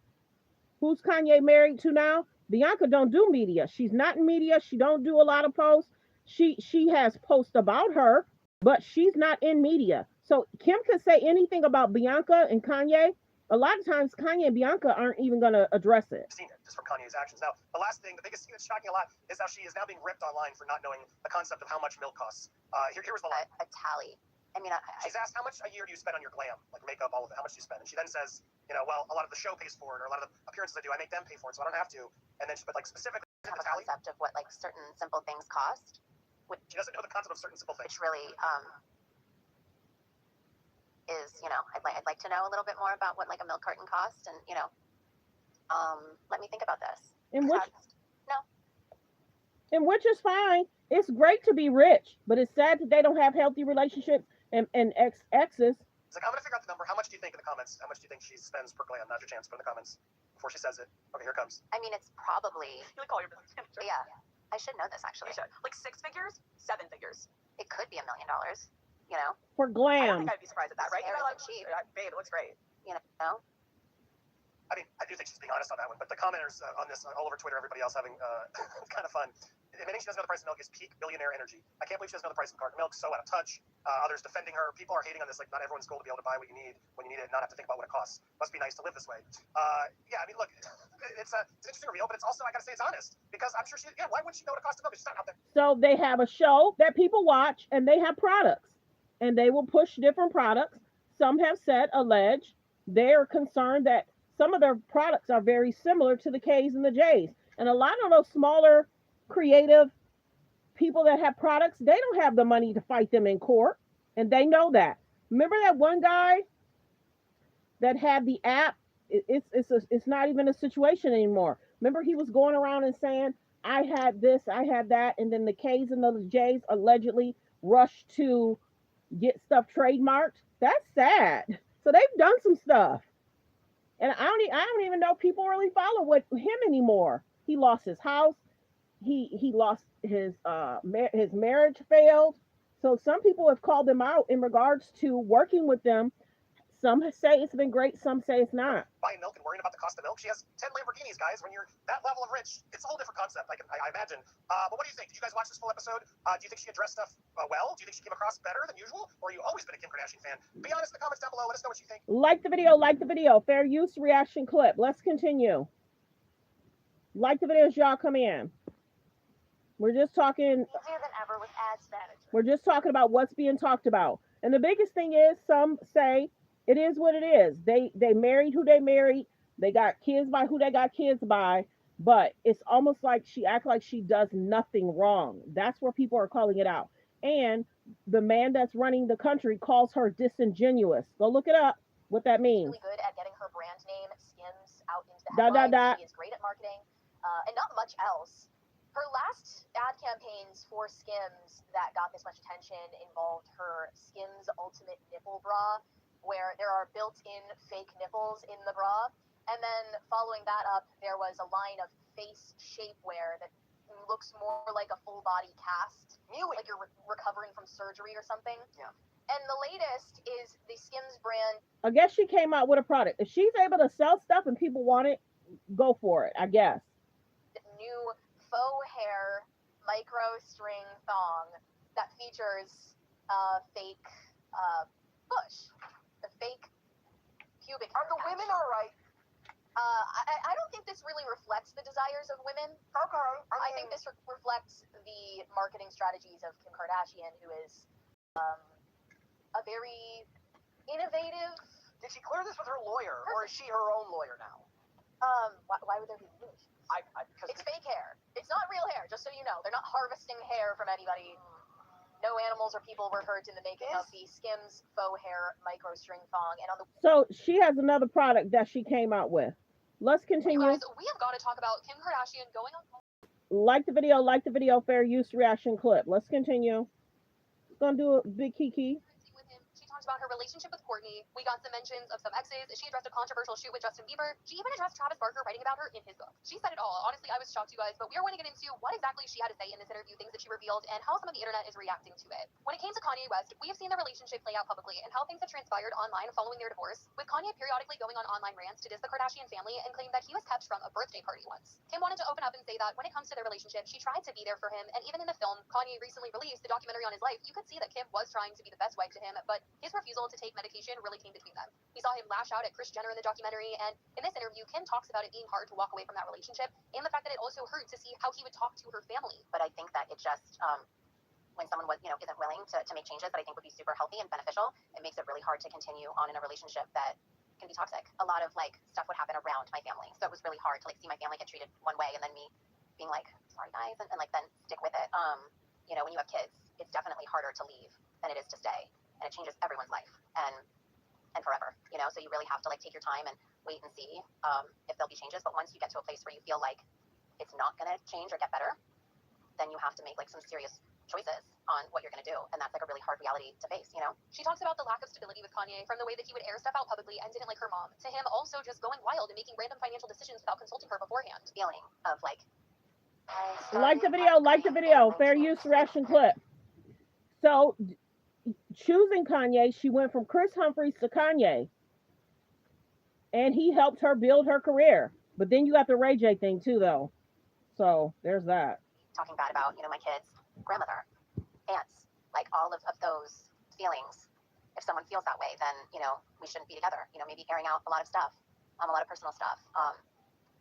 Who's Kanye married to now? Bianca don't do media. She's not in media. She don't do a lot of posts. She has posts about her, but she's not in media. So Kim could say anything about Bianca and Kanye. A lot of times Kanye and Bianca aren't even going to address it. I've seen it just from Kanye's actions. Now, the last thing, the biggest thing that's shocking a lot is how she is now being ripped online for not knowing the concept of how much milk costs. Here was the line. A tally I mean, She's asked, how much a year do you spend on your glam? Like makeup, all of it. How much do you spend? And she then says, you know, well, a lot of the show pays for it, or a lot of the appearances I do, I make them pay for it, so I don't have to. And then she, but like specifically, have a concept of what like certain simple things cost. She doesn't know the concept of certain simple things. Which really is, you know, I'd like to know a little bit more about what like a milk carton costs, and you know, let me think about this. And which, no. And which is fine. It's great to be rich, but it's sad that they don't have healthy relationships and exes. It's like, I'm gonna figure out the number. How much do you think in the comments? How much do you think she spends per glam? Now's your chance. Put in the comments before she says it. Okay, here it comes. I mean, it's probably. You like call your business manager. Yeah, I should know this actually. You should. Like 6 figures, 7 figures. It could be $1 million. You know. For I don't glam. think I'd be surprised at that, right? Very You know, cheap. Babe, it looks great. You know. I mean, I do think she's being honest on that one, but the commenters on this, all over Twitter, everybody else having kind of fun. Admitting she doesn't know the price of milk is peak billionaire energy. I can't believe she doesn't know the price of carton milk. So out of touch. Others defending her. People are hating on this. Like, not everyone's goal to be able to buy what you need when you need it, and not have to think about what it costs. Must be nice to live this way. Yeah, I mean, look, it's an interesting reveal, but it's also, I gotta say, it's honest, because I'm sure she. Yeah, why wouldn't she know what it costs of milk? It's just not out there. So they have a show that people watch, and they have products, and they will push different products. Some have said, alleged, they're concerned that some of their products are very similar to the K's and the J's. And a lot of those smaller, creative people that have products, they don't have the money to fight them in court. And they know that. Remember that one guy that had the app? It's not even a situation anymore. Remember he was going around and saying, I had this, I had that. And then the K's and the J's allegedly rushed to get stuff trademarked. That's sad. So they've done some stuff. And I don't even know if people really follow him anymore. He lost his house. He lost his marriage failed. So some people have called him out in regards to working with them. Some say it's been great. Some say it's not. Buying milk and worrying about the cost of milk. She has 10 Lamborghinis, guys. When you're that level of rich, it's a whole different concept. I imagine. But what do you think? Did you guys watch this full episode? Do you think she addressed stuff well? Do you think she came across better than usual? Or are you always been a Kim Kardashian fan? Be honest in the comments down below. Let us know what you think. Like the video. Like the video. Fair use reaction clip. Let's continue. Like the video as y'all come in. We're just talking. Easier than ever with ads management. We're just talking about what's being talked about. And the biggest thing is, some say it is what it is. They married who they married. They got kids by who they got kids by. But it's almost like she acts like she does nothing wrong. That's where people are calling it out. And the man that's running the country calls her disingenuous. Go look it up. What that means. Really good at getting her brand name, Skims, out into the headlines. She is great at marketing, and not much else. Her last ad campaigns for Skims that got this much attention involved her Skims Ultimate Nipple Bra, where there are built-in fake nipples in the bra. And then following that up, there was a line of face shapewear that looks more like a full-body cast, like you're recovering from surgery or something. Yeah. And the latest is the Skims brand. I guess she came out with a product. If she's able to sell stuff and people want it, go for it, I guess. New faux hair micro string thong that features fake bush, the fake pubic hair. Are the women all right? I don't think this really reflects the desires of women. Okay. I think this reflects the marketing strategies of Kim Kardashian, who is a very innovative. Did she clear this with her lawyer, or is she her own lawyer now? Why would there be news? Because it's fake hair. It's not real hair, just so you know. They're not harvesting hair from anybody. No animals or people were hurt in the making of the Skims faux hair micro string thong. And on the So she has another product that she came out with. Let's continue. Guys, we have got to talk about Kim Kardashian going on. Like the video, fair use reaction clip. Let's continue. Gonna do a big kiki. With him. She talked about her relationship with Kourtney. We got some mentions of some exes. She addressed a controversial shoot with Justin Bieber. She even addressed Travis Barker writing about her in his book. She said it all. Honestly, I was shocked, you guys, but we are going to get into what exactly she had to say in this interview, things that she revealed, and how some of the internet is reacting to it. When it came to Kanye West, we have seen the relationship play out publicly and how things have transpired online following their divorce, with Kanye periodically going on online rants to diss the Kardashian family and claim that he was kept from a birthday party once. Kim wanted to open up and say that when it comes to their relationship, she tried to be there for him, and even in the film Kanye recently released, the documentary on his life, you could see that Kim was trying to be the best wife to him, but his refusal to take medication really came between them. We saw him lash out at Kris Jenner in the documentary, and in this interview, Kim talks about it being hard to walk away from that relationship, and the fact that it also hurt to see how he would talk to her family. But I think that it just when someone isn't willing to make changes that I think would be super healthy and beneficial, it makes it really hard to continue on in a relationship that can be toxic. A lot of stuff would happen around my family, so it was really hard to see my family get treated one way and then me being like, sorry guys, and then stick with it. When you have kids, it's definitely harder to leave than it is to stay, and it changes everyone's life and forever. So you really have to take your time and wait and see if there'll be changes. But once you get to a place where you feel like it's not going to change or get better, then you have to make some serious choices on what you're going to do, and that's a really hard reality to face. She talks about the lack of stability with Kanye, from the way that he would air stuff out publicly and didn't like her mom, to him also just going wild and making random financial decisions without consulting her beforehand. Feeling of Like the video, fair use reaction clip. So choosing Kanye, she went from Chris Humphries to Kanye, and he helped her build her career. But then you got the Ray J thing too, though. So there's that. Talking bad about my kids, grandmother, aunts, all of those feelings. If someone feels that way, then we shouldn't be together. Maybe airing out a lot of stuff, a lot of personal stuff.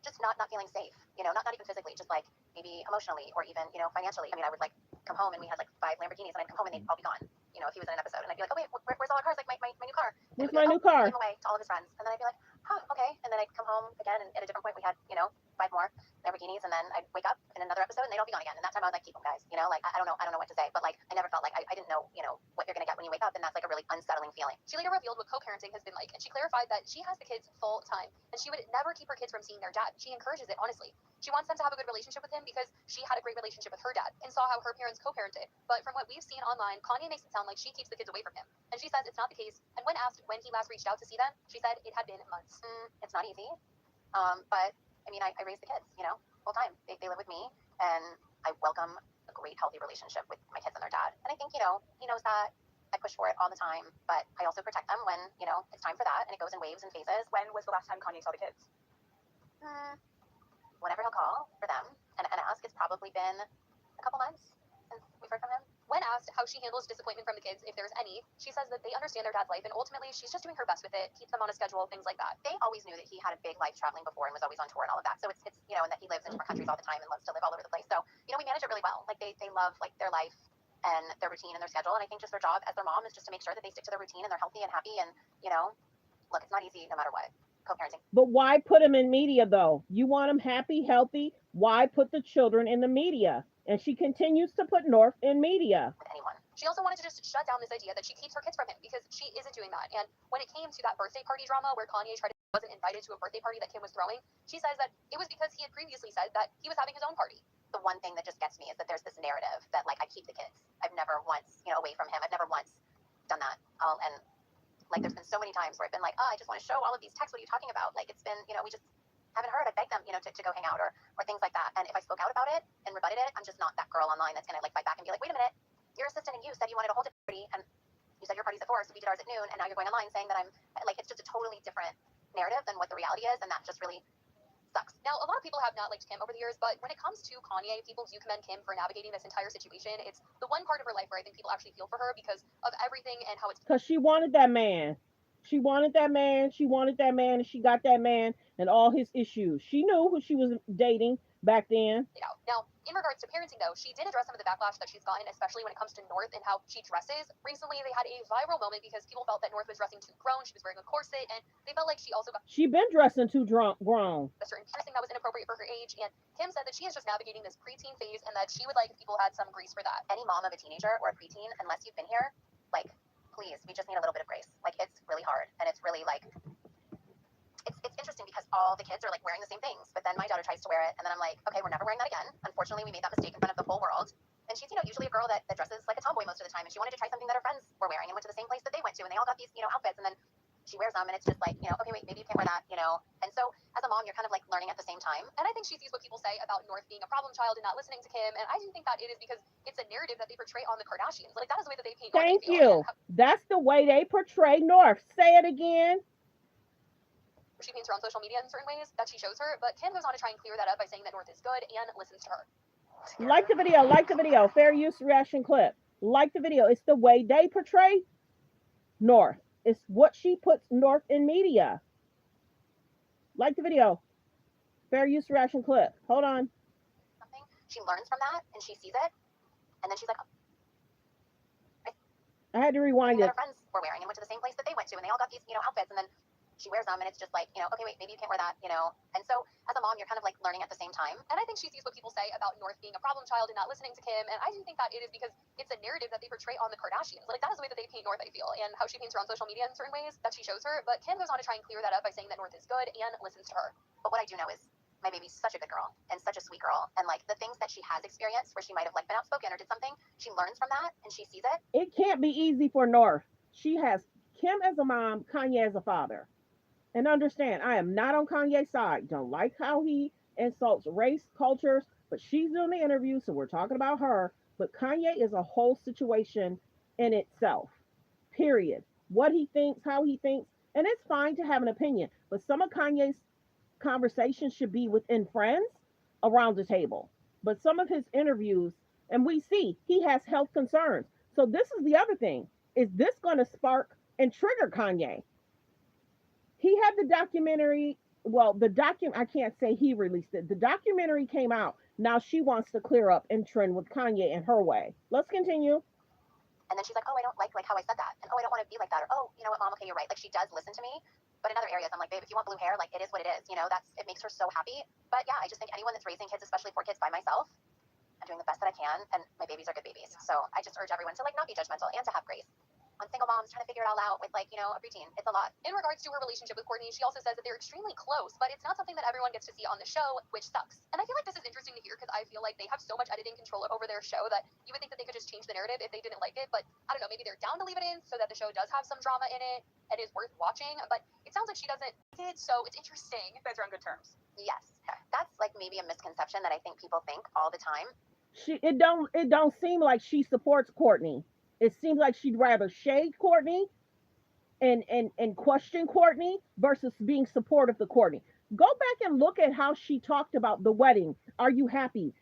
Just not feeling safe. Not even physically, just maybe emotionally or even financially. I mean, I would come home and we had 5 Lamborghinis, and I'd come home and they'd all be gone. If he was in an episode, and I'd be like, oh wait, where's all our cars? My new car. Where's my new car? Gave him away to all of his friends, and then I'd be like, huh, okay. And then I'd come home again, and at a different point we had 5 more Lamborghinis, and then I'd wake up in another episode and they'd all be gone again. And that time I was keep them, guys. I don't know what to say, but I never felt I didn't know what you're gonna get when you wake up, and that's a really unsettling feeling. She later revealed what co-parenting has been like, and she clarified that she has the kids full time, and she would never keep her kids from seeing their dad. She encourages it, honestly. She wants them to have a good relationship with him because she had a great relationship with her dad and saw how her parents co-parented. But from what we've seen online, Kanye makes it sound like she keeps the kids away from him, and she says it's not the case. And when asked when he last reached out to see them, she said it had been months. It's not easy, but I mean, I raise the kids, full time. They live with me, and I welcome a great, healthy relationship with my kids and their dad. And I think, he knows that. I push for it all the time, but I also protect them when, it's time for that, and it goes in waves and phases. When was the last time Kanye saw the kids? Whenever he'll call for them and ask, it's probably been a couple months since we've heard from him. When asked how she handles disappointment from the kids, if there's any, she says that they understand their dad's life, and ultimately she's just doing her best with it, keeps them on a schedule, things like that. They always knew that he had a big life traveling before and was always on tour and all of that. So it's and that he lives in different countries all the time and loves to live all over the place. So, we manage it really well. They love their life and their routine and their schedule. And I think just their job as their mom is just to make sure that they stick to their routine and they're healthy and happy. And, look, it's not easy no matter what. Co-parenting. But why put them in media, though? You want them happy, healthy. Why put the children in the media? And she continues to put North in media. With anyone. She also wanted to just shut down this idea that she keeps her kids from him, because she isn't doing that. And when it came to that birthday party drama where Kanye wasn't invited to a birthday party that Kim was throwing, she says that it was because he had previously said that he was having his own party. The one thing that just gets me is that there's this narrative that I keep the kids. I've never once, away from him. I've never once done that. There's been so many times where I've been like, oh, I just want to show all of these texts. What are you talking about? It's been, we just haven't heard. I begged them, to go hang out or things like that. And if I spoke out about it and rebutted it, I'm just not that girl online that's gonna fight back and be like, wait a minute, your assistant and you said you wanted to hold a party, and you said your party's at 4, so we did ours at noon, and now you're going online saying that I'm it's just a totally different narrative than what the reality is, and that just really sucks. Now, a lot of people have not liked Kim over the years, but when it comes to Kanye, people do commend Kim for navigating this entire situation. It's the one part of her life where I think people actually feel for her because of everything and how it's... Because she wanted that man. She wanted that man. She wanted that man, and she got that man and all his issues. She knew who she was dating back then. Now, in regards to parenting, though, she did address some of the backlash that she's gotten, especially when it comes to North and how she dresses. Recently, they had a viral moment because people felt that North was dressing too grown. She was wearing a corset, and they felt like she also got... She been dressing too grown. A certain piercing that was inappropriate for her age, and Kim said that she is just navigating this preteen phase and that she would like if people had some grace for that. Any mom of a teenager or a preteen, unless you've been here, please, we just need a little bit of grace. It's really hard, and it's really it's interesting because all the kids are wearing the same things, but then my daughter tries to wear it, and then I'm like, okay, we're never wearing that again. Unfortunately, we made that mistake in front of the whole world. And she's, usually a girl that dresses like a tomboy most of the time, and she wanted to try something that her friends were wearing and went to the same place that they went to, and they all got these, outfits, and then she wears them, and it's just okay, wait, maybe you can't wear that, And so as a mom, you're kind of learning at the same time. And I think she sees what people say about North being a problem child and not listening to Kim, and I do think that it is because it's a narrative that they portray on the Kardashians. That is the way that they paint. Thank you. That's the way they portray North. Say it again. She paints her on social media in certain ways that she shows her, but Kim goes on to try and clear that up by saying that North is good and listens to her. Like the video. Fair use reaction clip. Like the video. It's the way they portray North. It's what she puts North in media. Like the video. Fair use reaction clip. Hold on. She learns from that, and she sees it, and then she's like, oh, I had to rewind that it. her friends were wearing and went to the same place that they went to, and they all got these, outfits, and then she wears them, and it's just like, okay, wait, maybe you can't wear that, And so as a mom, you're kind of like learning at the same time. And I think she sees what people say about North being a problem child and not listening to Kim. And I do think that it is because it's a narrative that they portray on the Kardashians. Like, that is the way that they paint North, I feel, and how she paints her on social media in certain ways that she shows her. But Kim goes on to try and clear that up by saying that North is good and listens to her. But what I do know is my baby's such a good girl and such a sweet girl. And like the things that she has experienced where she might have like been outspoken or did something, she learns from that and she sees it. It can't be easy for North. She has Kim as a mom, Kanye as a father. And understand, I am not on Kanye's side. Don't like how he insults race, cultures, but she's doing the interview, so we're talking about her. But Kanye is a whole situation in itself. Period. What he thinks, how he thinks, and it's fine to have an opinion. But some of Kanye's conversations should be within friends around the table. But some of his interviews, and we see he has health concerns. So this is the other thing. Is this going to spark and trigger Kanye? He had the documentary. Well, I can't say he released it. The documentary came out. Now she wants to clear up and trend with Kanye in her way. Let's continue. And then she's like, oh, I don't like how I said that. And oh, I don't want to be like that. Or, oh, you know what, mom, okay, you're right. Like she does listen to me. But in other areas, I'm like, babe, if you want blue hair, like it is what it is. It makes her so happy. But yeah, I just think anyone that's raising kids, especially 4 kids by myself, I'm doing the best that I can. And my babies are good babies. So I just urge everyone to like not be judgmental and to have grace on single moms trying to figure it all out with like, a preteen. It's a lot. In regards to her relationship with Courtney, she also says that they're extremely close, but it's not something that everyone gets to see on the show, which sucks. And I feel like this is interesting to hear because I feel like they have so much editing control over their show that you would think that they could just change the narrative if they didn't like it. But I don't know, maybe they're down to leave it in so that the show does have some drama in it and is worth watching. But it sounds like she doesn't like it, so it's interesting. You guys are on good terms. Yes. That's like maybe a misconception that I think people think all the time. It don't seem like she supports Courtney. It seems like she'd rather shade Courtney and question Courtney versus being supportive to Courtney. Go back and look at how she talked about the wedding. Are you happy?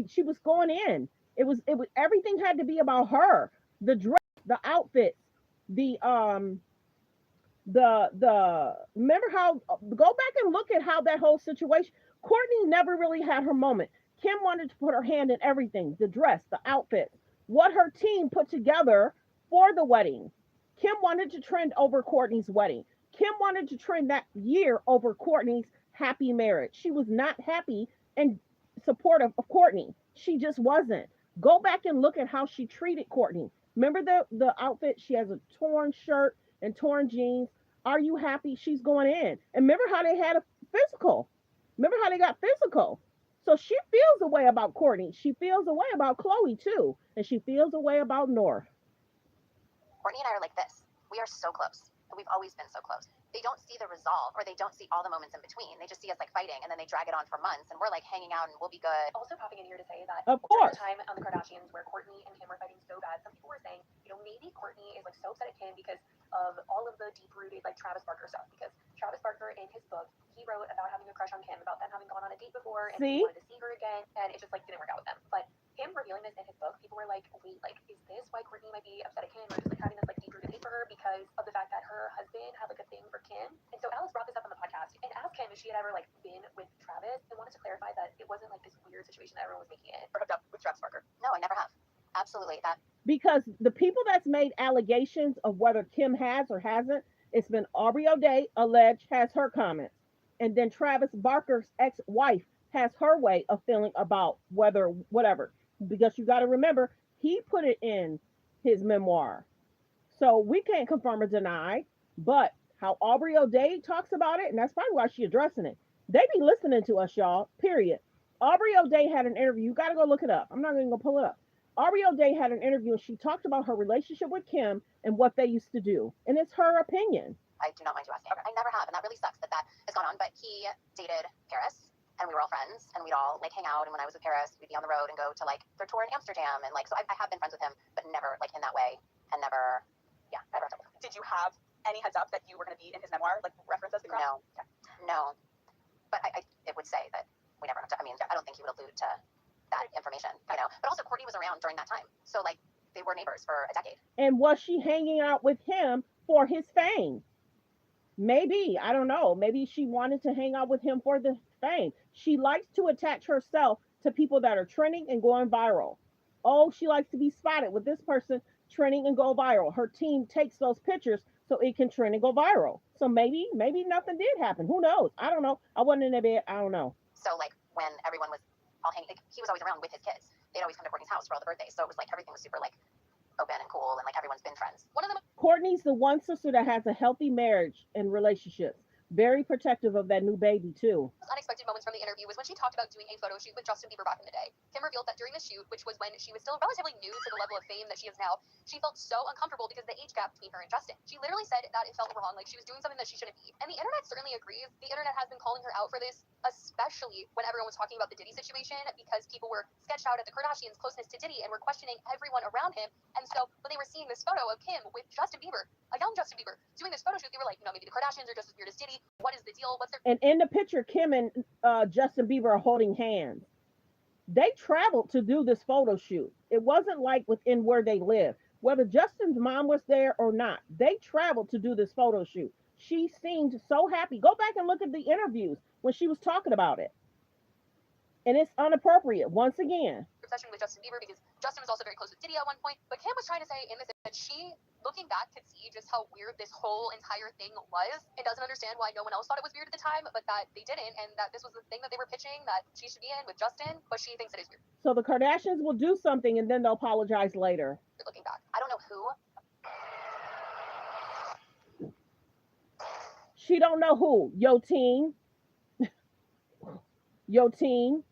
She was going in. It was everything had to be about her. The dress, the outfits, the remember how go back and look at how that whole situation. Courtney never really had her moment. Kim wanted to put her hand in everything, the dress, the outfit, what her team put together for the wedding. Kim wanted to trend over Courtney's wedding. Kim wanted to trend that year over Courtney's happy marriage. She was not happy and supportive of Courtney. She just wasn't. Go back and look at how she treated Courtney. Remember the outfit? She has a torn shirt and torn jeans. Are you happy? She's going in. And remember how they had a physical. Remember how they got physical. So she feels a way about Courtney. She feels a way about Chloe too. And she feels a way about North. Courtney and I are like this. We are so close. We've always been so close. They don't see the resolve or they don't see all the moments in between. They just see us like fighting and then they drag it on for months and we're like hanging out and we'll be good. Also popping in here to say that of during course. the time on the Kardashians where Courtney and Kim were fighting so bad, some people were saying, maybe Courtney is like so upset at Kim because of all of the deep-rooted like Travis Barker stuff. Because Travis Barker in his book, he wrote about having a crush on Kim, about them having gone on a date before and he wanted to see her again, and it just like didn't work out with them. But him revealing this in his book, people were like, wait, like is this why Courtney might be upset at Kim or just like having this like deep-rooted hate for her because of the fact that her husband had like a thing for Kim? And so Alex brought this up on the podcast and asked Kim if she had ever like been with Travis and wanted to clarify that it wasn't like this weird situation that everyone was making it or hooked up with Travis Barker. No, I never have. Absolutely that. Because the people that's made allegations of whether Kim has or hasn't, it's been Aubrey O'Day alleged has her comments. And then Travis Barker's ex-wife has her way of feeling about whether whatever. Because you got to remember, he put it in his memoir. So we can't confirm or deny, but how Aubrey O'Day talks about it, and that's probably why she's addressing it. They be listening to us, y'all, period. Aubrey O'Day had an interview. You got to go look it up. I'm not going to go pull it up. Aubrey O'Day had an interview and she talked about her relationship with Kim and what they used to do. And it's her opinion. I do not mind you asking. I never have, and that really sucks that has gone on. But he dated Paris, and we were all friends, and we'd all like hang out. And when I was with Paris, we'd be on the road and go to like their tour in Amsterdam, and like so I have been friends with him, but never like in that way, and never, never. Did you have any heads up that you were going to be in his memoir, like reference as the cross? No, okay. No. But it would say that we never. I mean, I don't think he would allude to that information, But also Courtney was around during that time, so like they were neighbors for a decade. And was she hanging out with him for his fame? Maybe, I don't know. Maybe she wanted to hang out with him for the fame. She likes to attach herself to people that are trending and going viral. Oh, she likes to be spotted with this person. trending and go viral. Her team takes those pictures so it can trend and go viral. So maybe nothing did happen. Who knows? I don't know. I wasn't in that bed. I don't know. So like when everyone was all hanging, like, he was always around with his kids. They'd always come to Courtney's house for all the birthdays. So it was like everything was super like open and cool, and like everyone's been friends. One of them. Courtney's the one sister that has a healthy marriage and relationships. Very protective of that new baby too. Unexpected moments from the interview was when she talked about doing a photo shoot with Justin Bieber back in the day. Kim revealed that during the shoot, which was when she was still relatively new to the level of fame that she is now, she felt so uncomfortable because of the age gap between her and Justin. She literally said that it felt wrong, like she was doing something that she shouldn't be. And the internet certainly agrees. The internet has been calling her out for this, especially when everyone was talking about the Diddy situation, because people were sketched out at the Kardashians' closeness to Diddy and were questioning everyone around him. And so when they were seeing this photo of Kim with Justin Bieber, a young Justin Bieber, doing this photo shoot, they were like, maybe the Kardashians are just as weird as Diddy. What is the deal? What's their... And in the picture, Kim and Justin Bieber are holding hands. They traveled to do this photo shoot. It wasn't like within where they live. Whether Justin's mom was there or not, they traveled to do this photo shoot. She seemed so happy. Go back and look at the interviews when she was talking about it. And it's inappropriate, once again. Obsession with Justin Bieber, because Justin was also very close with Diddy at one point. But Kim was trying to say in this that she, looking back, could see just how weird this whole entire thing was, and doesn't understand why no one else thought it was weird at the time, but that they didn't, and that this was the thing that they were pitching that she should be in with Justin, but she thinks it is weird. So the Kardashians will do something and then they'll apologize later. Looking back, I don't know who. She don't know who. Yo team. Yo team.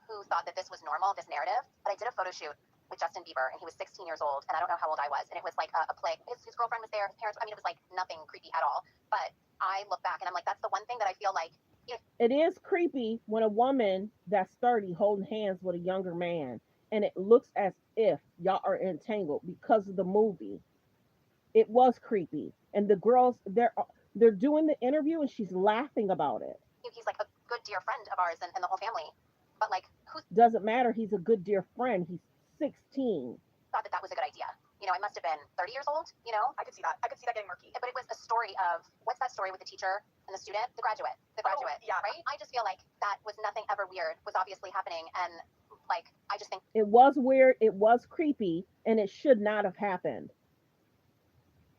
Who thought that this was normal, this narrative, but I did a photo shoot with Justin Bieber, and he was 16 years old, and I don't know how old I was, and it was like a play. His girlfriend was there, his parents, it was like nothing creepy at all, but I look back and I'm like, that's the one thing that I feel like, it is creepy when a woman that's 30 holding hands with a younger man, and it looks as if y'all are entangled because of the movie. It was creepy, and the girls, they're doing the interview, and she's laughing about it. He's like a good dear friend of ours and the whole family. But like, who doesn't matter? He's a good dear friend. He's 16. Thought that was a good idea? I must have been 30 years old. I could see that. I could see that getting murky. But it was a story of, what's that story with the teacher and the student? The graduate. Oh, yeah. Right? I just feel like that was nothing ever weird. Was obviously happening, and like, I just think it was weird. It was creepy, and it should not have happened.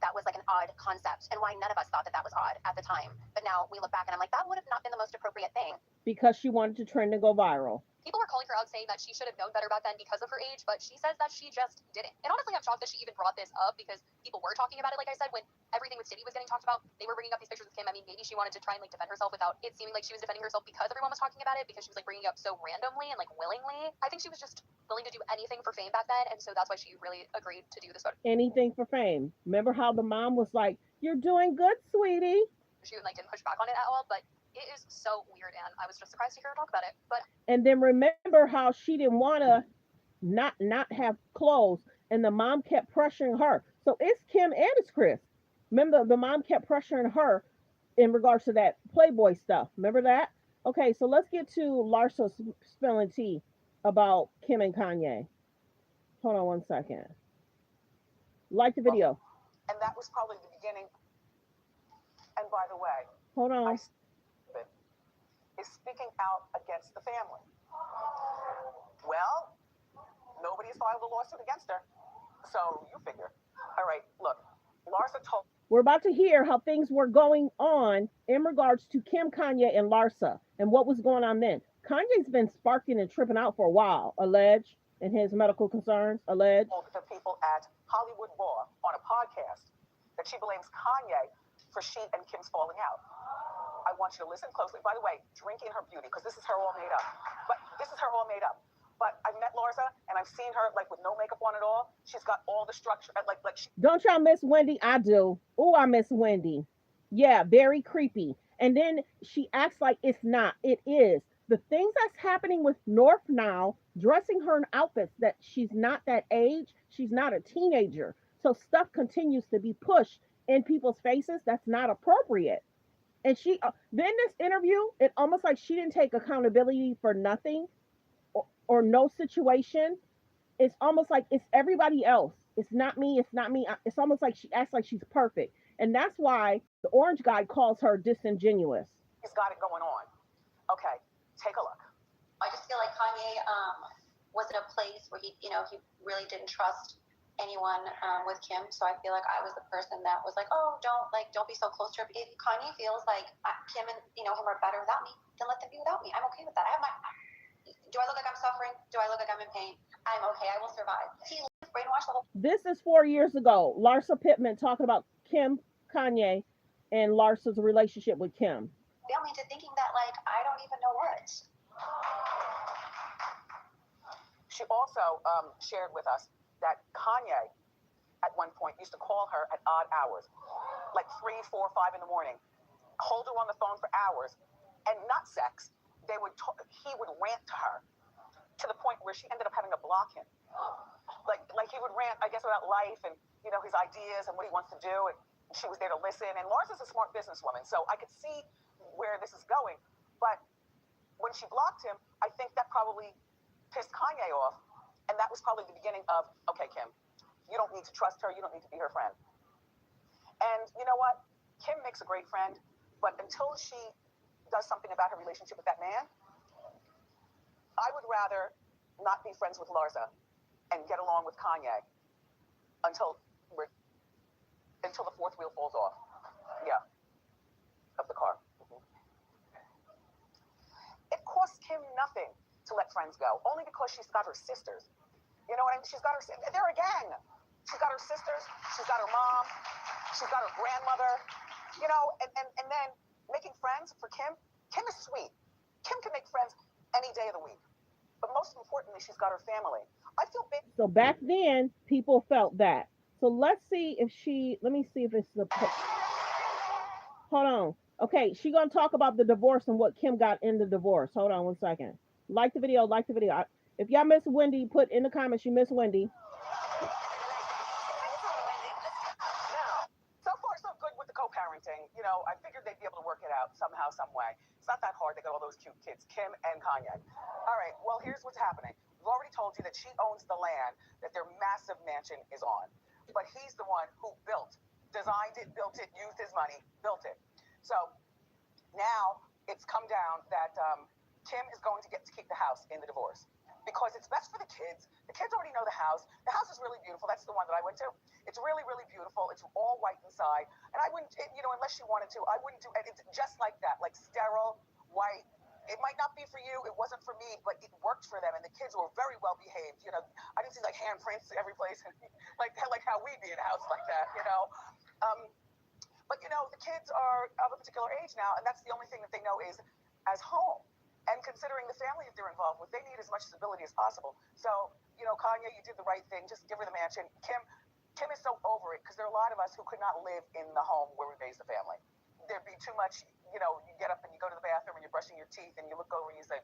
That was like an odd concept, and why none of us thought that was odd at the time. But now we look back and I'm like, that would have not been the most appropriate thing. Because she wanted to trend and go viral. People were calling her out saying that she should have known better back then because of her age, but she says that she just didn't. And honestly, I'm shocked that she even brought this up, because people were talking about it. Like I said, when everything with Diddy was getting talked about, they were bringing up these pictures with Kim. I mean, maybe she wanted to try and like defend herself without it seeming like she was defending herself because everyone was talking about it, because she was like bringing it up so randomly and like willingly. I think she was just willing to do anything for fame back then, and so that's why she really agreed to do this photo. Anything for fame. Remember how the mom was like, "You're doing good, sweetie." She like didn't push back on it at all, but it is so weird, and I was just surprised to hear her talk about it. But and then remember how she didn't want to not have clothes, and the mom kept pressuring her. So it's Kim and it's Chris. Remember, the mom kept pressuring her in regards to that Playboy stuff. Remember that? Okay, so let's get to Larsa spilling tea about Kim and Kanye. Hold on one second. Like the video. And that was probably the beginning. And by the way, hold on. Is speaking out against the family. Well, nobody has filed a lawsuit against her. So you figure. All right, look, Larsa told. We're about to hear how things were going on in regards to Kim, Kanye, and Larsa, and what was going on then. Kanye's been sparking and tripping out for a while, alleged, in his medical concerns, alleged. The people at Hollywood Raw on a podcast that she blames Kanye for she and Kim's falling out. I want you to listen closely. By the way, drinking her beauty, because this is her all made up. But I've met Larsa, and I've seen her like with no makeup on at all. She's got all the structure, Don't y'all miss Wendy? I do. Oh, I miss Wendy. Yeah, very creepy. And then she acts like it's not. It is. The things that's happening with North now, dressing her in outfits that she's not that age, she's not a teenager. So stuff continues to be pushed in people's faces that's not appropriate. And she, then this interview, it almost like she didn't take accountability for nothing or no situation. It's almost like it's everybody else. It's not me. It's not me. It's almost like she acts like she's perfect. And that's why the orange guy calls her disingenuous. He's got it going on. Okay, take a look. I just feel like Kanye was in a place where he really didn't trust anyone with Kim. So I feel like I was the person that was like, oh, don't be so close to her. If Kanye feels like Kim and him are better without me, then let them be without me. I'm okay with that. Do I look like I'm suffering? Do I look like I'm in pain? I'm okay. I will survive. He brainwashed the whole. This is 4 years ago. Larsa Pittman talking about Kim, Kanye, and Larsa's relationship with Kim. Family into thinking that like I don't even know what. She also shared with us that Kanye, at one point, used to call her at odd hours, like 3, 4, 5 in the morning, hold her on the phone for hours, and not sex. He would rant to her to the point where she ended up having to block him. Like he would rant, I guess, about life and his ideas and what he wants to do, and she was there to listen. And Larsa's a smart businesswoman, so I could see where this is going. But when she blocked him, I think that probably pissed Kanye off, and that was probably the beginning of, okay, Kim, you don't need to trust her, you don't need to be her friend. And you know what? Kim makes a great friend, but until she does something about her relationship with that man, I would rather not be friends with Larsa and get along with Kanye until the fourth wheel falls off. Yeah, of the car. It costs Kim nothing to let friends go, only because she's got her sisters. You know what I mean? They're a gang. She's got her sisters, she's got her mom, she's got her grandmother, and then making friends for Kim is sweet. Kim can make friends any day of the week. But most importantly, she's got her family. I feel big. So back then, people felt that. So let me see if it's the, hold on. Okay, she's going to talk about the divorce and what Kim got in the divorce. Hold on 1 second. Like the video. If y'all miss Wendy, put in the comments you miss Wendy. So far, so good with the co-parenting. I figured they'd be able to work it out somehow, some way. It's not that hard. They got all those cute kids, Kim and Kanye. All right, well, here's what's happening. We've already told you that she owns the land that their massive mansion is on. But he's the one who designed it, built it, used his money, built it. So now it's come down that Kim is going to get to keep the house in the divorce because it's best for the kids. The kids already know the house. The house is really beautiful. That's the one that I went to. It's really, really beautiful. It's all white inside. And I wouldn't, unless she wanted to, I wouldn't do it. It's just like that, like sterile, white. It might not be for you. It wasn't for me, but it worked for them. And the kids were very well behaved. I didn't see like handprints every place, like how we'd be in a house like that, But the kids are of a particular age now, and that's the only thing that they know is as home. And considering the family that they're involved with, they need as much stability as possible. So, Kanye, you did the right thing. Just give her the mansion. Kim is so over it because there are a lot of us who could not live in the home where we raised the family. There'd be too much, you get up and you go to the bathroom and you're brushing your teeth and you look over and you say,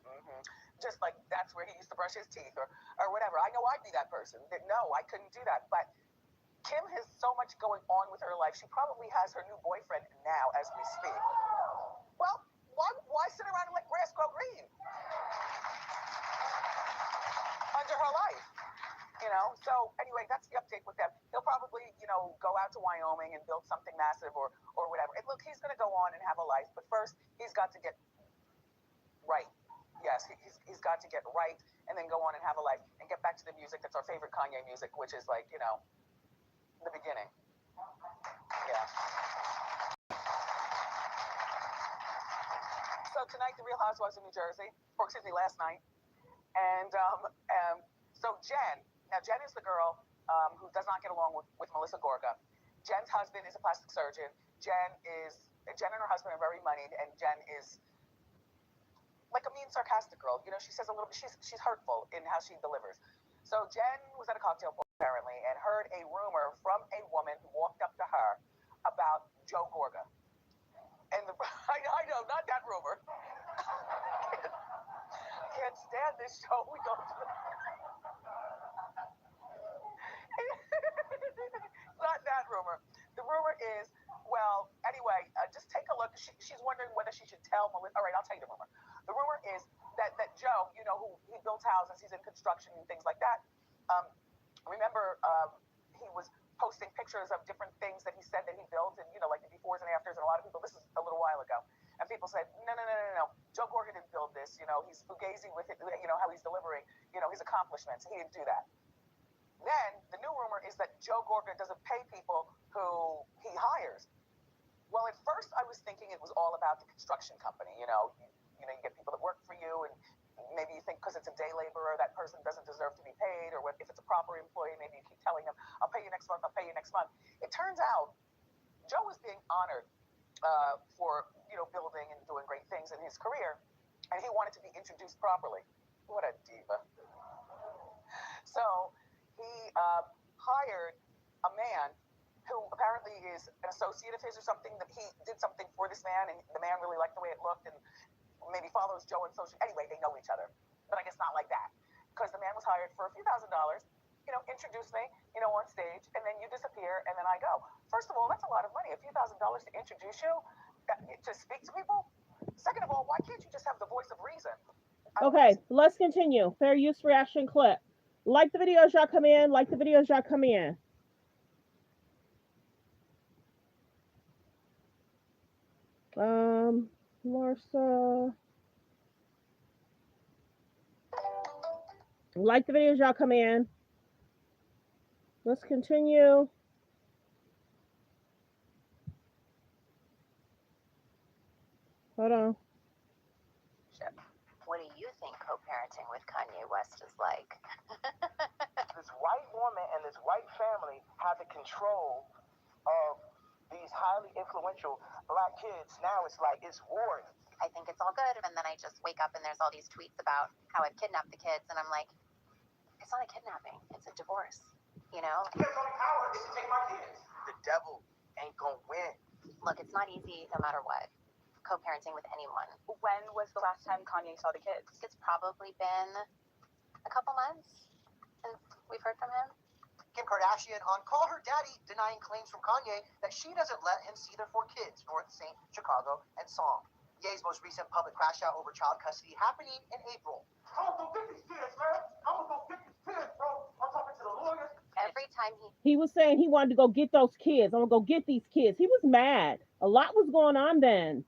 just like that's where he used to brush his teeth or whatever. I know I'd be that person. No, I couldn't do that. But Kim has so much going on with her life. She probably has her new boyfriend now as we speak. Well, why sit around and let grass grow green under her life? So anyway, that's the update with them. He'll probably, go out to Wyoming and build something massive or whatever. And look, he's going to go on and have a life, but first he's got to get right. Yes, he's got to get right and then go on and have a life and get back to the music that's our favorite Kanye music, which is like, the beginning. Yeah. So tonight, the Real Housewives of New Jersey, or excuse me, last night. And so Jen is the girl who does not get along with Melissa Gorga. Jen's husband is a plastic surgeon. Jen and her husband are very moneyed, and Jen is like a mean, sarcastic girl. She says a little bit, she's hurtful in how she delivers. So Jen was at a cocktail party apparently and heard a rumor from a woman who walked up to her about Joe Gorga. And I know, not that rumor. Can't stand this show. We go to not that rumor. The rumor is, well, anyway, just take a look. She's wondering whether she should tell Melissa. All right, I'll tell you the rumor. The rumor is that Joe, who he builds houses, he's in construction and things like that. Remember, he was posting pictures of different things that he said that he built, and like the befores and afters, and a lot of people. This is a little while ago, And people said, no. Joe Gorga didn't build this. You know, he's fugazi with it. You know, how he's delivering, you know, his accomplishments. He didn't do that. Then the new rumor is that Joe Gorga doesn't pay people who he hires. Well, at first I was thinking it was all about the construction company. You get people that work for you, and maybe you think because it's a day laborer, that person doesn't deserve to be paid, or if it's a proper employee, maybe you keep telling them, I'll pay you next month, I'll pay you next month. It turns out Joe was being honored for, building and doing great things in his career, and he wanted to be introduced properly. What a diva. So he hired a man who apparently is an associate of his or something, that he did something for this man, and the man really liked the way it looked, and maybe follows Joe on social. Anyway, they know each other, but I guess not like that, because the man was hired for a few $1,000s, introduce me, on stage, and then you disappear, and then I go. First of all, that's a lot of money, a few $1,000s to introduce you, to speak to people. Second of all, why can't you just have the voice of reason? Okay, let's continue. Fair use reaction clip. Like the video as y'all come in. Like the video as y'all come in. Larsa. Like the video as y'all come in. Let's continue. Hold on. What do you think co-parenting with Kanye West is like? This white woman and this white family have the control of these highly influential black kids. Now it's like it's warring. I think it's all good, and then I just wake up and there's all these tweets about how I've kidnapped the kids, and I'm like, it's not a kidnapping, it's a divorce, You have the power to take my kids. The devil ain't gonna win. Look, it's not easy no matter what, co-parenting with anyone. When was the last time Kanye saw the kids? It's probably been a couple months since we've heard from him. Kim Kardashian on Call Her Daddy denying claims from Kanye that she doesn't let him see their 4 kids, North, St., Chicago, and Song. Ye's most recent public crash out over child custody happening in April. I'm gonna go get these kids, man. I'm gonna go get these kids, bro. I'm talking to the lawyers. Every time he was saying he wanted to go get those kids. I'm gonna go get these kids. He was mad. A lot was going on then.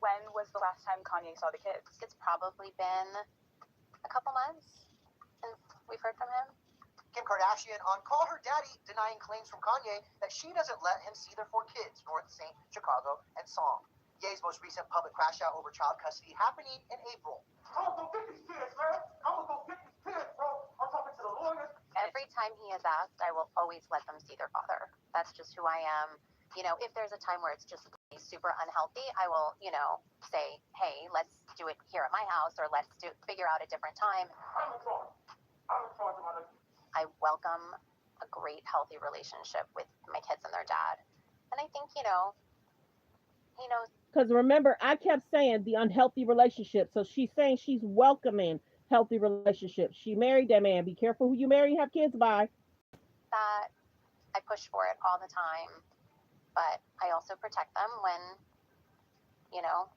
When was the last time Kanye saw the kids? It's probably been a couple months since we've heard from him. Kim Kardashian on Call Her Daddy denying claims from Kanye that she doesn't let him see their 4 kids, North, St., Chicago, and Song. Ye's most recent public crash out over child custody happening in April. I'm gonna go get these kids, man. I'm gonna go get these kids, bro. I'm talking to the lawyers. Every time he has asked, I will always let them see their father. That's just who I am. If there's a time where it's just super unhealthy, I will, say, hey, let's do it here at my house, or let's figure out a different time. I'm in charge of my life. I welcome a great, healthy relationship with my kids and their dad. And I think, he knows. Because remember, I kept saying the unhealthy relationship. So she's saying she's welcoming healthy relationships. She married that man. Be careful who you marry and have kids by. That I push for it all the time. But I also protect them when,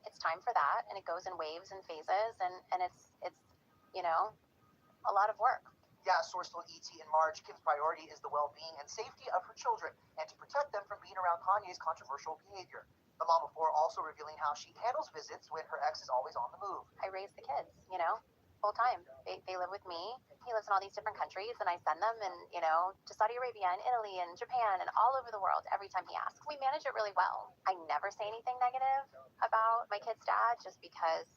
it's time for that. And it goes in waves and phases. And it's a lot of work. Yeah, source told ET in March, Kim's priority is the well-being and safety of her children and to protect them from being around Kanye's controversial behavior. The mom of 4 also revealing how she handles visits when her ex is always on the move. I raise the kids, full time. They live with me. He lives in all these different countries, and I send them to Saudi Arabia and Italy and Japan and all over the world every time he asks. We manage it really well. I never say anything negative about my kid's dad just because,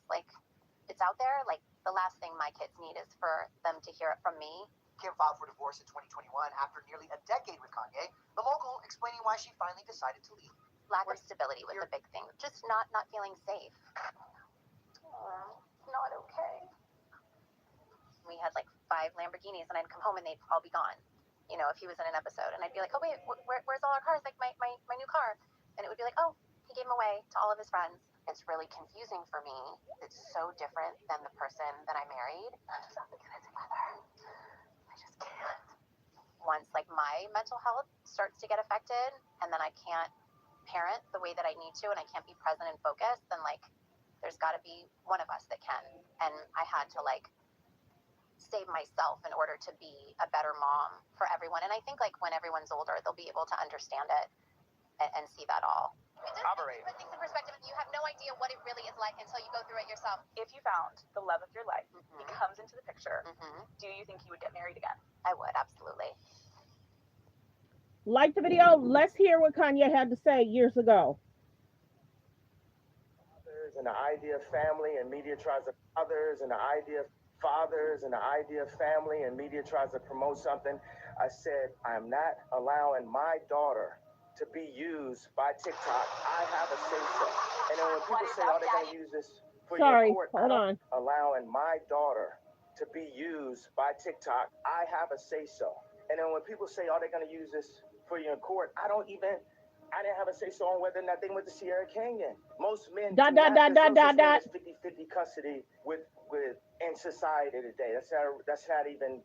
it's out there. The last thing my kids need is for them to hear it from me. Kim filed for divorce in 2021 after nearly a decade with Kanye, the mogul explaining why she finally decided to leave. Lack of stability was a big thing. Just not feeling safe. Not okay. We had 5 Lamborghinis, and I'd come home and they'd all be gone. If he was in an episode, and I'd be like, oh wait, where's all our cars? My new car. And it would be like, oh, he gave them away to all of his friends. It's really confusing for me. It's so different than the person that I married. I just have to get it together. I just can't. Once my mental health starts to get affected, and then I can't parent the way that I need to, and I can't be present and focused, then there's got to be one of us that can. And I had to save myself in order to be a better mom for everyone. And I think when everyone's older, they'll be able to understand it and see that all. Operate. Put things in perspective, you have no idea what it really is like until you go through it yourself. If you found the love of your life, he comes into the picture, do you think you would get married again? I would, absolutely. Like the video. Let's hear what Kanye had to say years ago. And the idea of family and media tries to others and the idea of fathers and the idea of family and media tries to promote something. I said, I'm not allowing my daughter to be used by TikTok. I have a say so. And then when people say, oh, they're going to use this for your court, hold on. Allowing my daughter to be used by TikTok, I have a say so. And then when people say, oh, they're going to use this for your court, I didn't have a say so on whether or not they went to Sierra Canyon. Most men do not 50-50 custody with in society today. That's not even,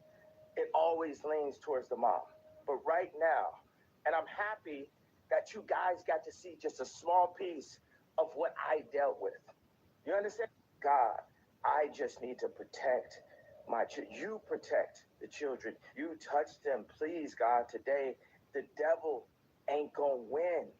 it always leans towards the mom. But right now, and I'm happy that you guys got to see just a small piece of what I dealt with. You understand? God, I just need to protect my children. You protect the children. You touch them, please, God. Today, the devil ain't gonna win.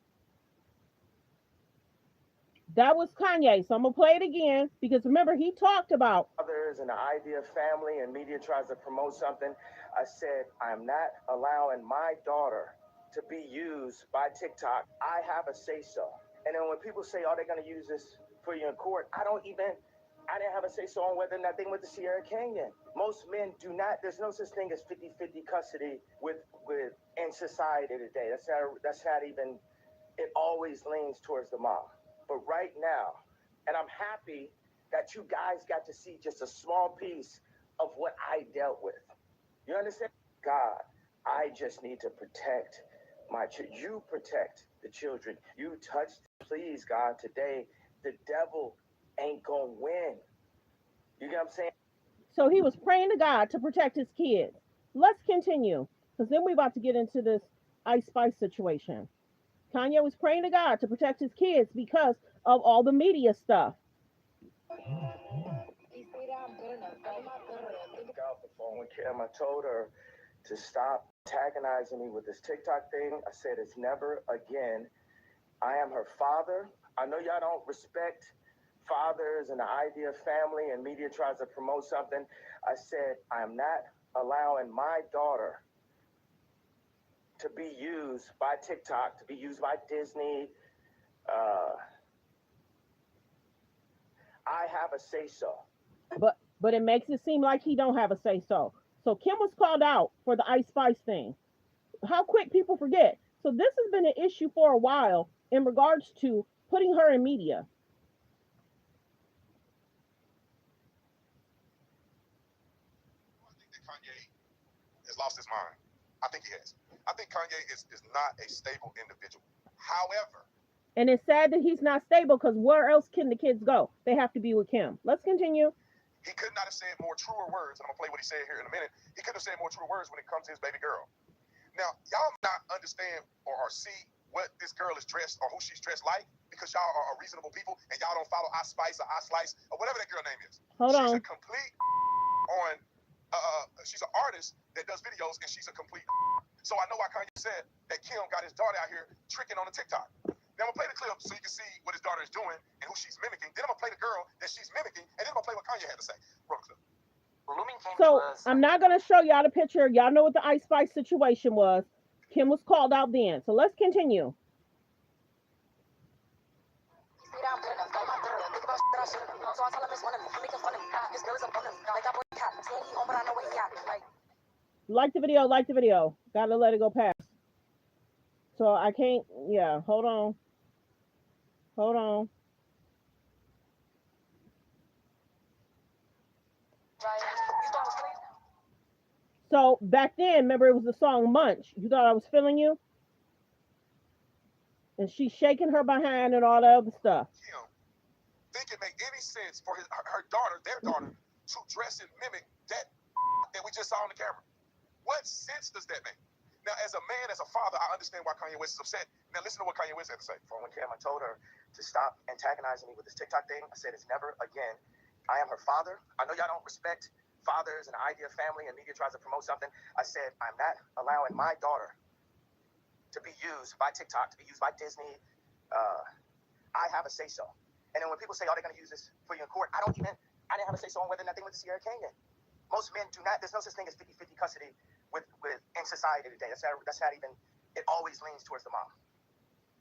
That was Kanye. So I'm gonna play it again because remember he talked about others and the idea of family and media tries to promote something. I said, I'm not allowing my daughter to be used by TikTok. I have a say so. And then when people say, oh, they're gonna use this for you in court, I didn't have a say so on whether or not they went to Sierra Canyon. Most men do not, there's no such thing as 50-50 custody with in society today. That's not even, it always leans towards the mom. But right now, and I'm happy that you guys got to see just a small piece of what I dealt with. You understand? God, I just need to protect my children. You protect the children. You touch, please, God, today, the devil ain't gonna win. You get what I'm saying? So he was praying to God to protect his kids. Let's continue, because then we're about to get into this Ice Spice situation. Kanye was praying to God to protect his kids because of all the media stuff. Off the phone with Kim, I told her to stop antagonizing me with this TikTok thing. I said it's never again. I am her father. I know y'all don't respect fathers and the idea of family and media tries to promote something. I said I am not allowing my daughter to be used by TikTok, to be used by Disney. I have a say so. But it makes it seem like he don't have a say so. So Kim was called out for the Ice Spice thing. How quick people forget. So this has been an issue for a while in regards to putting her in media. I think that Kanye has lost his mind. I think he has. I think Kanye is not a stable individual. However, and it's sad that he's not stable because where else can the kids go? They have to be with Kim. Let's continue. He could not have said more truer words, and I'm going to play what he said here in a minute. He could have said more truer words when it comes to his baby girl. Now, y'all not understand or see what this girl is dressed or who she's dressed like because y'all are reasonable people and y'all don't follow I Spice or I Slice or whatever that girl name is. She's a complete on, she's an artist that does videos and she's a complete. So I know why Kanye said that Kim got his daughter out here tricking on the TikTok. Now I'm going to play the clip so you can see what his daughter is doing and who she's mimicking. Then I'm going to play the girl that she's mimicking and then I'm going to play what Kanye had to say. Roll the clip. So I'm not going to show y'all the picture. Y'all know what the Ice Spice situation was. Kim was called out then. So let's continue. Like the video, like the video. Gotta let it go past. So I can't, yeah, hold on. Hold on. So back then, remember it was the song Munch. You thought I was feeling you? And she's shaking her behind and all that other stuff. Kim, think it make any sense for her daughter, their daughter, to dress and mimic that we just saw on the camera? What sense does that make? Now, as a man, as a father, I understand why Kanye West is upset. Now, listen to what Kanye West had to say. Phone with Kim, I told her to stop antagonizing me with this TikTok thing. I said it's never again. I am her father. I know y'all don't respect fathers and the idea of family and media tries to promote something. I said I'm not allowing my daughter to be used by TikTok, to be used by Disney. I have a say-so. And then when people say, oh, they're going to use this for you in court, I didn't have a say-so on whether or not they went to Sierra Kanye. Most men do not, there's no such thing as 50-50 custody in society today. That's not even, it always leans towards the mom.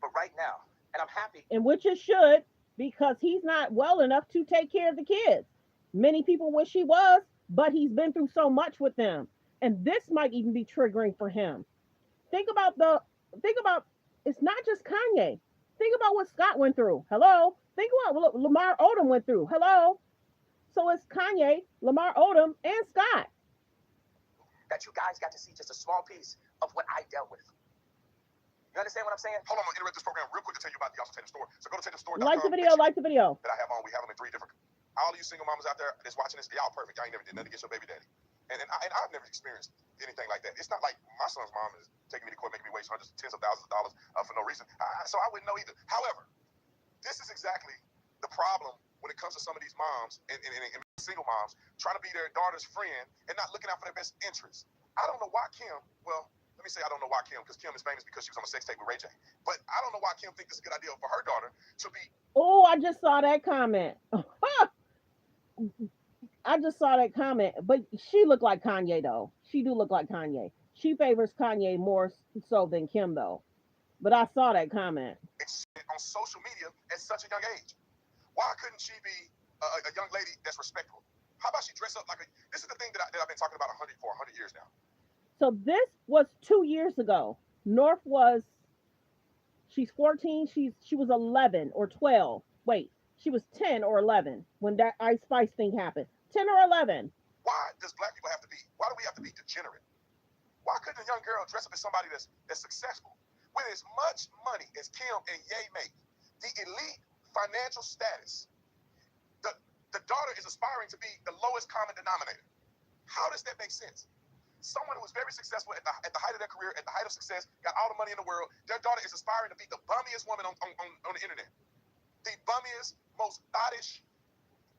But right now, and I'm happy. And which it should, because he's not well enough to take care of the kids. Many people wish he was, but he's been through so much with them. And this might even be triggering for him. Think about it's not just Kanye. Think about what Scott went through. Hello. Think about what Lamar Odom went through. Hello. So it's Kanye, Lamar Odom, and Scott. That you guys got to see just a small piece of what I dealt with. You understand what I'm saying? Hold on, I'm going to interrupt this program real quick to tell you about the Austin Tatum store. So go to TatumStore.com. Like the video. That I have on. We have them in 3 different. All of you single mamas out there that's watching this, y'all perfect. Y'all ain't never did nothing against your baby daddy. And I've never experienced anything like that. It's not like my son's mom is taking me to court, making me waste hundreds, tens of thousands of dollars for no reason. So I wouldn't know either. However, this is exactly the problem when it comes to some of these moms and single moms trying to be their daughter's friend and not looking out for their best interests. I don't know why Kim, well, let me say I don't know why Kim, because Kim is famous because she was on a sex tape with Ray J. But I don't know why Kim thinks it's a good idea for her daughter to be. Oh, I just saw that comment. I just saw that comment. But she looked like Kanye, though. She do look like Kanye. She favors Kanye more so than Kim, though. But I saw that comment. On social media at such a young age. Why couldn't she be a young lady that's respectful? How about she dress up like a... This is the thing that I've been talking about for 100 years now. So this was 2 years ago. North was... She's 14. She was 11 or 12. Wait. She was 10 or 11 when that Ice Spice thing happened. 10 or 11. Why does black people have to be... Why do we have to be degenerate? Why couldn't a young girl dress up as somebody that's successful? With as much money as Kim and Ye make, the elite financial status, the daughter is aspiring to be the lowest common denominator. How does that make sense? Someone who was very successful at the height of their career, at the height of success, got all the money in the world, their daughter is aspiring to be the bummiest woman on the internet. The bummiest, most oddish,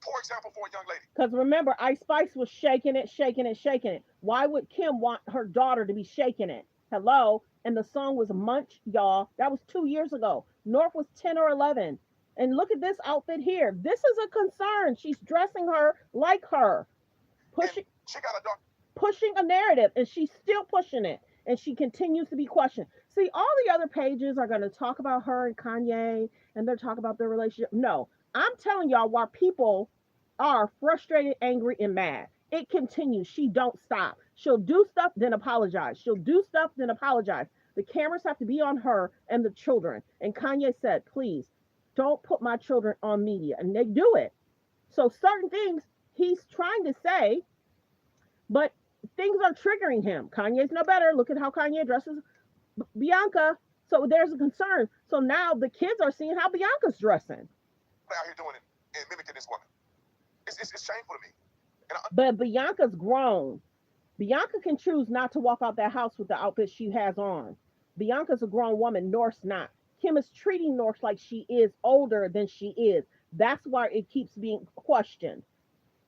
poor example for a young lady. Because remember, Ice Spice was shaking it. Why would Kim want her daughter to be shaking it? Hello? And the song was Munch, y'all. That was 2 years ago. North was 10 or 11. And look at this outfit here. This is a concern. She's dressing her like her. Pushing a narrative. And she's still pushing it. And she continues to be questioned. See, all the other pages are going to talk about her and Kanye. And they're talking about their relationship. No. I'm telling y'all why people are frustrated, angry, and mad. It continues. She don't stop. She'll do stuff, then apologize. She'll do stuff, then apologize. The cameras have to be on her and the children. And Kanye said, please, don't put my children on media. And they do it. So certain things he's trying to say, but things are triggering him. Kanye's no better. Look at how Kanye addresses Bianca. So there's a concern. So now the kids are seeing how Bianca's dressing. Out here doing it and mimicking this woman. It's shameful to me. But Bianca's grown. Bianca can choose not to walk out that house with the outfit she has on. Bianca's a grown woman. North's not. Kim is treating North like she is older than she is. That's why it keeps being questioned.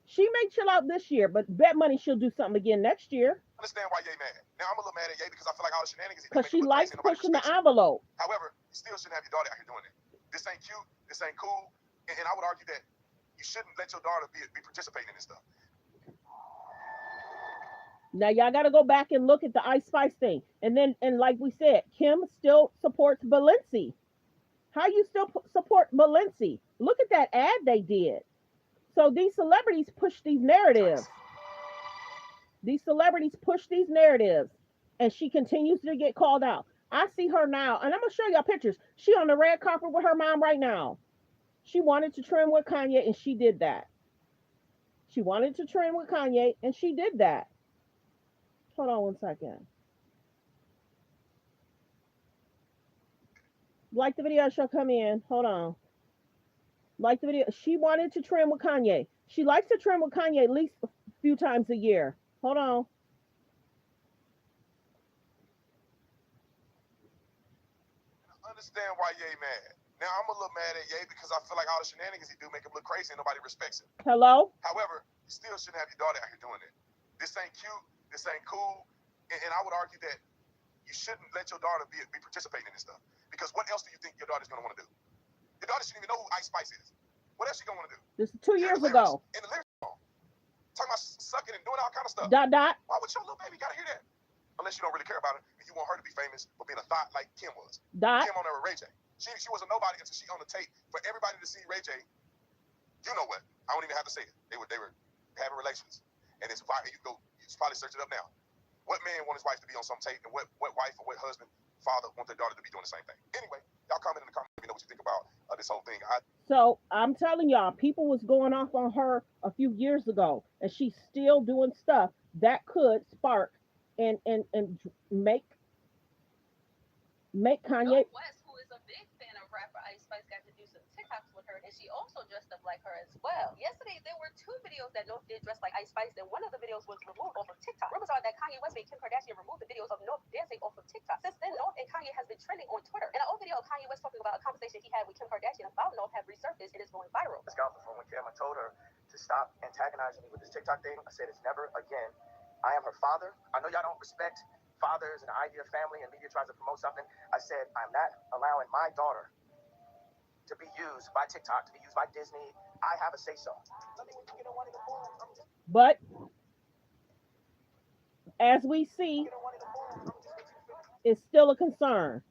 She may chill out this year, but bet money she'll do something again next year. I understand why Ye mad. Now I'm a little mad at Ye because I feel like all the shenanigans. Because she likes pushing the envelope. However, you still shouldn't have your daughter out here doing it. This ain't cute. This ain't cool. And I would argue that you shouldn't let your daughter be participating in this stuff. Now y'all got to go back and look at the Ice Spice thing, and like we said, Kim still supports Balenci. How you still support Balenci? Look at that ad they did. So these celebrities push these narratives. And she continues to get called out. I see her now, and I'm gonna show y'all pictures. She on the red carpet with her mom right now. She wanted to trend with Kanye, and she did that. Hold on 1 second. Like the video, she'll come in. Hold on. Like the video. She wanted to trend with Kanye. She likes to trend with Kanye at least a few times a year. Hold on. I understand why Ye mad. Now I'm a little mad at Ye because I feel like all the shenanigans he do make him look crazy and nobody respects him. Hello? However, you still shouldn't have your daughter out here doing it. This ain't cute. This ain't cool. And I would argue that you shouldn't let your daughter be participating in this stuff. Because what else do you think your daughter's going to want to do? Your daughter shouldn't even know who Ice Spice is. What else she going to want to do? This is 2 years ago. In the lyrics song. Talking about sucking and doing all kind of stuff. Dot, dot. Why would your little baby got to hear that? Unless you don't really care about her and you want her to be famous for being a thought like Kim was. Dot. Kim on there with Ray J. She was a nobody until she on the tape for everybody to see Ray J. You know what? I don't even have to say it. They were having relations. And it's why you probably search it up now. What man want his wife to be on some tape, and what wife or what husband, father want their daughter to be doing the same thing? Anyway, y'all comment in the comments. Let me know what you think about this whole thing. So I'm telling y'all, people was going off on her a few years ago, and she's still doing stuff that could spark and make Kanye. West, who is a big fan of rapper Ice Spice, got to do some TikToks with her, and she also dressed up like her as well. Yesterday, there were 2 videos that North did dress like Ice Spice, and one of the videos was removed off of TikTok. Rumors are that Kanye West made Kim Kardashian remove the videos of North dancing off of TikTok. Since then, North and Kanye has been trending on Twitter. And an old video of Kanye West talking about a conversation he had with Kim Kardashian about North have resurfaced and is going viral. I got off the phone with Kim. I told her to stop antagonizing me with this TikTok thing. I said it's never again. I am her father. I know y'all don't respect fathers and the idea of family, and media tries to promote something. I said I'm not allowing my daughter to be used by TikTok, to be used by Disney. I have a say-so. But as we see, it's still a concern.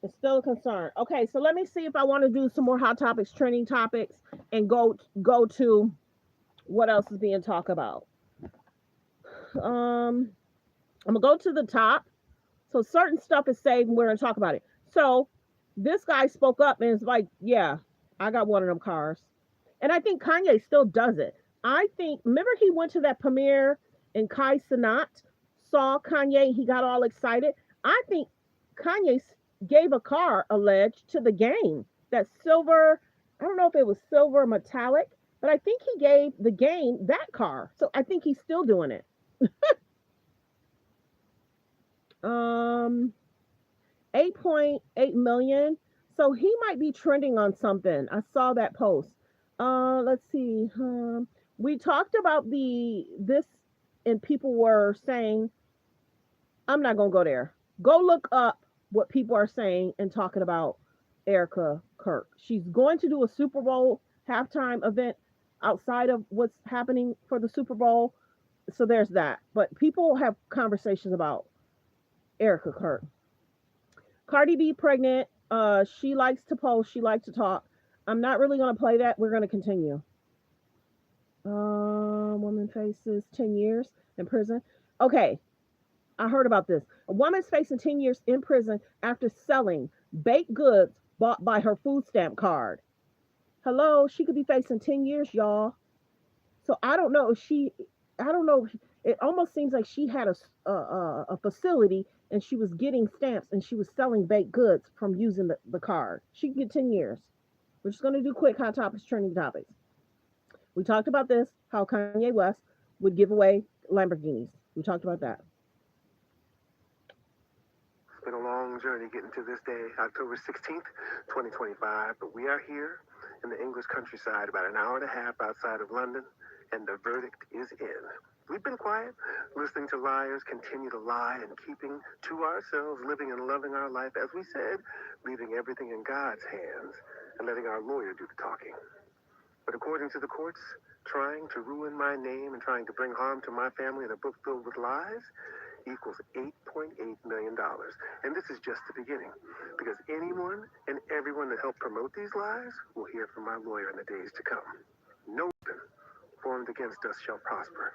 It's still a concern. Okay, so let me see if I want to do some more hot topics, trending topics, and go to what else is being talked about. I'm gonna go to the top. So certain stuff is saved, and we're gonna talk about it. So this guy spoke up and is like, yeah, I got one of them cars. And I think Kanye still does it. I think, remember he went to that premiere and Kai Cenat saw Kanye, he got all excited. I think Kanye gave a car, alleged, to the game. That silver, I don't know if it was silver metallic, but I think he gave the game that car. So I think he's still doing it. 8.8 million. So he might be trending on something. I saw that post. Let's see. We talked about this, and people were saying, I'm not gonna go there. Go look up what people are saying and talking about Erica Kirk. She's going to do a Super Bowl halftime event outside of what's happening for the Super Bowl. So there's that. But people have conversations about Erica Kirk. Cardi B pregnant. She likes to post. She likes to talk. I'm not really going to play that. We're going to continue. Woman faces 10 years in prison. Okay. I heard about this. A woman's facing 10 years in prison after selling baked goods bought by her food stamp card. Hello, she could be facing 10 years, y'all. So I don't know if it almost seems like she had a facility and she was getting stamps and she was selling baked goods from using the card. She can get 10 years. We're just going to do quick hot topics, trending topics. We talked about this, how Kanye West would give away Lamborghinis. We talked about that. It's been a long journey getting to this day, October 16th, 2025, but we are here in the English countryside, about an hour and a half outside of London, and the verdict is in. We've been quiet, listening to liars continue to lie and keeping to ourselves, living and loving our life, as we said, leaving everything in God's hands and letting our lawyer do the talking. But according to the courts, trying to ruin my name and trying to bring harm to my family in a book filled with lies equals $8.8 million. And this is just the beginning, because anyone and everyone that helped promote these lies will hear from my lawyer in the days to come. No weapon formed against us shall prosper.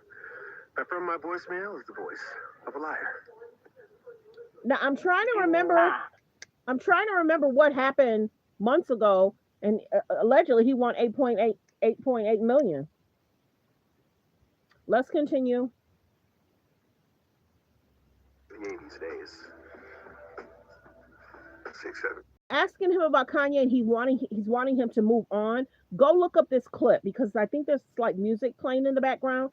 But from my voicemail is the voice of a liar. Now I'm trying to remember what happened months ago, and allegedly he won 8.8 million. Let's continue. The 80s days. 6, 7. Asking him about Kanye, and he's wanting him to move on. Go look up this clip because I think there's like music playing in the background.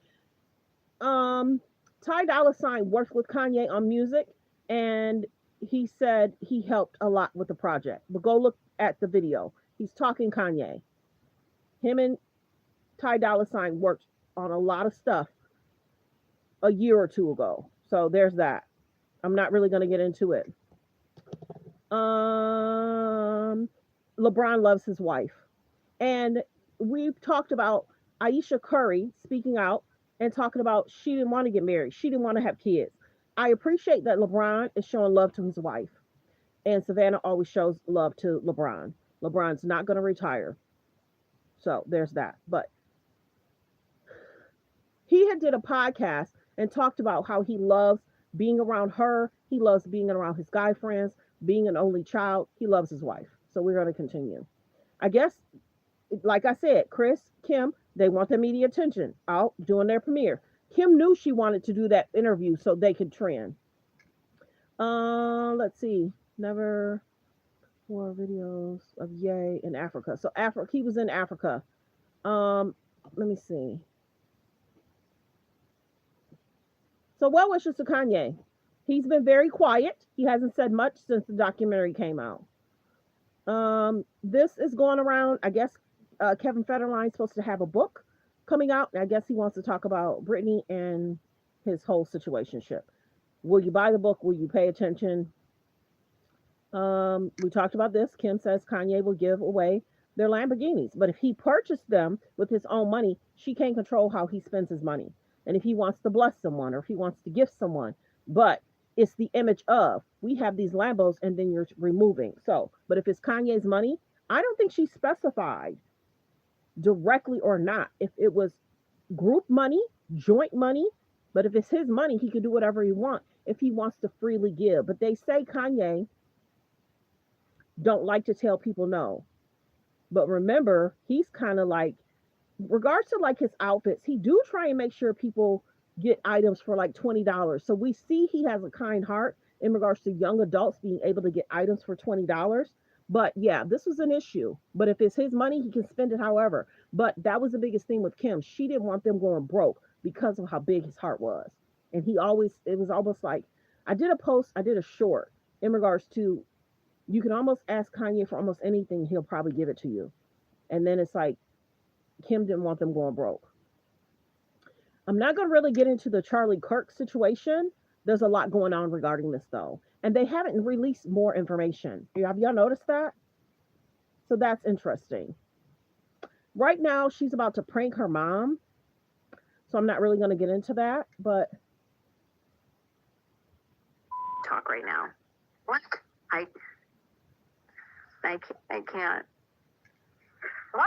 Ty Dolla $ign worked with Kanye on music, and he said he helped a lot with the project. But go look at the video. He's talking Kanye. Him and Ty Dolla $ign worked on a lot of stuff a year or two ago. So there's that. I'm not really going to get into it. LeBron loves his wife. And we've talked about Aisha Curry speaking out and talking about she didn't want to get married. She didn't want to have kids. I appreciate that LeBron is showing love to his wife. And Savannah always shows love to LeBron. LeBron's not going to retire. So there's that. But he had did a podcast and talked about how he loves being around her. He loves being around his guy friends, being an only child. He loves his wife. So we're going to continue. I guess, like I said, Chris, Kim, they want the media attention out doing their premiere. Kim knew she wanted to do that interview so they could trend. Let's see. Never more videos of Ye in Africa. So Africa, he was in Africa. Let me see. So well wishes to Kanye. He's been very quiet. He hasn't said much since the documentary came out. This is going around. I guess Kevin Federline's supposed to have a book coming out. And I guess he wants to talk about Britney and his whole situationship. Will you buy the book? Will you pay attention? We talked about this. Kim says Kanye will give away their Lamborghinis, but if he purchased them with his own money, she can't control how he spends his money. And if he wants to bless someone or if he wants to gift someone, but it's the image of we have these Lambos and then you're removing. So, but if it's Kanye's money, I don't think she specified directly or not if it was group money, joint money, but if it's his money, he can do whatever he wants if he wants to freely give. But they say Kanye don't like to tell people no. But remember, he's kind of like, regards to like his outfits, he do try and make sure people get items for like $20. So we see he has a kind heart in regards to young adults being able to get items for $20. But yeah, this was an issue. But if it's his money, he can spend it however. But that was the biggest thing with Kim. She didn't want them going broke because of how big his heart was. And he always, it was almost like, I did a post, I did a short in regards to you can almost ask Kanye for almost anything, he'll probably give it to you. And then it's like Kim didn't want them going broke. I'm not going to really get into the Charlie Kirk situation. There's a lot going on regarding this though. And they haven't released more information. Have y'all noticed that? So that's interesting. Right now, she's about to prank her mom. So I'm not really going to get into that, but talk right now. What? I can't. What?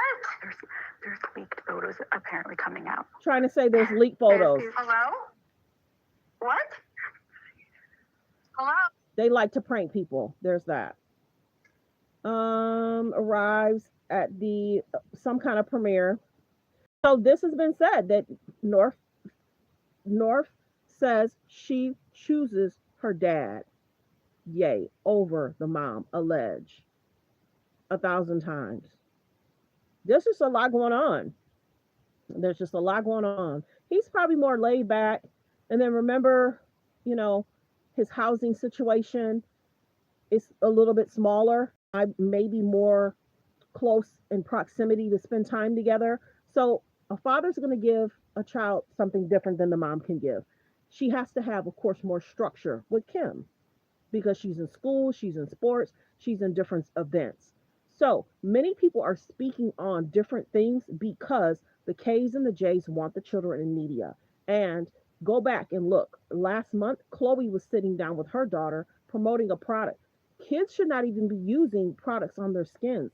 There's leaked photos apparently coming out. Trying to say there's leaked photos. Hello? What? Hello? They like to prank people. There's that. Arrives at the some kind of premiere. So this has been said that North says she chooses her dad, Ye, over the mom, allege 1,000 times. There's just a lot going on. There's just a lot going on. He's probably more laid back. And then remember, his housing situation is a little bit smaller. I maybe more close in proximity to spend time together. So a father's going to give a child something different than the mom can give. She has to have, of course, more structure with Kim because she's in school, she's in sports, she's in different events. So many people are speaking on different things because the K's and the J's want the children in media. And go back and look. Last month, Chloe was sitting down with her daughter promoting a product. Kids should not even be using products on their skins.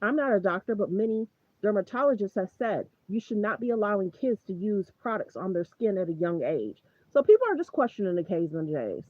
I'm not a doctor, but many dermatologists have said you should not be allowing kids to use products on their skin at a young age. So people are just questioning the K's and the J's.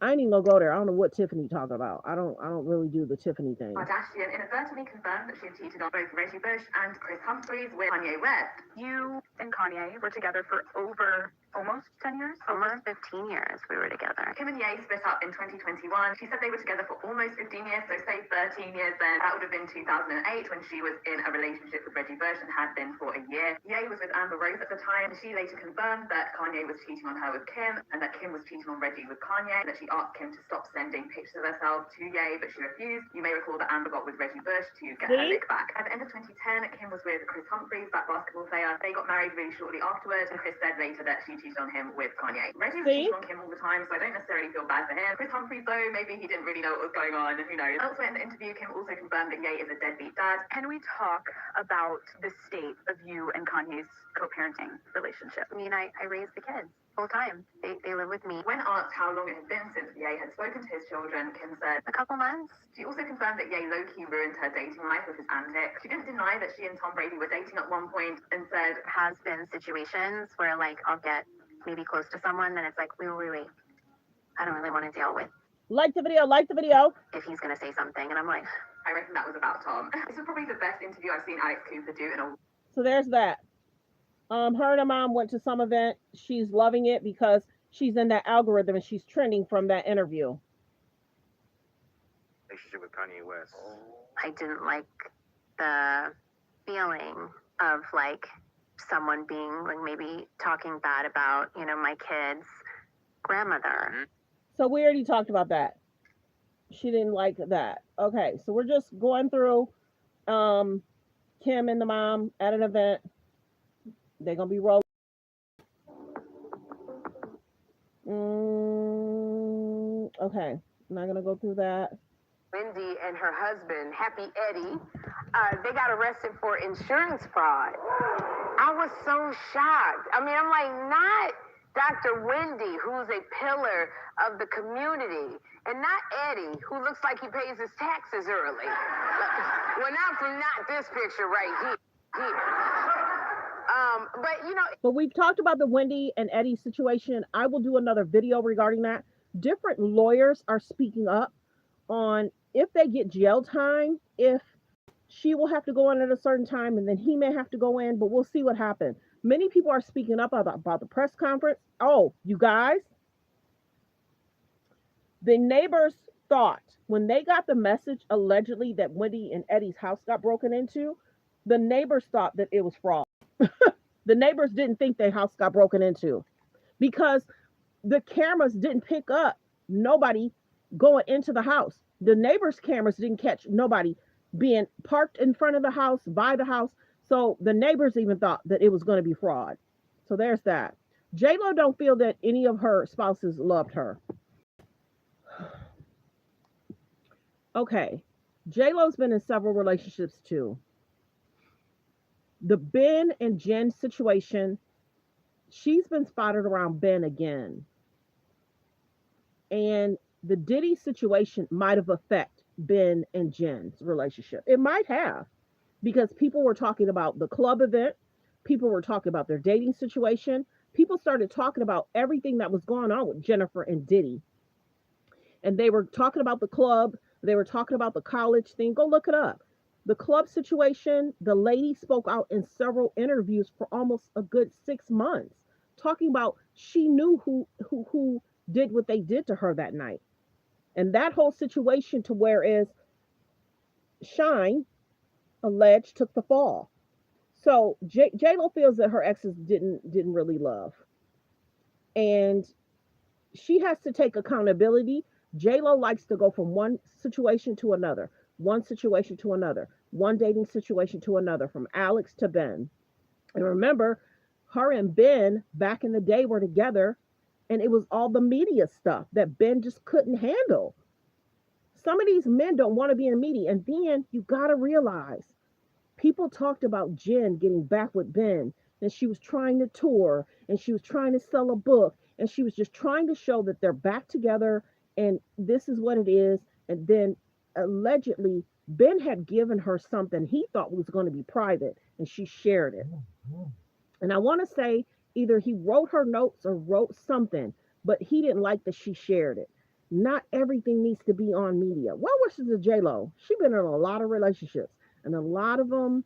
I ain't even gonna go there. I don't know what Tiffany talking about. I don't really do the Tiffany thing. Kardashian inadvertently confirmed that she had cheated on both Reggie Bush and Chris Humphries with Kanye West. You and Kanye were together for over almost 10 years? Almost 15 years we were together. Kim and Ye split up in 2021. She said they were together for almost 15 years, so say 13 years then. That would have been 2008 when she was in a relationship with Reggie Bush and had been for a year. Ye was with Amber Rose at the time. She later confirmed that Kanye was cheating on her with Kim and that Kim was cheating on Reggie with Kanye, and that she asked Kim to stop sending pictures of herself to Ye, but she refused. You may recall that Amber got with Reggie Bush to get her lick back. At the end of 2010, Kim was with Chris Humphries, that basketball player. They got married really shortly afterwards, and Chris said later that she cheated on him with Kanye. Reggie was See? cheating on Kim all the time, so I don't necessarily feel bad for him. Chris Humphries, though, maybe he didn't really know what was going on. Who knows? Elsewhere in the interview, Kim also confirmed that Ye is a deadbeat dad. Can we talk about the state of you and Kanye's co-parenting relationship? I mean, I raised the kids full time. They live with me. When asked how long it had been since Ye had spoken to his children, Kim said, A couple months. She also confirmed that Ye low-key ruined her dating life with his antics. She didn't deny that she and Tom Brady were dating at one point and said, Has been situations where like I'll get maybe close to someone, then it's like, wait. I don't really want to deal with Like the video. if he's gonna say something, and I'm like, I reckon that was about Tom. This was probably the best interview I've seen Alex Cooper do in a So there's that. Her and her mom went to some event. She's loving it because she's in that algorithm and she's trending from that interview. Relationship with Kanye West. I didn't like the feeling of like someone being like maybe talking bad about, you know, my kid's grandmother. So we already talked about that. She didn't like that. Okay, so we're just going through Kim and the mom at an event. They're gonna be rolling. Okay, I'm not gonna go through that. Wendy and her husband, Happy Eddie, they got arrested for insurance fraud. I was so shocked. I mean, I'm like, not Dr. Wendy, who's a pillar of the community, and not Eddie, who looks like he pays his taxes early. Well, not this picture right here. But you know. But we've talked about the Wendy and Eddie situation. I will do another video regarding that. Different lawyers are speaking up on if they get jail time, if she will have to go in at a certain time and then he may have to go in, but we'll see what happens. Many people are speaking up about the press conference. Oh, you guys, the neighbors thought when they got the message allegedly that Wendy and Eddie's house got broken into, the neighbors thought that it was fraud. The neighbors didn't think their house got broken into because the cameras didn't pick up nobody going into the house. The neighbors' cameras didn't catch nobody being parked in front of the house, by the house. So the neighbors even thought that it was going to be fraud. So there's that. J-Lo don't feel that any of her spouses loved her. Okay. J-Lo's been in several relationships too. The Ben and Jen situation, she's been spotted around Ben again. And the Diddy situation might have affected Ben and Jen's relationship. It might have, because people were talking about the club event. People were talking about their dating situation. People started talking about everything that was going on with Jennifer and Diddy. And they were talking about the club. They were talking about the college thing. Go look it up. The club situation, the lady spoke out in several interviews for almost a good 6 months, talking about she knew who did what they did to her that night. And that whole situation to where is Shine alleged took the fall. So J-Lo feels that her exes didn't really love. And she has to take accountability. J-Lo likes to go from one situation to another, one situation to another, one dating situation to another, from Alex to Ben. And remember, her and Ben back in the day were together, and it was all the media stuff that Ben just couldn't handle. Some of these men don't want to be in media. And then you got to realize, people talked about Jen getting back with Ben, and she was trying to tour, and she was trying to sell a book, and she was just trying to show that they're back together, and this is what it is. And then allegedly, Ben had given her something he thought was going to be private, and she shared it. And I want to say either he wrote her notes or wrote something, but he didn't like that she shared it. Not everything needs to be on media. Well wishes to J-Lo. She's been in a lot of relationships, and a lot of them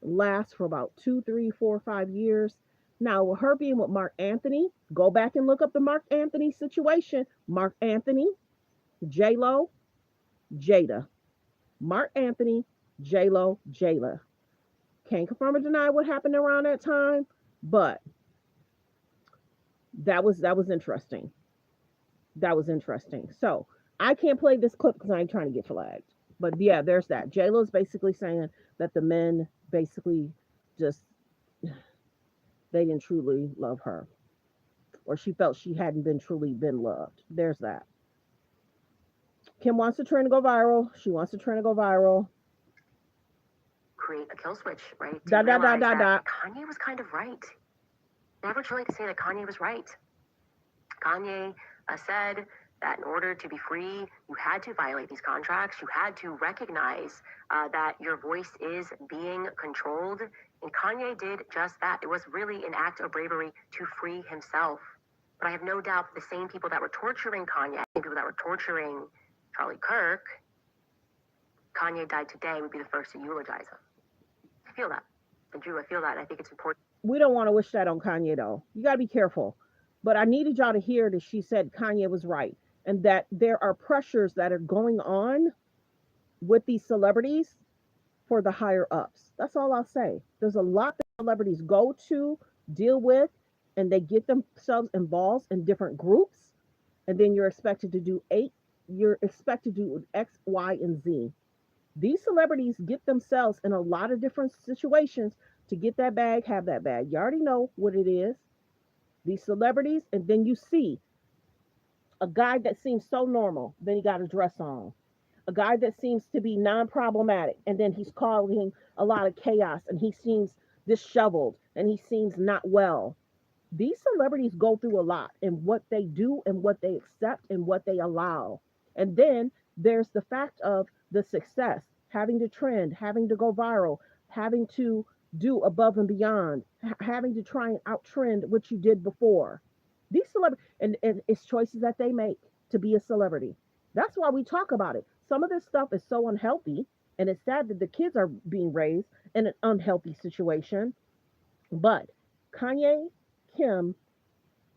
last for about 2, 3, 4, 5 years. Now, with her being with Mark Anthony, go back and look up the Mark Anthony situation. Mark Anthony, J-Lo, Jada. Mark Anthony, J-Lo, Jada. Can't confirm or deny what happened around that time, but that was interesting. That was interesting. So I can't play this clip because I ain't trying to get flagged. But yeah, there's that. J-Lo is basically saying that the men basically just, they didn't truly love her. or she felt she hadn't been truly been loved. There's that. Kim wants the trend to go viral. She wants the trend to go viral. Create a kill switch, right? To Da da da realize da da. that Kanye was kind of right. Never too late to say that Kanye was right. Kanye said that in order to be free, you had to violate these contracts. You had to recognize that your voice is being controlled. And Kanye did just that. It was really an act of bravery to free himself. But I have no doubt the same people that were torturing Kanye, the people that were torturing Charlie Kirk, Kanye died today, would be the first to eulogize him. I feel that. And Drew, I feel that. And I think it's important. We don't want to wish that on Kanye, though. You got to be careful. But I needed y'all to hear that she said Kanye was right and that there are pressures that are going on with these celebrities for the higher ups. That's all I'll say. There's a lot that celebrities go to, deal with, and they get themselves involved in different groups. And then you're expected to do X, Y, and Z. These celebrities get themselves in a lot of different situations to get that bag, have that bag. You already know what it is. These celebrities, and then you see a guy that seems so normal, then he got a dress on. A guy that seems to be non-problematic, and then he's causing a lot of chaos, and he seems disheveled, and he seems not well. These celebrities go through a lot in what they do and what they accept and what they allow. And then there's the fact of the success, having to trend, having to go viral, having to do above and beyond, having to try and outtrend what you did before. These celebrities, and it's choices that they make to be a celebrity. That's why we talk about it. Some of this stuff is so unhealthy, and it's sad that the kids are being raised in an unhealthy situation. But Kanye, Kim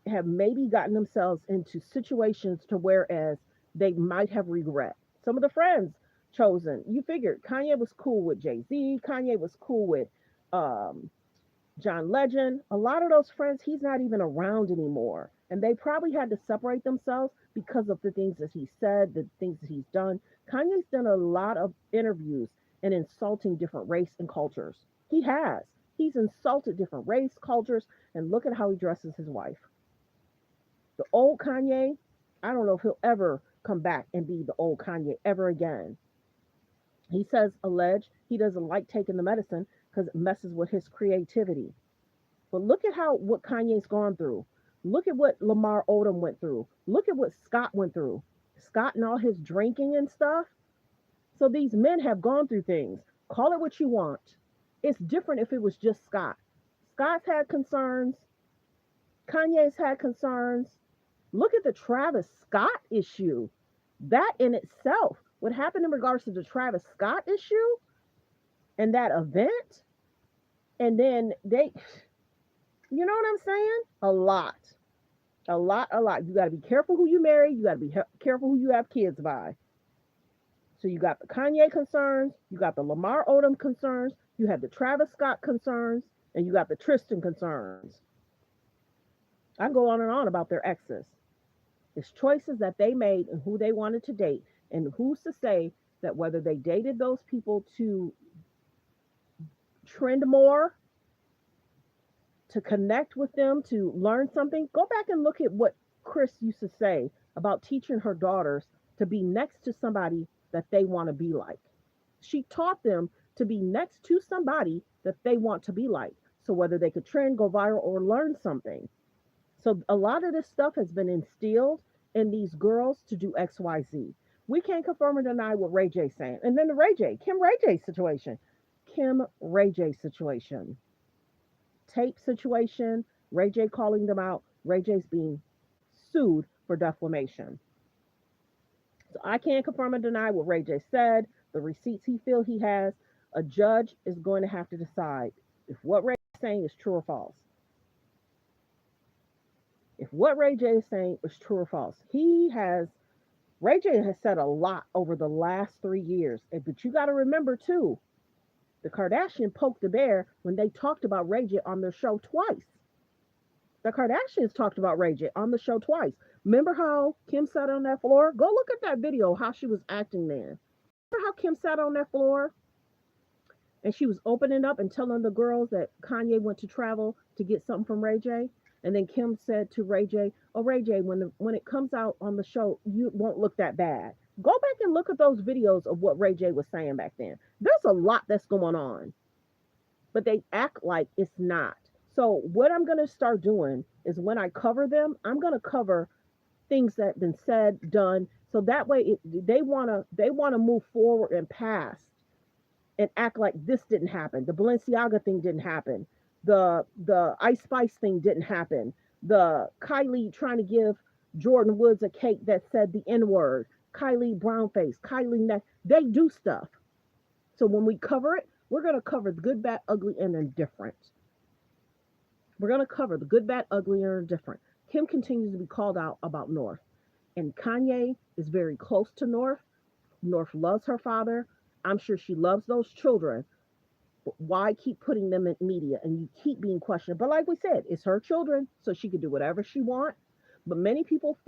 have maybe gotten themselves into situations to whereas they might have regret. Some of the friends chosen, you figured Kanye was cool with Jay-Z, Kanye was cool with um, John Legend. A lot of those friends, he's not even around anymore. And they probably had to separate themselves because of the things that he said, the things that he's done. Kanye's done a lot of interviews and insulting different race and cultures. He has. He's insulted different race, cultures, and look at how he dresses his wife. The old Kanye, I don't know if he'll ever come back and be the old Kanye ever again. He says, alleged, he doesn't like taking the medicine because it messes with his creativity. But look at what Kanye's gone through. Look at what Lamar Odom went through. Look at what Scott went through. Scott and all his drinking and stuff. So these men have gone through things. Call it what you want. It's different if it was just Scott. Scott's had concerns. Kanye's had concerns. Look at the Travis Scott issue. That in itself, what happened in regards to the Travis Scott issue and that event, and then you know what I'm saying? A lot. A lot, a lot. You got to be careful who you marry. You got to be careful who you have kids by. So you got the Kanye concerns, you got the Lamar Odom concerns, you have the Travis Scott concerns, and you got the Tristan concerns. I can go on and on about their exes. It's choices that they made and who they wanted to date. And who's to say that whether they dated those people to trend more, to connect with them, to learn something? Go back and look at what Chris used to say about teaching her daughters to be next to somebody that they want to be like. She taught them to be next to somebody that they want to be like. So whether they could trend, go viral, or learn something. So a lot of this stuff has been instilled in these girls to do X, Y, Z. We can't confirm or deny what Ray J's saying. And then the Kim Ray J situation. Kim Ray J situation. Tape situation. Ray J calling them out. Ray J's being sued for defamation. So I can't confirm or deny what Ray J said, the receipts he feels he has. A judge is going to have to decide if what Ray J is saying is true or false. If what Ray J is saying is true or false. Ray J has said a lot over the last 3 years. But you got to remember too, the Kardashian poked the bear when they talked about Ray J on their show twice. The Kardashians talked about Ray J on the show twice. Remember how Kim sat on that floor? Go look at that video, how she was acting there. Remember how Kim sat on that floor? And she was opening up and telling the girls that Kanye went to travel to get something from Ray J? And then Kim said to Ray J, "Oh, Ray J, when it comes out on the show, you won't look that bad." Go back and look at those videos of what Ray J was saying back then. There's a lot that's going on, but they act like it's not. So what I'm gonna start doing is when I cover them, I'm gonna cover things that have been said, done, so that way they wanna move forward and past and act like this didn't happen. The Balenciaga thing didn't happen. The Ice Spice thing didn't happen. The Kylie trying to give Jordan Woods a cake that said the N word. Kylie brownface. Kylie neck. They do stuff. So when we cover it, we're gonna cover the good, bad, ugly, and indifferent. We're gonna cover the good, bad, ugly, and indifferent. Kim continues to be called out about North, and Kanye is very close to North. North loves her father. I'm sure she loves those children. But why keep putting them in media and you keep being questioned? But like we said, it's her children, so she can do whatever she wants. But many people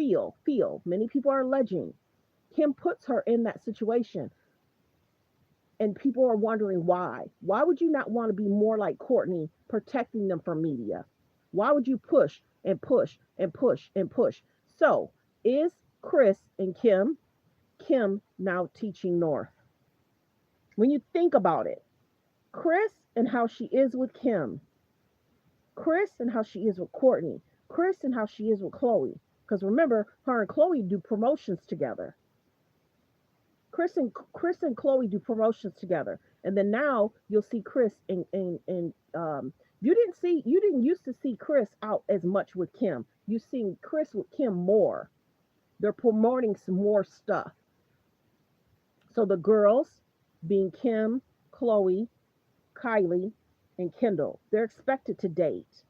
many people are alleging Kim puts her in that situation. And people are wondering why. Why would you not want to be more like Courtney, protecting them from media? Why would you push and push and push and push? So is Chris and Kim now teaching North? When you think about it, Chris and how she is with Kim, Chris and how she is with Courtney, Chris and how she is with Chloe. Because remember, her and Chloe do promotions together. Chris and Chloe do promotions together, and then now you'll see Chris and you didn't used to see Chris out as much with Kim. You seen Chris with Kim more. They're promoting some more stuff. So the girls, being Kim, Chloe, Kylie, and Kendall, they're expected to date.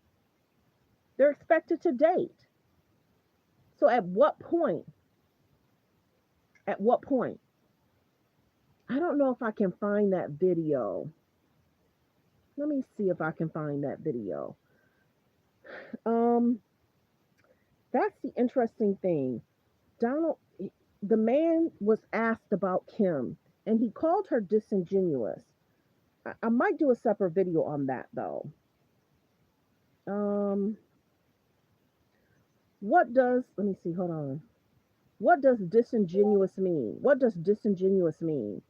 They're expected to date. So at what point? At what point? I don't know if I can find that video. Let me see if I can find that video. Um, that's the interesting thing. Donald, the man was asked about Kim, and he called her disingenuous. I might do a separate video on that though. Um, let me see, hold on. What does disingenuous mean? What does disingenuous mean?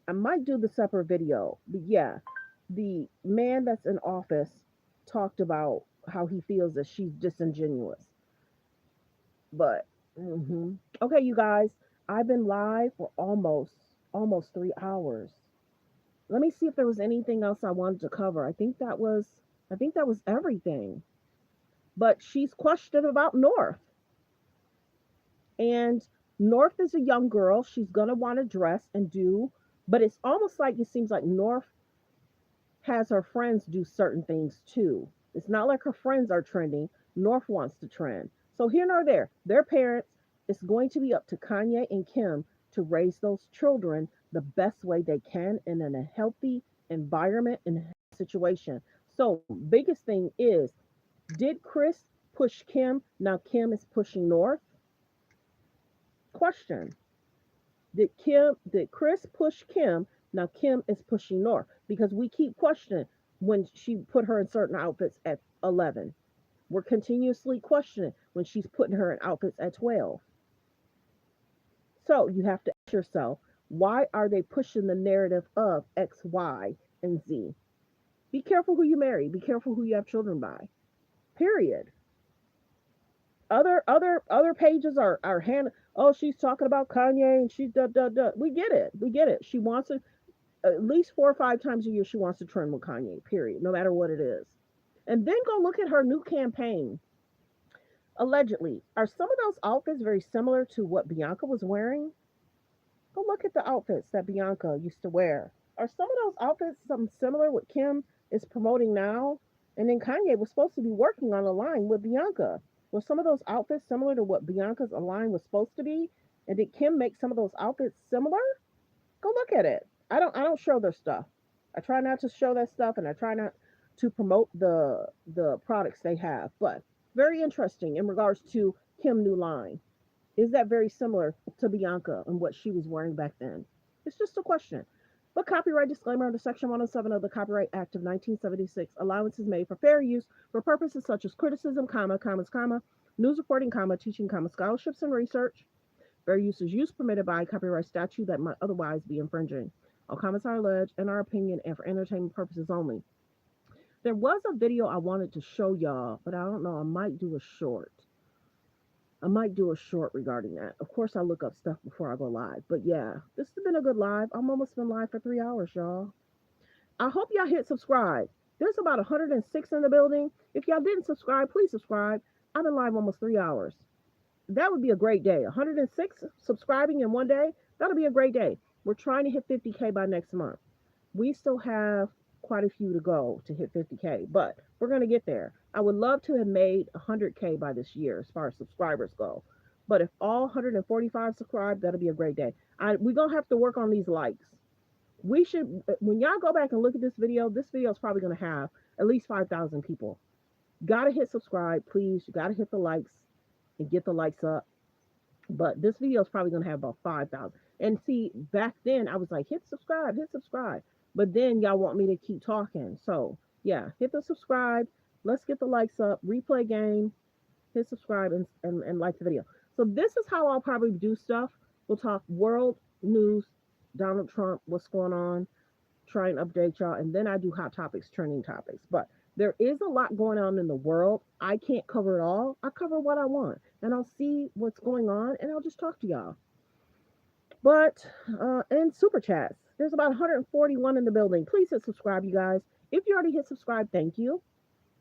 I might do the separate video. But yeah, the man that's in office talked about how he feels that she's disingenuous. But okay, you guys, I've been live for almost 3 hours. Let me see if there was anything else I wanted to cover. I think that was everything. But she's questioned about North. And North is a young girl. She's gonna want to dress and do, but it's almost like it seems like North has her friends do certain things too. It's not like her friends are trending. North wants to trend. So here nor there, their parents, it's going to be up to Kanye and Kim to raise those children the best way they can and in a healthy environment and situation. So biggest thing is, did Chris push Kim? Now Kim is pushing North. Question. Did Chris push Kim? Now Kim is pushing North because we keep questioning when she put her in certain outfits at 11. We're continuously questioning when she's putting her in outfits at 12. So you have to ask yourself, why are they pushing the narrative of X, Y, and Z? Be careful who you marry. Be careful who you have children by. Period. Other pages are hand. Oh, she's talking about Kanye and she's da da da. We get it. We get it. She wants to at least 4 or 5 times a year. She wants to trend with Kanye. Period. No matter what it is. And then go look at her new campaign. Allegedly, are some of those outfits very similar to what Bianca was wearing? Go look at the outfits that Bianca used to wear. Are some of those outfits something similar what Kim is promoting now? And then Kanye was supposed to be working on a line with Bianca. Were some of those outfits similar to what Bianca's line was supposed to be? And did Kim make some of those outfits similar? Go look at it. I don't show their stuff. I try not to show that stuff and I try not to promote the products they have. But very interesting in regards to Kim new line. Is that very similar to Bianca and what she was wearing back then? It's just a question. But copyright disclaimer under Section 107 of the Copyright Act of 1976, allowance is made for fair use for purposes such as criticism, news reporting, teaching, scholarships and research. Fair use is use permitted by copyright statute that might otherwise be infringing. All comments are alleged in our opinion and for entertainment purposes only. There was a video I wanted to show y'all, but I don't know. I might do a short. Regarding that. Of course, I look up stuff before I go live. But yeah, this has been a good live. I'm almost been live for 3 hours, y'all. I hope y'all hit subscribe. There's about 106 in the building. If y'all didn't subscribe, please subscribe. I've been live almost 3 hours. That would be a great day. 106 subscribing in one day. That'll be a great day. We're trying to hit 50K by next month. We still have quite a few to go to hit 50K, but we're going to get there. I would love to have made 100K by this year as far as subscribers go. But if all 145 subscribe, that'll be a great day. We're going to have to work on these likes. We should, when y'all go back and look at this video is probably going to have at least 5,000 people. Got to hit subscribe, please. You got to hit the likes and get the likes up. But this video is probably going to have about 5,000. And see, back then I was like, hit subscribe. But then y'all want me to keep talking. So yeah, hit the subscribe. Let's get the likes up. Replay game. Hit subscribe and like the video. So this is how I'll probably do stuff. We'll talk world news, Donald Trump, what's going on, try and update y'all. And then I do hot topics, trending topics. But there is a lot going on in the world. I can't cover it all. I cover what I want. And I'll see what's going on and I'll just talk to y'all. But, and super chats. There's about 141 in the building. Please hit subscribe, you guys. If you already hit subscribe, thank you.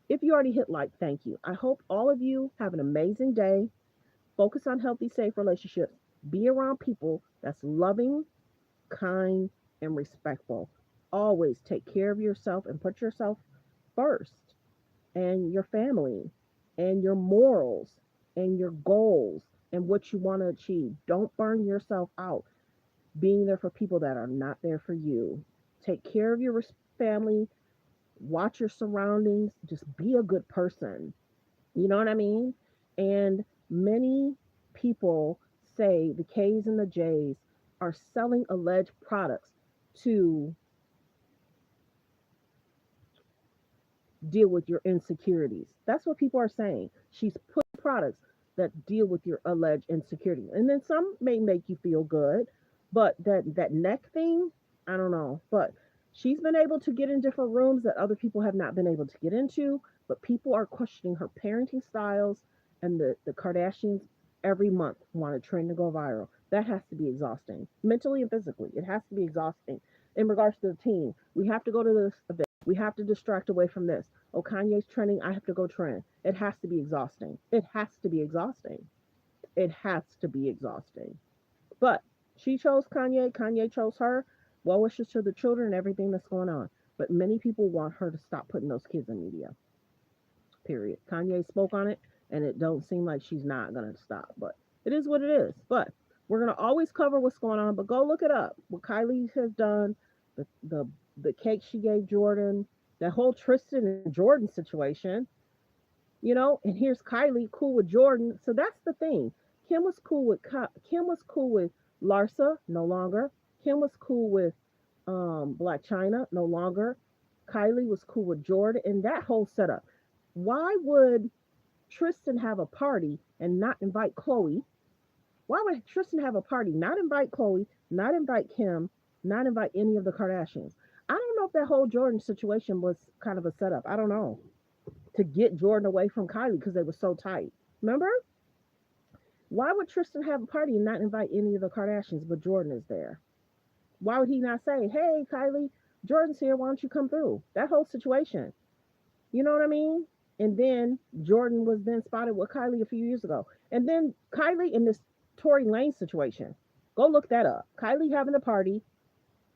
If you already hit like, thank you. I hope all of you have an amazing day. Focus on healthy, safe relationships. Be around people that's loving, kind, and respectful. Always take care of yourself and put yourself first, and your family, and your morals, and your goals, and what you want to achieve. Don't burn yourself out being there for people that are not there for you. Take care of your family. Watch your surroundings. Just be a good person. You know what I mean? And many people say the K's and the J's are selling alleged products to deal with your insecurities. That's what people are saying. She's put products that deal with your alleged insecurities. And then some may make you feel good, but that neck thing, I don't know. But she's been able to get in different rooms that other people have not been able to get into. But people are questioning her parenting styles, and the Kardashians every month want a trend to go viral. That has to be exhausting, mentally and physically. It has to be exhausting. In regards to the team, we have to go to this event. We have to distract away from this. Oh, Kanye's trending. I have to go trend. It has to be exhausting. It has to be exhausting. It has to be exhausting. But she chose Kanye. Kanye chose her. Well wishes to the children and everything that's going on. But many people want her to stop putting those kids in media. Period. Kanye spoke on it, and it don't seem like she's not going to stop. But it is what it is. But we're going to always cover what's going on. But go look it up. What Kylie has done, the cake she gave Jordan, that whole Tristan and Jordan situation, and here's Kylie cool with Jordan. So that's the thing. Kim was cool with Larsa, no longer. Kim was cool with Black China, no longer. Kylie was cool with Jordan, and that whole setup. Why would Tristan have a party and not invite Khloe? Why would Tristan have a party, not invite Khloe, not invite Kim, not invite any of the Kardashians? I don't know if that whole Jordan situation was kind of a setup. I don't know. To get Jordan away from Kylie because they were so tight. Remember? Why would Tristan have a party and not invite any of the Kardashians, but Jordan is there? Why would he not say, hey, Kylie, Jordan's here. Why don't you come through? That whole situation. You know what I mean? And then Jordan was then spotted with Kylie a few years ago. And then Kylie in this Tory Lanez situation. Go look that up. Kylie having a party.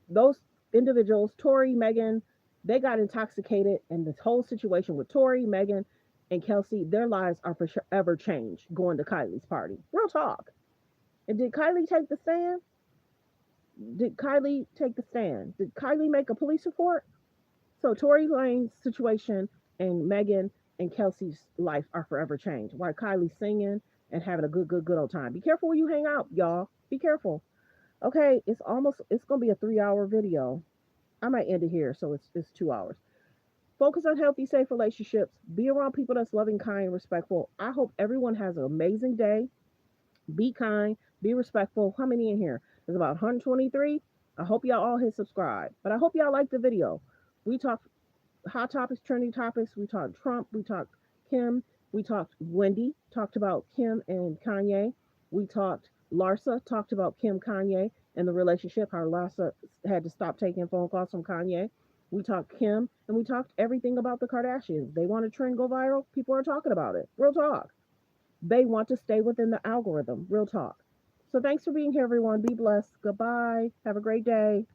Those individuals, Tory, Megan, they got intoxicated. And this whole situation with Tory, Megan, and Kelsey, their lives are forever changed going to Kylie's party. Real talk. And did Kylie take the stand? Did Kylie make a police report? So Tory Lanez's situation and Megan and Kelsey's life are forever changed. While Kylie's singing and having a good old time. Be careful where you hang out, y'all. Be careful. Okay, it's going to be a 3-hour video. I might end it here, so it's 2 hours. Focus on healthy, safe relationships. Be around people that's loving, kind, and respectful. I hope everyone has an amazing day. Be kind, be respectful. How many in here? There's about 123. I hope y'all all hit subscribe. But I hope y'all like the video. We talked hot topics, trending topics. We talked Trump. We talked Kim. We talked Wendy, talked about Kim and Kanye. We talked Larsa, talked about Kim, Kanye, and the relationship, how Larsa had to stop taking phone calls from Kanye. We talked Kim, and we talked everything about the Kardashians. They want a trend go viral. People are talking about it. Real talk. They want to stay within the algorithm. Real talk. So thanks for being here, everyone. Be blessed. Goodbye. Have a great day.